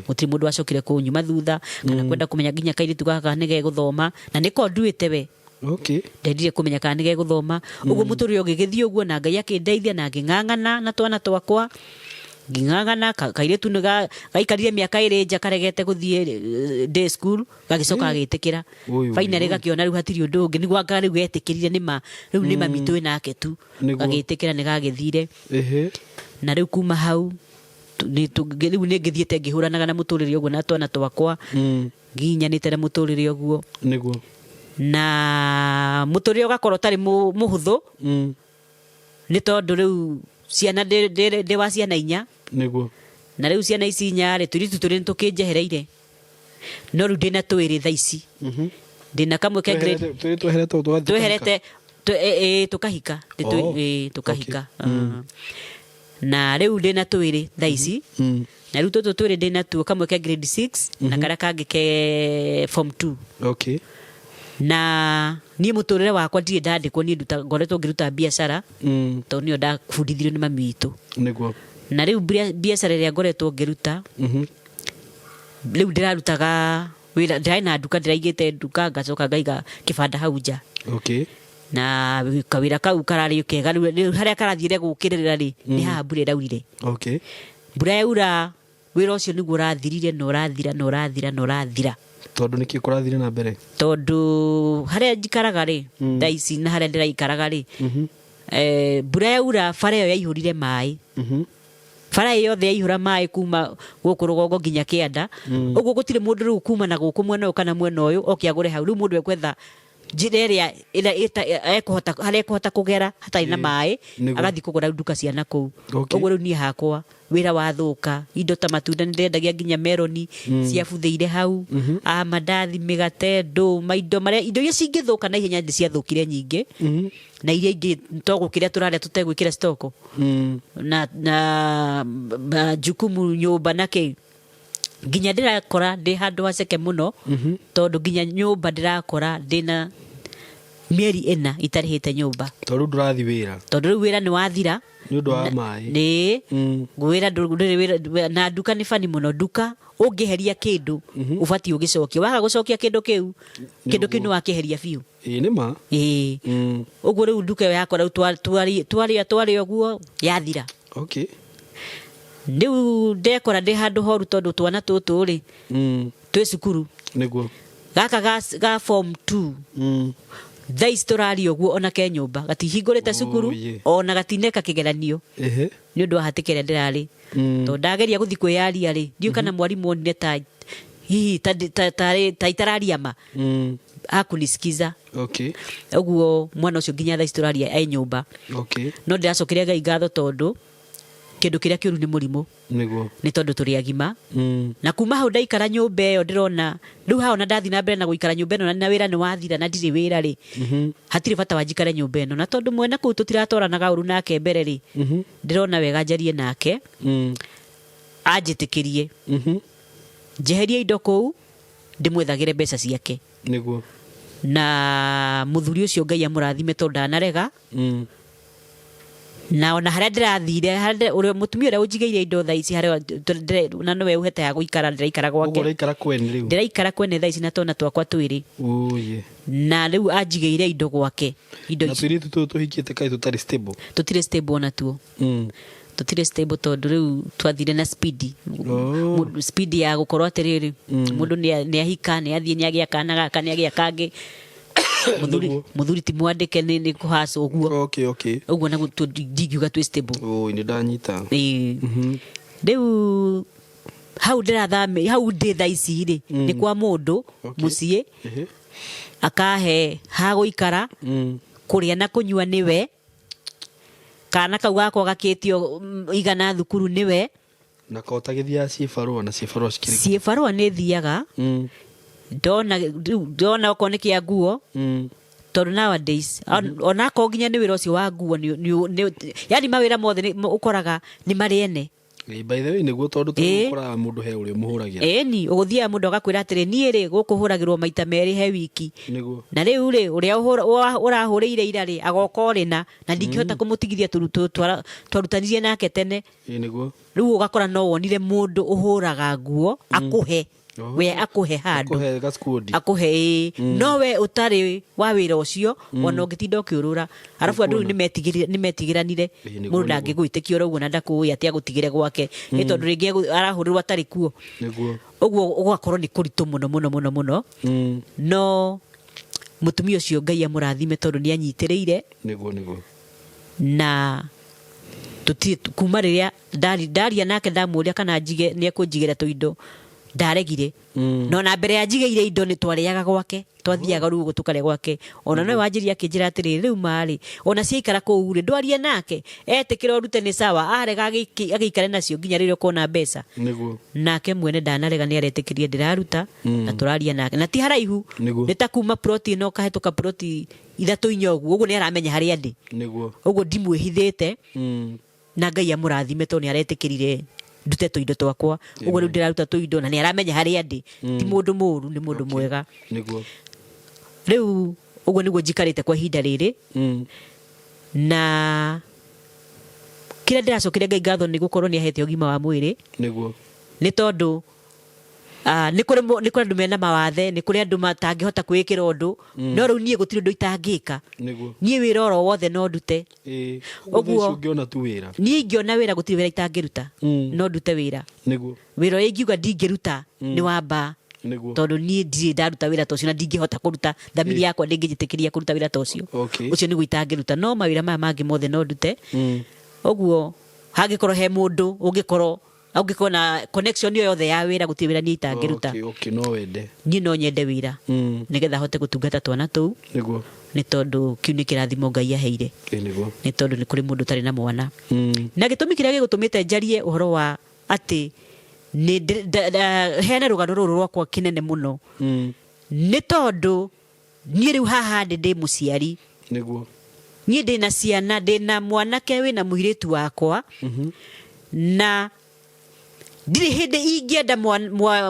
gutiri mundu acokire kunyuma thutha kana kwenda kumenya nginya kairitu gaka nige guthoma na niko nduite we ndendire kumenya kana nige guthoma uguo muturire ugigithie uguo na Ngai akindeithia na nging'ang'ana na twana twakwa nging'ang'ana kairitu ni gaikarire miaka iri nja karegete guthie day school gagicoka agitikira finally gakiona riu hatiri undu ungi niguo anga riu getikirire nima riu nima mitwe nake tu agitikira ni gagithire na riu kuma hau riu ni ngithiete ngihuranaga na muturire uguo na twana twakwa nginyanite na muturire uguo Niguo. na muturire ugakorwo tari muhuthu ni tondu riu ciana de wa ciana inya Niguo. na riu ciana ici inya ri turitu turi tukinjehereire no riu ndina twiri tha ici ndina kamwe ke grade tweherete tukahika tukahika na riu ndina twiri tha ici na riu tutu twiri ndina tuo kamwe ke grade 6 na karia kangi ke form 2 na ni muturire wakwa ndire ndandikwo ni ngoretwo ngiruta biacara to nio ndabundithirio ni mami witu Niguo. na riu biacara ria ngoretwo ngiruta riu ndirarutaga wira ndirai na nduka ndiraigite nduka ngacoka ngaiga kibanda hau nja na kawira kau karari kega riu haria karathire gukirira ri ni haha mbura iraurire mbura yaura wira ucio niguo urathirire na urathira tondu niki kurathire na mbere tondu haria njikaraga ri ndaici na haria ndiraikaraga ri mbura yaura bara iyo yaihurire mai bara iyo yothe yaihura mai kuma guku rugongo nginya kianda uguo gutire mundu riu kuma na guku mwena kana mwena uyu okiagure hau riu mundu ekwetha njira iria haria ekuhota kugera hatari na mai agathi kugura nduka cia nakuu uguo riu nie hakwa wira wathuka indo ta matunda ndendagia nginya meloni ciabuthiire hau mandathi migate nduma indo iria cingithuka na ihenya ndiciathukire nyingi na iria ingi togukiria turaria tutegwikira stoko na jukumu nyumba nake nginya ndirakora ndi handu haceke muno tondu nginya nyumba ndirakora ndina mieri 4 itarihite nyumba tondu ndurathi wira tondu wira ni wathira ni undu wa mai ni gwira na duka ni fani muno duka ungiheria kindu ubati ugicokia waga gucokia kindu kiu ni wakiheria biu ni ma uguo riu duka yakwa riu twari oguo yathira okay riu ndekora ndi handu horu tondu twana tutu ri twi cukuru niguo gaka ga form 2 thais turari oguo ona ke nyumba gatihingurite cukuru ona gatineka kigeranio ni undu hatikere ndirari to ndageria guthi kwiyaria ri ndiu kana mwarimu onire ta hihi ta itararia ma akunisikiza okay oguo mwana ucio nginya thais turari ai nyumba okay no ndiracokeria Ngai ngatho tondu kindu kiria kiuru ni murimu niguo ni tondu turi agima na kuma hau ndaikara nyumba iyo ndirona riu ha ona ndathi na mbere na guikara nyumba ino na wira ni wathira na ndiri wira ri hatiri bata wanjikare nyumba ino na tondu mwena kuu tutiratoranaga uru nake mbere ri ndirona wega njarie nake anjitikirie njeherie indo kuu ndimwethagire mbeca ciake niguo na muthuri ucio Ngai amurathime tondu ndanarega na ona haria ndirathire uri mutumia uria unjigeire indo thaici haria na nowe uhete ya guikara ndiraikara gwake ndiraikara kwene thaici na tona twakwa twiri na riu anjigeire indo gwake indo na twiri tutu tuhikite kai tutari stable tutire stable ona tuo tutire stable tondu riu twathire na speed speed ya gukorwo atiriri mundu ni ahika ni athie ni agia kana gaka ni agia kangi muthuri ti mwandike ni kuhaca uguo okay uguo na ndingiuga twi stable ni ndanyita riu hau ndirathame hau ndi thaici ri ni kwa mundu mucie akahe ha guikara kuria na kunyua niwe kana kau gakwa gakitio igana thukuru niwe na kotagithia cibarua na cibarua cikiri cibarua ni thiaga ndona okone kia nguo tondu nowadays ona ko nginya ni wira ucio wa nguo yani mawira mothe ukoraga ni mariene by the way niguo tondu tukora mundu he uri muhuragira ni uguthia mundu agakwira atire nie ri gukuhuragirwo maita meri he wiki niguo na riu ri uria urahuriire ira ri agoka rina na ndingihota kumutigithia twarutanirie nake tene niguo riu ugakora no wonire mundu uhuraga nguo akuhe we akuhe handu akuhe nowe utari wa wira ucio ona ungitinda ukiurura arafu andu ni metigiranire mundu ndangigwitikio uguo na ndakuya atia gutigire gwake ni tondu ringi arahurirwa atari kuo niguo uguo ugakorwo ni kuritu muno no mutumia ucio Ngai amurathime tondu ni anyitiriire niguo na kuma riria ndaria nake ndamuria kana njige ni ekunjigira tuindo ndaregire no na mbere ya njigeire indo ni twariaga gwake twathiaga rugo tukare gwake ona no wanjiria kinjira atiri riu mari ona ciikara ku uri ndwarie nake etikira rute ni sawa arega agikare nacio nginya ririo kona mbeca niguo nake mwene ndanarega ni aretikirie ndiraruta na turaria nake na ti haraihu ni ta kuma ploti no kahituka ploti ithatu inyogu uguo ni aramenya haria ndi niguo uguo ndimwihithite na Ngai amurathime to ni aretikirire ndute tuindo twakwa uguo riu ndiraruta tuindo na ni aramenya haria ndi ti mundu muru ni mundu mwega niguo riu uguo niguo njikarite kwa ihinda riri na kira ndiracokire Ngai ngatho ni gukorwo ni ahete ugima wa mwiri niguo ni tondu ni kuri andu mena mawathe ni kuri andu matangihota kwikira undu no riu nie gutiri undu itangika nie wira oro wothe no ndute uguo ungiona tu wira nie ingiona wira gutiri wira itangiruta no ndute wira niguo wira ingiuga ndingiruta ni wamba niguo tondu nie ndiri ndaruta wira tocio na ndingihota kuruta thamiri yakwa ndingijitikiria kuruta wira tocio ucio niguo itangiruta no mawira maya mangi mothe no ndute uguo hangikorwo he mundu ungikorwo na connection yo yothe ya wira gutiri wira ni itangiruta no wende ni no nyende wira nigetha hote gutungata twana tu niguo ni tondu kiu ni kirathimo Ngai aheire niguo ni tondu ni kuri mundu tari na mwana na gitumi kiria gigutumite njarie uhoro wa ati ni hena rugano ruru rwakwa kinene muno ni tondu ni riu haha ndi muciari niguo ni ndi na ciana ndi na mwanake we na muiritu wakwa na ndiri hindi ingienda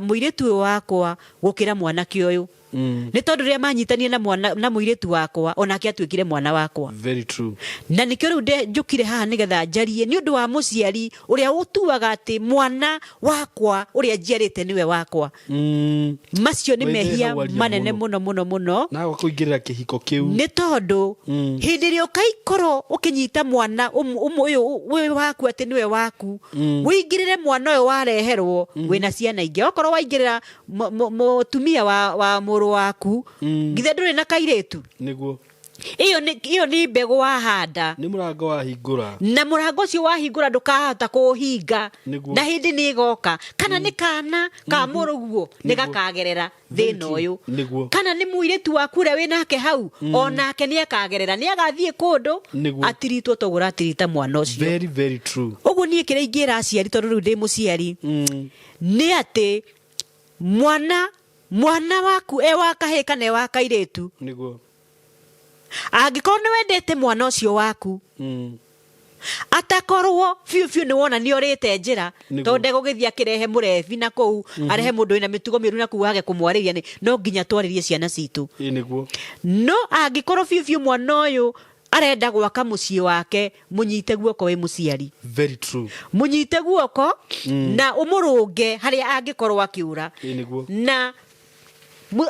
muiritu wakwa gukira mwanake uyu nĩ tondũ rĩrĩa manyitania na mwana na mũirĩtu wakwa onake atuĩkire mwana wakwa. Very true. Na nĩkĩo rĩu njũkire haha nĩgetha njarie nĩ ũndũ wa mũciari ũrĩa ũtuaga atĩ mwana wakwa ũrĩa njiarĩte nĩwe wakwa. Macio nĩ mehia manene mũno na kũingĩrĩra kĩhiko kĩu. nĩ tondũ hĩndĩ ĩrĩa ũkaikorwo ũkĩnyita mwana ũyũ waku atĩ nĩwe waku, wĩingĩrĩre mwana ũyũ wareherwo wĩna ciana ingĩ. Okorwo waingĩrĩra mũtumia wa mũrũ waku githĩ ndũrĩ na kairĩtu? Nĩguo. Iyo nĩ mbegũ wahanda, nĩ mũrango wahingũra, na mũrango ũcio wahingũra ndũkahota kũũhinga, na hĩndĩ nĩ ĩgoka kana nĩ kana ka mũrũguo nĩ gakagerera thĩna ũyũ, kana nĩ mũirĩtu waku ũrĩa wĩnake hau onake nĩ akagerera, nĩ agathiĩ kũndũ atiritwo toguo ũratirita mwana ũcio. Very very true. Ũguo niĩ kĩrĩa ingĩra aciari tondũ rĩu ndĩ mũciari nĩ atĩ mwana waku wa kahĩĩ kana wa kairĩtu, nĩguo angĩkorwo nĩ wendete mwana ũcio waku atakorwo biũ nĩ wona nĩ orĩte njĩra, tondũ ndegũgĩthiĩ akĩrehe mũrebi na kũu arehe mũndũ wĩna mĩtugo mĩũru na kũu wage kũmwarĩria, no nginya twarĩrie ciana citũ. No angĩkorwo biũ mwana ũyũ arenda gwaka mũciĩ wake, mũnyite guoko wĩ mũciari. Very true. Mũnyite guoko na ũmũrũnge harĩa angĩkorwo akĩũra. Na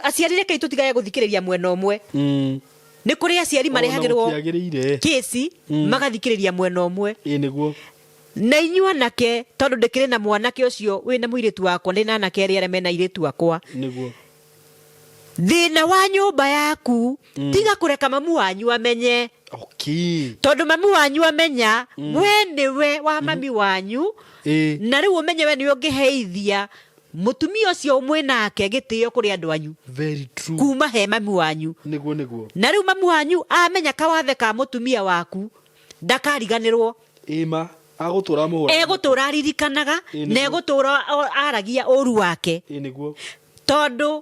aciari reke tũtigaye gũthikĩrĩria mwena ũmwe. Nĩ kũrĩ aciari marehagĩrwo kĩci magathikĩrĩria mwena ũmwe. Na inyuĩ anake, tondũ ndĩkĩrĩ na mwanake ũcio wĩna mũirĩtu wakwa, ndĩ na anake erĩ arĩa mena airĩtu akwa, thĩna wa nyũmba yaku tiga kũreka mamu wanyu amenye. Tondũ mamu wanyu amenya we nĩwe wa mami wanyu, na rĩu ũmenye we nĩwe ũngĩheithia mutumia ũcio mwĩnake gĩtĩo kũrĩ andũ anyu. Very true. Kuma he mamu wanyu. Nĩguo. Na rĩu mamu wanyu amenya kawathe ka mutumia waku ndakariganĩrwo. Agũtũra mũhũra. Egũtũra aririkanaga na egũtũra aragia ũru wake. Tondũ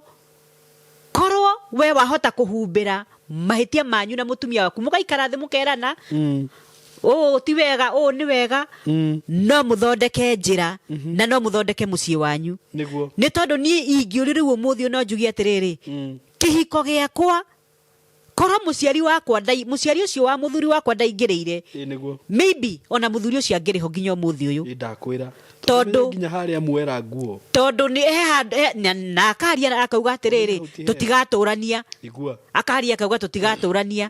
korwo we wahota kũhumbĩra mahĩtia manyu na mutumia waku, mũgaikara thĩ mũkerana ti wega, nĩ wega, no mũthondeke njĩra na no mũthondeke mũciĩ wanyu. Nĩ tondũ niĩ ingĩũrĩ rĩu ũmũthĩ no njugie atĩrĩrĩ, kĩhiko gĩakwa korwo mũciari ũcio wa mũthuri wakwa ndaingĩrĩire, maybe ona mũthuri ũcio angĩrĩho nginya ũmũthĩ ũyũ. Tondũ nĩ akaria akauga atĩrĩrĩ tũtigatũrania, akaria akauga tũtigatũrania.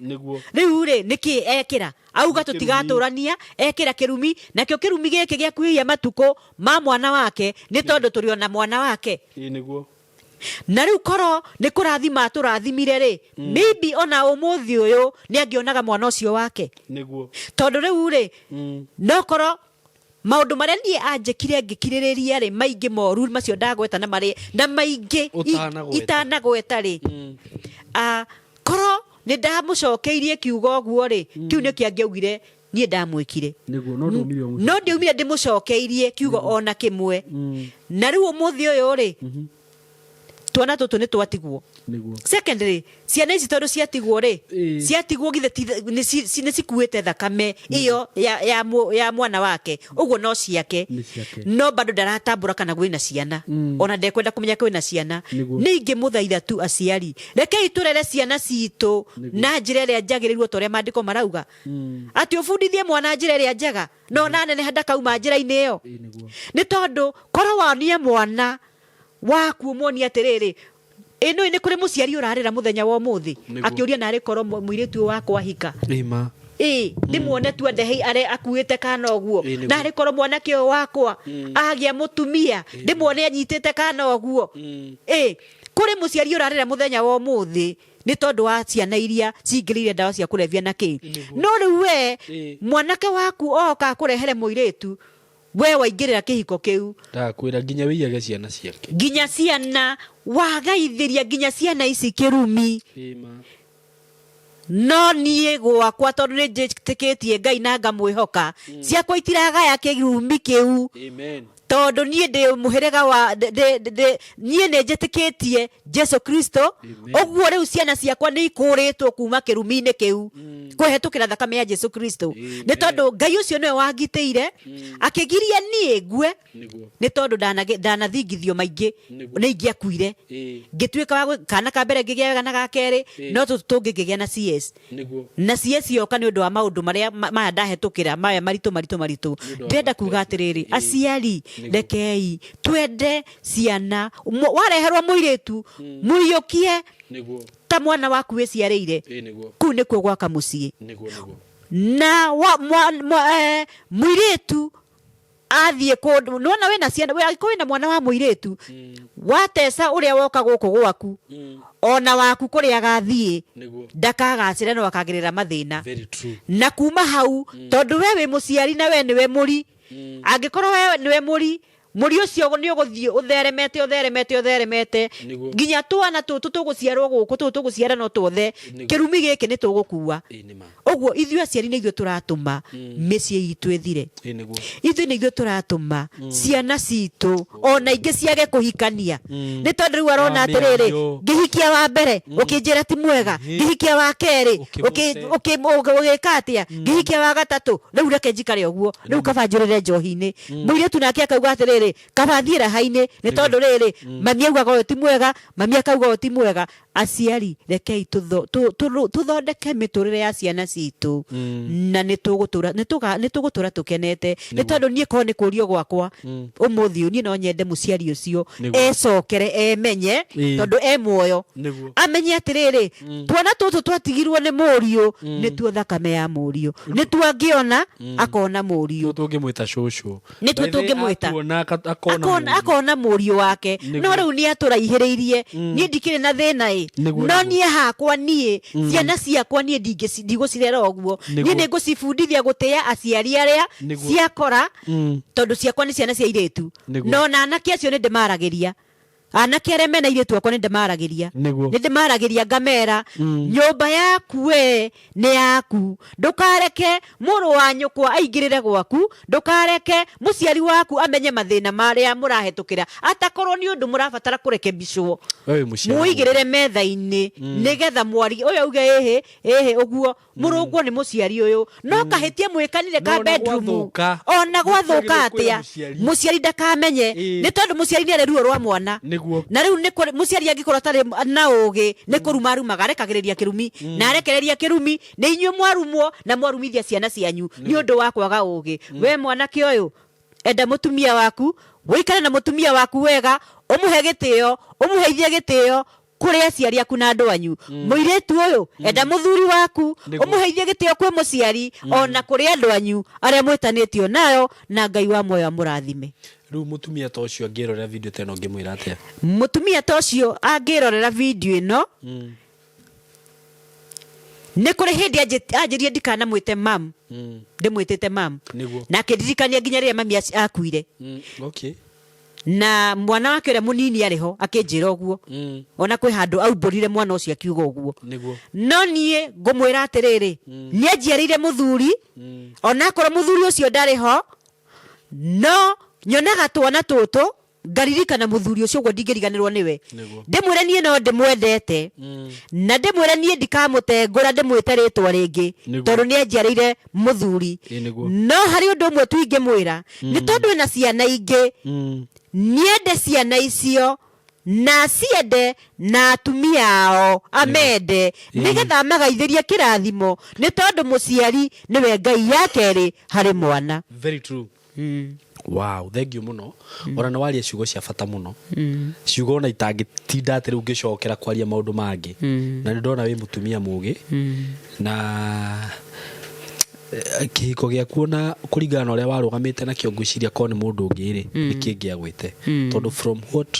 Rĩu rĩ nĩkĩ ekĩra auga tũtigatũrania, ekĩra kĩrumi, nakĩo kĩrumi gĩkĩ gĩa kuhĩhia matukũ ma mwana wake nĩ tondũ tũrĩ ona mwana wake. Na rĩu korwo nĩ kũrathima tũrathimire rĩ, maybe ona ũmũthĩ ũyũ nĩ angĩonaga mwana ũcio wake. Tondũ rĩu rĩ no korwo maũndũ marĩa niĩ anjĩkire ngĩkirĩrĩria rĩ maingĩ moru macio ndagweta na maingĩ itanagweta rĩ, korwo nĩ ndamũcokeirie kiugo ũguo rĩ, kiu nĩ kĩangĩaugire niĩ ndamwĩkire, no ndiaumire ndĩmũcokeirie kiugo ona kĩmwe. Na rĩu ũmũthĩ ũyũ rĩ twana tũtũ nĩ twatigwo. Secondly, ciana ici tondũ ciatigwo rĩ, ciatigwo githe nĩ cikuĩte thakame ĩyo ya mwana wake, ũguo no ciake, no bado ndaratambũra kana gwĩna ciana, ona ndekwenda kũmenya kwĩna ciana. Nĩ ingĩmũthaitha tu aciari, rekei tũrere ciana citũ na njĩra ĩrĩa njagĩrĩirwo ta ũrĩa maandĩko marauga, atĩ ũbundithie mwana njĩra ĩrĩa njega no naneneha ndakauma njĩra-inĩ ĩyo. Nĩ tondũ korwo wonia mwana waku ũmuonia atĩrĩrĩ, ĩno nĩ kũrĩ mũciari ũrarĩra mũthenya wa ũmũthĩ akĩũria narĩ korwo mũirĩtu wakwa hika, ndĩmuone tu ndehe akuĩte kana ũguo, narĩ korwo mwanake ũyũ wakwa agĩa mũtumia ndĩmuone anyitĩte kana ũguo. Kũrĩ mũciari ũrarĩra mũthenya wa ũmũthĩ nĩ tondũ wa ciana iria cingĩrĩire ndawa cia kũrebia na kĩ. No rĩu we mwanake waku oka kũrehere mũirĩtu, we waingĩrĩra kĩhiko kĩu ndakwĩra nginya wĩiyage ciana ciake, nginya ciana wagaithĩria nginya ciana ici kĩrumi. No niĩ gwakwa tondũ nĩ njĩtĩkĩtie Ngai na ngamwĩhoka, ciakwa itiragaya kĩrumi kĩu, tondu nie ndi muherega wa nie ne njetikitie Jesu Kristo oguo riu ciana ciakwa ni ikuritwo kuma kirumi-ini kiu kuhetukira thakame ya Jesu Kristo ni tondu Ngai ucio niwe wangiteire akigiria nie ngue ni tondu ndanathingithio maingi ni ingiakuire ngituika wa kana ka mbere ngigia na ga keri no tungigia na CS na CS yoka ni undu wa maundu maria maya ndahetukira maya maritu ndenda kuga atiriri aciari rekei twende ciana wareherwa muiritu muiyukie ta mwana waku wiciarĩire kuu nĩkuo gwaka mũciĩ na muiritu athiĩ kũndũ nona wĩna ciana wĩna mwana wa muiritu watesa ũrĩa woka gũkũ gwaku ona waku kũrĩa agathiĩ ndakagacĩre no akagĩrĩra mathĩna na kuma hau tondũ we wĩ mũciari na we nĩwe mũri angĩkorwo we nĩwe mũri ũcio nĩ ũgũthiĩ ũtheremete nginya twana tũtũ tũgũciarwo gũkũ tũgũciara no tuothe kĩrumi gĩkĩ nĩ tũgũkua ũguo ithuĩ aciari nĩ ithuĩ tũratũma mĩciĩ itũ ĩthire ithuĩ nĩ ithuĩ tũratũma ciana citũ ona ingĩ ciage kũhikania nĩ tondũ rĩu arona atĩrĩrĩ ngĩhikia wa mbere ũkĩnjĩra ti mwega ngĩhikia wa kerĩ ũgĩka atĩa ngĩhikia wa gatatũ rĩu reke njikare ũguo rĩu kaba njũrĩre njohi-inĩ mũirĩtu nake akauga atĩrĩrĩ kaba thiĩ raha-inĩ nĩ tondũ rĩrĩ mami augaga ũyũ ti mwega mami akauga ũyũ ti mwega aciari rekei tuthondeke mĩtũrĩre ya ciana citũ na nĩ tũgũtũra tũkenete nĩ tondũ niĩ korwo nĩ kũrio gwakwa ũmũthĩ niĩ no nyende mũciari ũcio ecokere emenye tondũ e muoyo amenye atĩrĩrĩ twana tũtũ twatigirwo nĩ mũriũ nĩtuo thakame ya mũriũ nĩtuo angĩona akona mũriũ tũngĩmwĩta cũcũ nĩtuo tũngĩmwĩta akona mũriũ wake no rĩu nĩ atũraihĩrĩirie niĩ ndikĩrĩ na thĩna no niĩ hakwa niĩ ciana ciakwa niĩ ndigũcirera ũguo niĩ nĩ ngũcibundithia gũtĩa aciari arĩa ciakora tondũ ciakwa nĩ ciana cia airĩtu no na anake acio nĩ ndĩmaragĩria anake arĩa mena airĩtu akwa nĩ ndĩmaragĩria ngamera nyũmba yaku we nĩ yaku ndũkareke mũrũ wa nyũkwa aingĩrĩre gwaku ndũkareke mũciari waku amenye mathĩna marĩa mũrahetũkĩra atakorwo nĩ ũndũ mũrabatara kũrekebicwo mũigĩrĩre metha-inĩ nĩgetha mwari ũyũ auge ĩhĩ ũguo mũrũngwo nĩ mũciari ũyũ no kahĩtie mwĩkanire ka bedroom ona gwathũka atĩa mũciari ndakamenye nĩ tondũ mũciari nĩ arĩ ruo rwa mwana na riu mũciari angĩkorwo atarĩ na ũgĩ nĩ kũrumarumaga arekagĩrĩria kĩrumi na arekereria kĩrumi nĩ inyuĩ mwarumwo na mwarumithia ciana cianyu nĩ ũndũ wa kwaga ũgĩ we mwanake ũyũ enda mũtumia waku wĩikare na mũtumia waku wega ũmũhe gĩtĩo ũmũheithie gĩtĩo kũrĩ aciari aku na andũ anyu mũirĩtu ũyũ enda mũthuri waku ũmũheithie gĩtĩo kwĩ mũciari ona kũrĩ andũ anyu arĩa mwĩtanĩtio nayo na Ngai wa muoyo amũrathime rĩu mũtumia ta ũcio angĩrorera video ta ĩno ngĩmwĩra atĩa mũtumia ta ũcio angĩrorera video ĩno nĩ kũrĩ hĩndĩ anjĩrie ndikanamwĩte mam ndĩmwĩtĩte mam na akĩndirikania nginya rĩrĩa mami akuire na mwana wake ũrĩa mũnini arĩho akĩnjĩra ũguo ona kwĩ handũ aumbũrire mwana ũcio akiuga ũguo no niĩ ngũmwĩra atĩrĩrĩ nĩ anjiarĩire mũthuri ona akorwo mũthuri ũcio ndarĩ ho no nyonaga twana tũtũ ngaririkana mũthuri ũcio ũguo ndingĩriganĩrwo nĩwe ndĩmwĩre niĩ no ndĩmwendete na ndĩmwĩre niĩ ndikamũtengũra ndĩmwĩte rĩtwa rĩngĩ tondũ nĩ anjiarĩire mũthuri no harĩ ũndũ ũmwe tu ingĩmwĩra nĩ tondũ ena ciana ingĩ niende ciana icio na ciende na atumia ao amende nĩgetha amagaithĩrie kĩrathimo nĩ tondũ mũciari nĩwe Ngai ya kerĩ harĩ mwana. Very true. Wow, thank you muno. Ora na waria ciugo cia bata muno. Ciugo na itangĩtinda atĩ rĩu ngĩcokera kwaria maũndũ mangĩ. Na nĩ ndona wĩ mũtumia mũgĩ na kĩhiko gĩaku na kũringana na ũrĩa warũgamĩte nakĩo ngwĩciria ko nĩ mũndũ ũngĩ rĩ nĩ kĩngĩagwĩte tondũ from what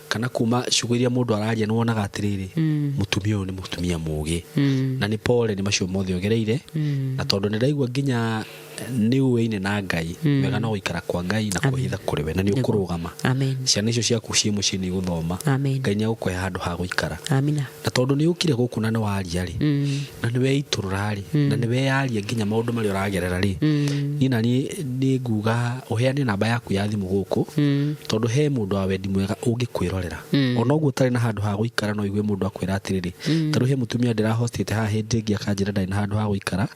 kana kuma ciugo iria mũndũ araria nĩ wonaga atĩrĩrĩ mũtumia ũyũ nĩ mũtumia mũgĩ na nĩ pole nĩ macio mothe ogereire na tondũ nĩ ndaigua nginya nĩ ũĩ-inĩ na Ngai wega no gũikara kwa Ngai na kwĩhitha kũrĩ we na nĩ ũkũrũgama ciana icio ciaku ciĩ mũciĩ nĩ igũthoma Ngai nĩ agũkũhe handũ ha gũikara na tondũ nĩ ũkire gũkũ na nĩ waria rĩ na nĩ weitũrũra rĩ na nĩ weyaria nginya maũndũ maria uragerera ri ni na ni nguga uheane namba yaku ya thimu guku tondu he mundu wa wendi mwega ungikwirorera ona uguo tari na handu ha guikara no igwe mundu akwira atiriri taru he mutumia ndira hostite ha hindi ingi akanjira ndari na handu ha guikara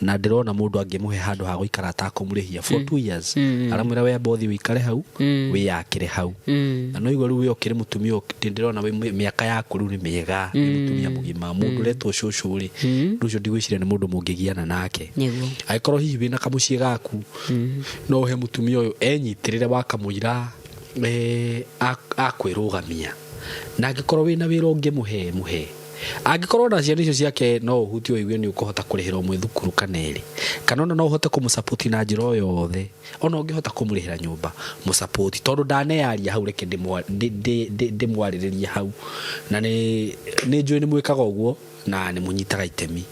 na ndirona mundu angimuhe handu ha guikara atakumurihia for 2 years aramwira we bothi wikare hau wiyakire hau na no igwe riu yokire mutumia ndirona miaka yaku riu ni miega mutumia mugima mundu reto shushu ri rucio ndigwiciria ni mundu mungigiana nake aikorwo hihi wina kamucie gaku no he mutumia uyu enyitirire wakamuira akwirugamia na angikorwo wina wira ungimuhe angikorwo na ciana icio ciake no uhuti oigwe ni ukuhota kurihira umwe thukuru kaneri kana no uhote kumusupport na njira o yothe ona ungihota kumurihira nyumba musupport tondu ndanearia hau reke ndimwariririe hau na ni njui ni mwikaga uguo na ni munyitaga itemi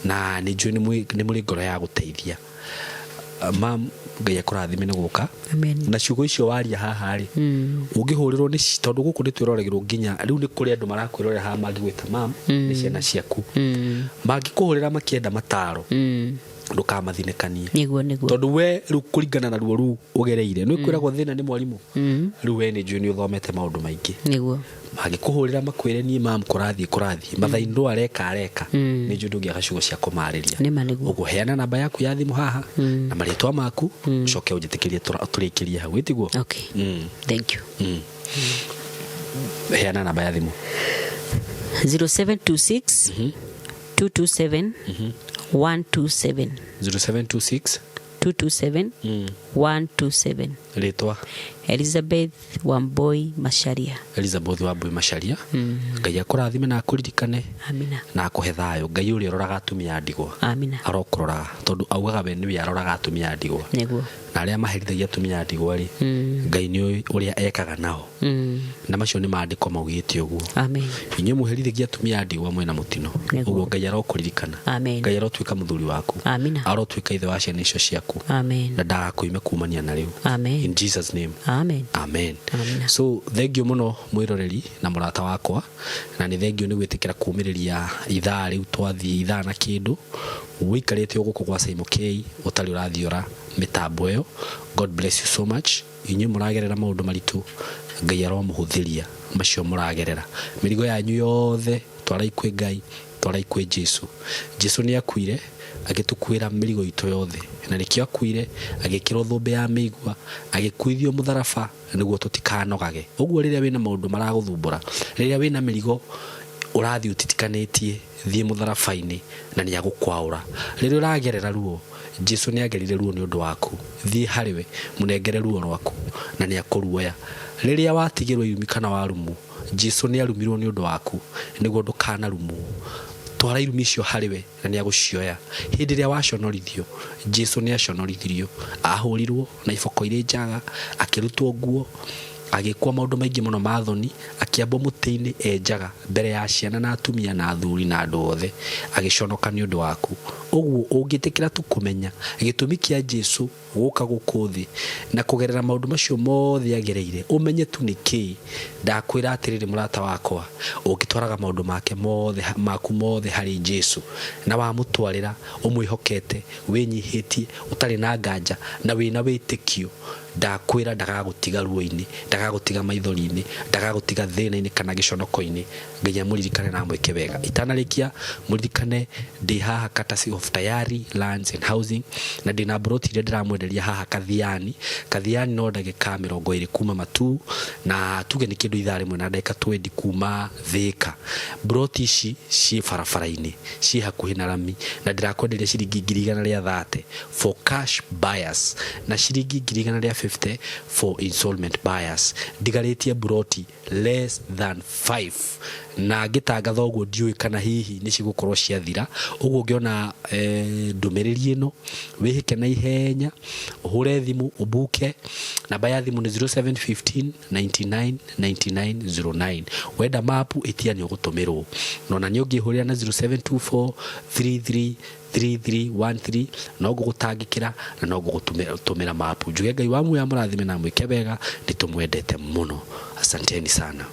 na ni njui ni muri ngoro ya guteithia mam Ngai akurathime ni guka na ciugo icio waria haha ri ungihurirwo ni tondu guku ni twiroragirwo nginya riu ni kuri andu marakwirorera ha mangigwita mam ni ciana ciaku mangikuhurira makienda mataro ndukamathinekanie tondu we riu kuringana na ruo ru ugereire ni kwiragwo thina ni mwarimu riu we ni njui ni uthomete maundu maingi niguo magikuhurira makwire ni mam kurathie mathaindu areka ni njui ndungiaga ciugo cia kumariria uguheana namba yaku ya thimu haha na maritwa maku coke ujitikirie turikirie hau itiguo okay thank you heana namba ya thimu 0726 227 127 0726 227 127 Ritwa Elizabeth Wamboi Masharia. Elizabeth Wamboi Masharia. Ngai akurathime na akuririkane. Amina. Na akuhe thayo. Ngai uri aroraga atumia ndigwa. Amina. Arokuroraga tondu augaga we niwe aroraga atumia ndigwa. Niguo. Na aria maherithagia atumia ndigwa ri. Ngai ni uria ekaga nao. Na macio ni maandiko maugite uguo. Amen. Inye muherithagia atumia ndigwa mwena mutino. Uguo Ngai arokuririkana. Amen. Ngai arotwika muthuri waku. Amina. Arotwika ithe wa ciana icio ciaku. Amen. Na ndagakuime kumania na riu. Amen. In Jesus name. Amen. Amen. Amen. So thank you muno mwiroreri na murata wakwa na ni thank you ni gwitikira kumiriria ithaa riu twathie ithaa na kindu wikarite guku kwa Saimo K utari urathiora mitambo yo. God bless you so much. Inyi muragerera maundu maritu Ngai aromuhuthiria macio muragerera mirigo yanyu yothe twarai kwi Ngai twarai kwi Jesu ni akuire agitukwira mirigo ito yothe na nikio akuire agikirwo thumbe ya migwa agikuithio mutharaba niguo tutikanogage uguo riria wina maundu maraguthumbura riria wina mirigo urathi utitikanetie thie mutharabaini na ni agukwaura riria uragerera ruo Jesu ni agerire ruo ni undu waku thie hariwe munengere ruo rwaku na ni akuruoya riria watigirwo yumikana warumu Jesu ni arumirwo ni undu waku niguo ndukana rumu twara irumi cio hariwe na ni agucioya hindi ria waconorithio Jesu ni aconorithirio ahurirwo na iboko ire njaga akirutwo nguo agikwa maundu maingi muno mathoni akiambo mutiini enjaga mbere ya ciana na atumia na athuri na andu othe agiconoka ni undu waku uguo ungitikira tukumenya gitumi kia Jesu guka gukuthi na kugerera maundu macio mothe agereire umenye tu niki ndakwira atiriri murata wakwa ungitwaraga maundu make mothe maku mothe hari Jesu na wa mutwarira umwihokete winyihitie utari na nganja na wina witikio ndakwira ndagagutiga ruo-ini ndagagutiga maithori-ini ndagagutiga thina-ini kana giconoko-ini nginya muririkane na mweke wega itanarikia muririkane ndi haha Katasi of Tayari Lands and Housing na ndina broti ire ndiramwenderia haha Kathiani no ndagika 20 kuma Matu na tuge ni kindu ithari mwe na ndagika 20 kuma Thika broti ici ci barabara-ini ci hakuhi na rami na ndirakwenderia ciringi 130 for cash buyers na ciringi 150 for installment buyers digaritie broti less than 5 na gitangatha uguo ndiui kana hihi ni cigukorwo ciathira uguo ngiona ndumiriri ino wihike na ihenya uhure thimu ubuke namba ya thimu ni 0715 99 9909 wenda mapu itia ni ugutumirwo nona ni ungihurira na 0724 33 3313 no gugutangikira na no gugutumira mapu njuge Ngai wa muya murathime na mwike wega nditumwendete muno asanteni sana.